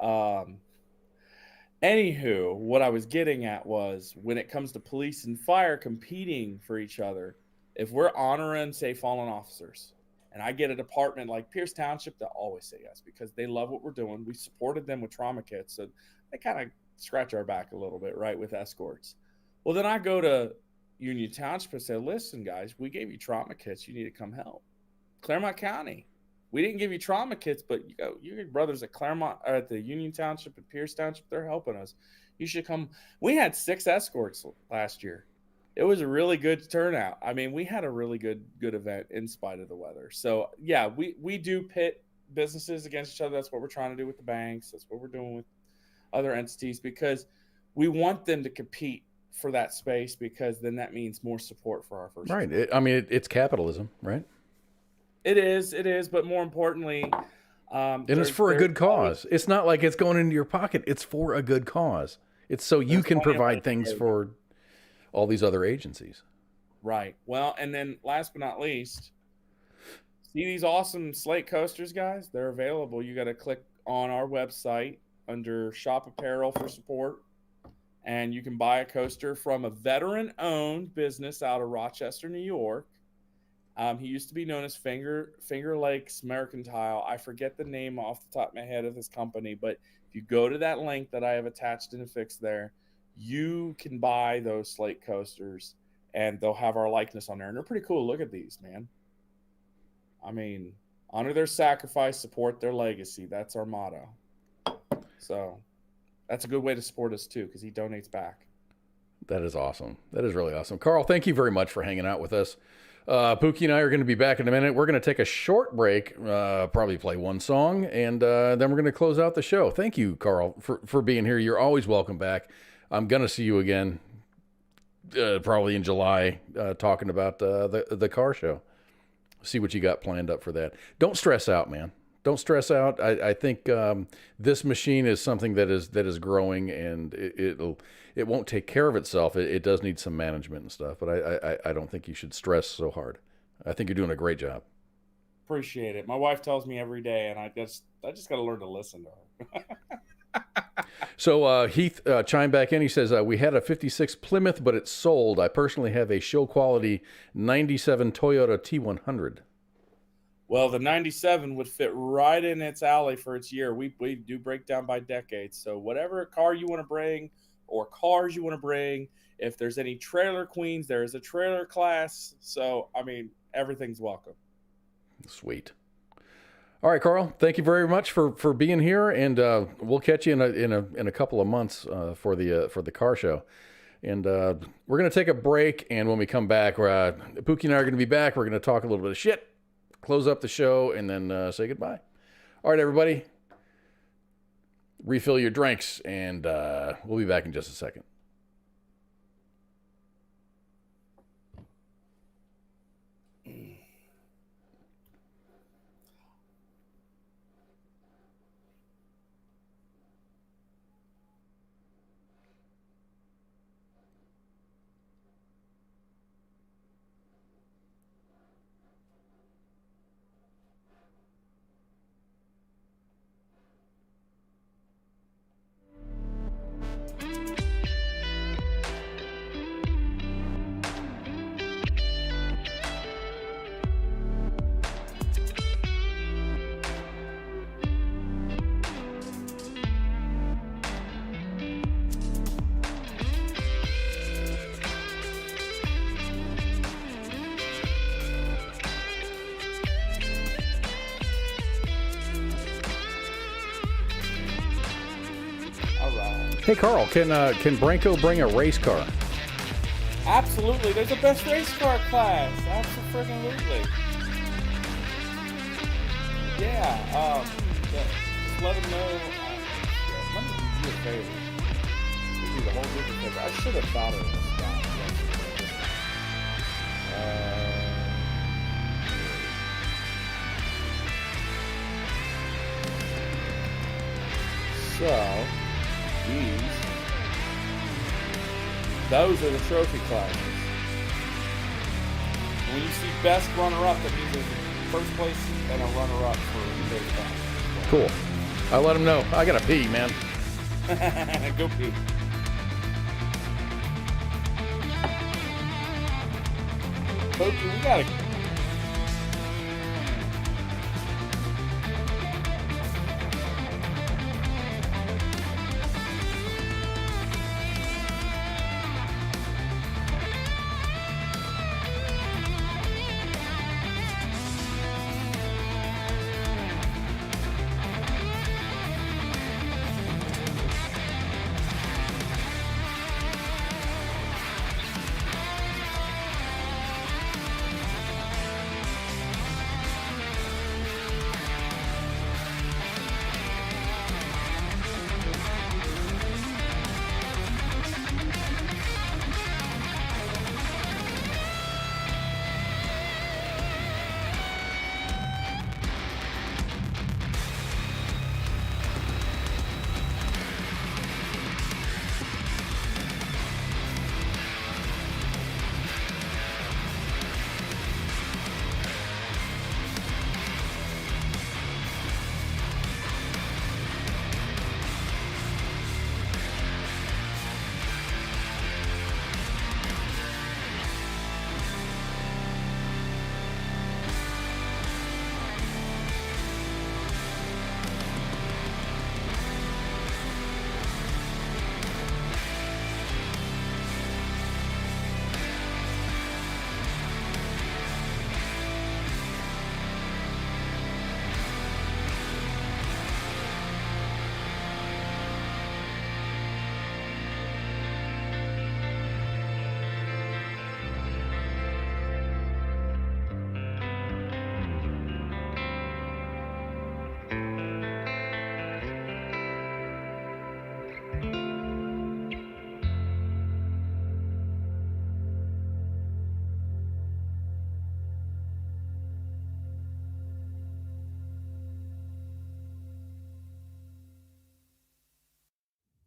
anywho, what I was getting at was when it comes to police and fire competing for each other, if we're honoring, say, fallen officers, and I get a department like Pierce Township, they'll always say yes because they love what we're doing. We supported them with trauma kits, so they kind of scratch our back a little bit, right, with escorts. Well, then I go to Union Township and say, listen, guys, we gave you trauma kits. You need to come help. Claremont County, we didn't give you trauma kits, but your brothers at Claremont or at the Union Township and Pierce Township, they're helping us. You should come. We had 6 escorts last year. It was a really good turnout. I mean, we had a really good event in spite of the weather. So, yeah, we do pit businesses against each other. That's what we're trying to do with the banks. That's what we're doing with other entities because we want them to compete for that space because then that means more support for our first. Right. It's capitalism, right? It is. But more importantly, and it's for a good cause. It's not like it's going into your pocket. It's for a good cause. It's so you can provide things for all these other agencies. Right. Well, and then last but not least, see these awesome Slate coasters, guys? They're available. You got to click on our website under Shop Apparel for support, and you can buy a coaster from a veteran-owned business out of Rochester, New York. He used to be known as Finger Lakes Mercantile. I forget the name off the top of my head of this company, but if you go to that link that I have attached and affixed there, you can buy those Slate coasters, and they'll have our likeness on there. And they're pretty cool. Look at these, man. I mean, honor their sacrifice, support their legacy. That's our motto. So that's a good way to support us, too, because he donates back. That is awesome. That is really awesome. Carl, thank you very much for hanging out with us. Pookie and I are going to be back in a minute. We're going to take a short break, probably play one song, and then we're going to close out the show. Thank you, Carl, for being here. You're always welcome back. I'm going to see you again probably in July talking about the car show. See what you got planned up for that. Don't stress out, man. Don't stress out. I think this machine is something that is growing, and it won't take care of itself. It does need some management and stuff, but I don't think you should stress so hard. I think you're doing a great job. Appreciate it. My wife tells me every day, and I just got to learn to listen to her. So Heath chimed back in. He says, we had a 56 Plymouth, but it's sold. I personally have a show quality 97 Toyota T100. Well, the 97 would fit right in its alley for its year. We do break down by decades. So whatever car you want to bring or cars you want to bring, if there's any trailer queens, there is a trailer class. So, I mean, everything's welcome. Sweet. All right, Carl, thank you very much for being here, and we'll catch you in a couple of months for the car show. And we're going to take a break. And when we come back, Pookie and I are going to be back. We're going to talk a little bit of shit, close up the show, and then say goodbye. All right, everybody. Refill your drinks, and we'll be back in just a second. Hey, Carl, can Branko bring a race car? Absolutely. There's a best race car class. Absolutely. Yeah. Just let them know. Let me do you a favor. This is a whole different favor. I should have thought of this guy yesterday. So. Those are the trophy classes. When you see best runner-up, that means there's a first place and a runner-up for those classes. Cool. I'll let them know. I gotta pee, man. Go pee. Pokey, we gotta.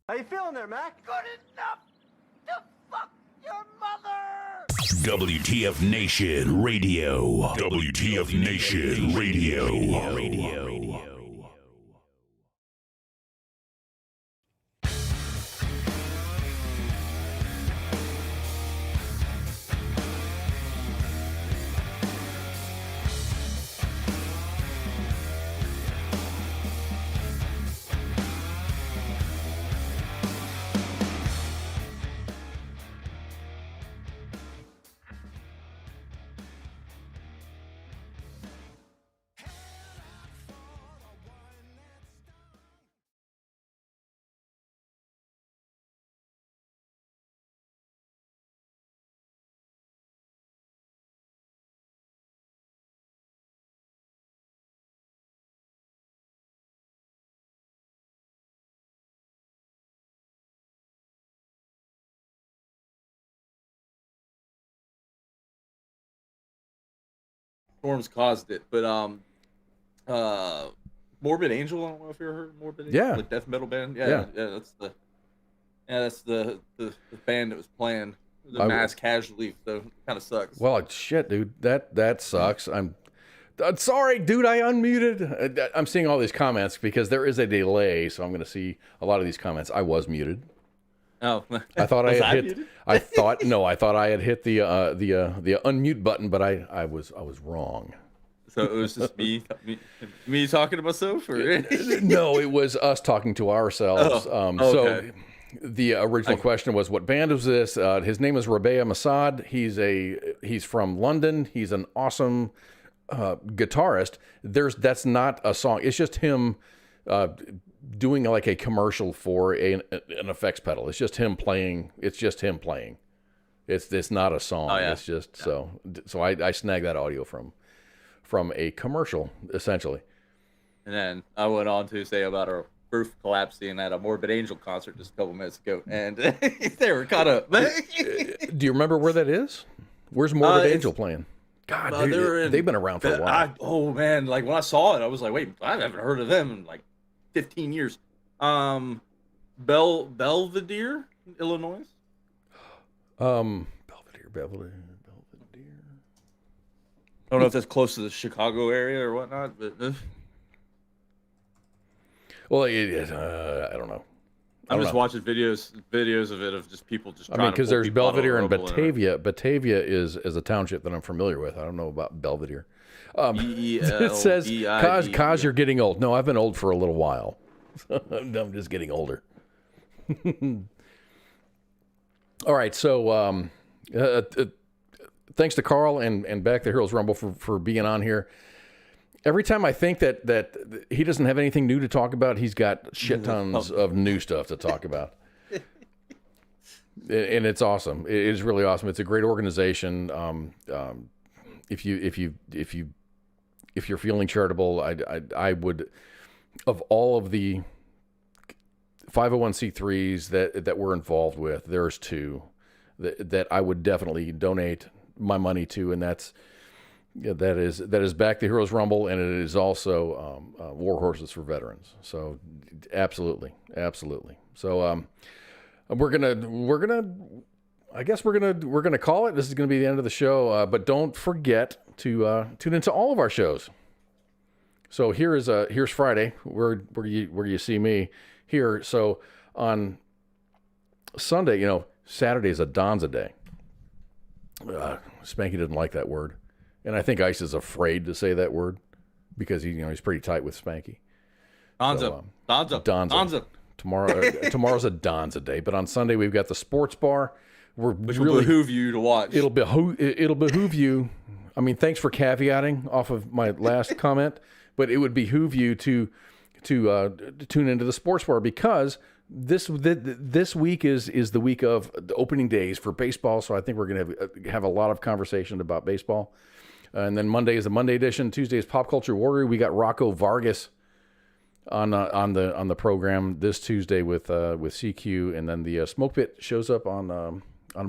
How you feeling there, Mac? Good enough to fuck your mother! WTF Nation Radio. WTF Nation Radio. storms caused it. But Morbid Angel, I don't know if you ever heard of Morbid Angel, Yeah. the death metal band. Yeah. That's the band that was playing the I- mass casualty. So it kind of sucks. Well, shit, dude, that sucks. I'm sorry, dude. I unmuted. I'm seeing all these comments because there is a delay, so I'm going to see a lot of these comments. I was muted. Oh, I thought I Was had hit. muted? I thought I had hit the unmute button, but I was wrong. So it was just me talking to myself, or No, it was us talking to ourselves. Oh, So okay. the original question was, what band was this? His name is Rabea Masad. He's from London. He's an awesome guitarist. That's not a song. It's just him doing like a commercial for an effects pedal. It's just him playing. It's not a song. Oh, yeah. It's just so I snagged that audio from a commercial, essentially. And then I went on to say about a roof collapsing at a Morbid Angel concert just a couple minutes ago, and they were kind of. Do you remember where that is? Where's Morbid Angel playing? God, they've been around for a while. Oh man, like when I saw it, I was like, wait, I haven't heard of them in like 15 years. Belvedere, Illinois. Belvedere. I don't know if that's close to the Chicago area or whatnot, but Well, I don't know. I'm just watching videos of it of just people just. I mean, because there's Belvedere and Rubble in it. Batavia. Batavia is a township that I'm familiar with. I don't know about Belvedere. It says, "Cause you're getting old." No, I've been old for a little while. I'm just getting older. All right, so thanks to Carl and Back the Heroes Rumble for being on here. Every time I think that he doesn't have anything new to talk about, he's got shit tons of new stuff to talk about. And it's awesome. It is really awesome. It's a great organization. If you're feeling charitable, I would, of all of the 501c3s that we're involved with, there's two that I would definitely donate my money to, and that is Back the Heroes Rumble, and it is also War Horses for Veterans. So absolutely. So we're gonna I guess we're gonna call it. This is gonna be the end of the show. But don't forget to tune into all of our shows. So here's Friday, where you see me here. So on Sunday, Saturday is a Donza Day. Spanky didn't like that word, and I think Ice is afraid to say that word because he's pretty tight with Spanky. Donza. Tomorrow's a Donza Day, but on Sunday we've got the sports bar. Which will behoove you to watch. It'll behoove you. I mean, thanks for caveating off of my last comment, but it would behoove you to tune into the sports bar because this week is the week of the opening days for baseball. So I think we're going to have a lot of conversation about baseball. And then Monday is the Monday edition. Tuesday is Pop Culture Warrior. We got Rocco Vargas on the program this Tuesday with CQ, and then the Smoke Pit shows up on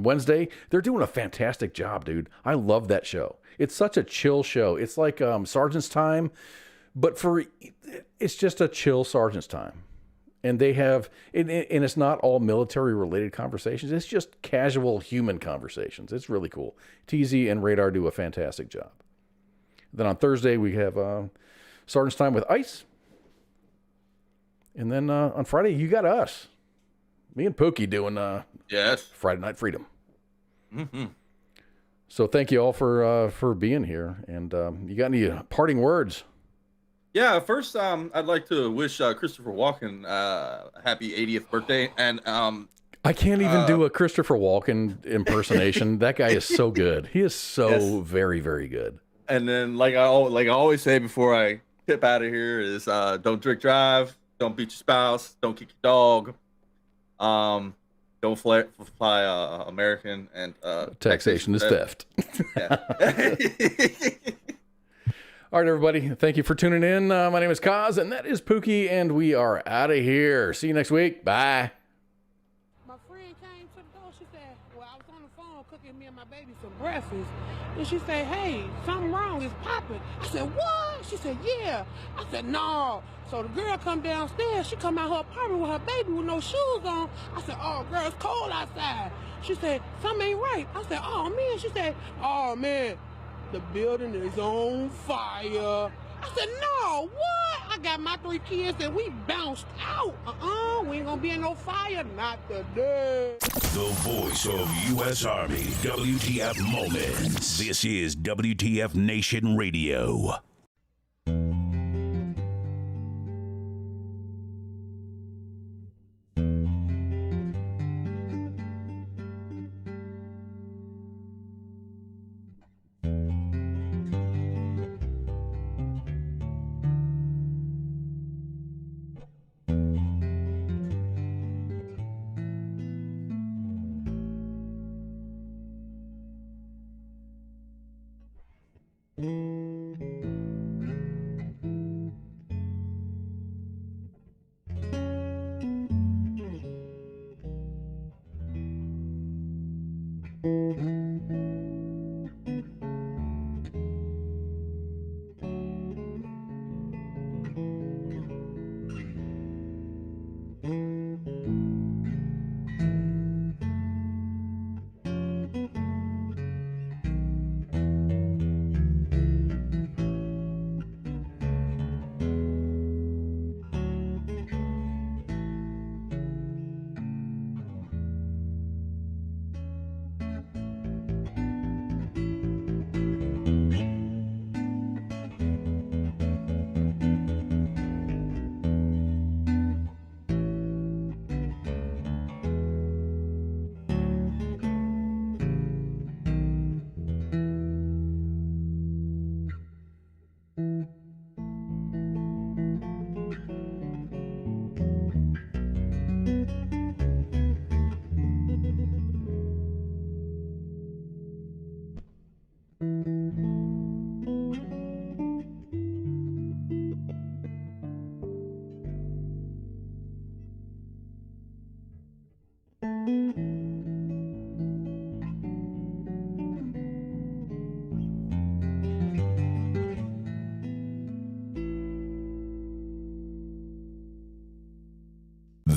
Wednesday. They're doing a fantastic job, dude. I love that show. It's such a chill show. It's like Sergeant's Time, but it's just a chill Sergeant's Time. And they have, and it's not all military related conversations. It's just casual human conversations. It's really cool. TZ and Radar do a fantastic job. Then on Thursday we have Sergeant's Time with Ice. And then on Friday you got us, me and Pookie doing Friday Night Freedom. Mm-hmm. So thank you all for being here. And you got any parting words? Yeah, first, I'd like to wish Christopher Walken a happy 80th birthday, and I can't even do a Christopher Walken impersonation. That guy is so good. He is so very, very good. And then, like I always say before I tip out of here, is don't drink drive, don't beat your spouse, don't kick your dog, don't fly American, and taxation is theft. All right, everybody. Thank you for tuning in. My name is Kaz, and that is Pookie, and we are out of here. See you next week. Bye. My friend came to the door. She said, well, I was on the phone cooking give me and my baby some breakfast. And she said, hey, something wrong, it's popping. I said, what? She said, yeah. I said, no. So the girl come downstairs, she come out her apartment with her baby with no shoes on. I said, oh, girl, it's cold outside. She said, something ain't right. I said, oh, man. She said, oh, man, the building is on fire. I said, no, what? I got my 3 kids and we bounced out. We ain't gonna be in no fire, not today. The voice of U.S. Army, WTF Moments. This is WTF Nation Radio.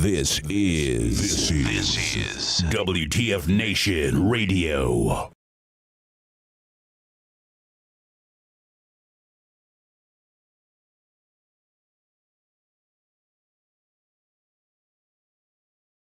This is WTF Nation Radio.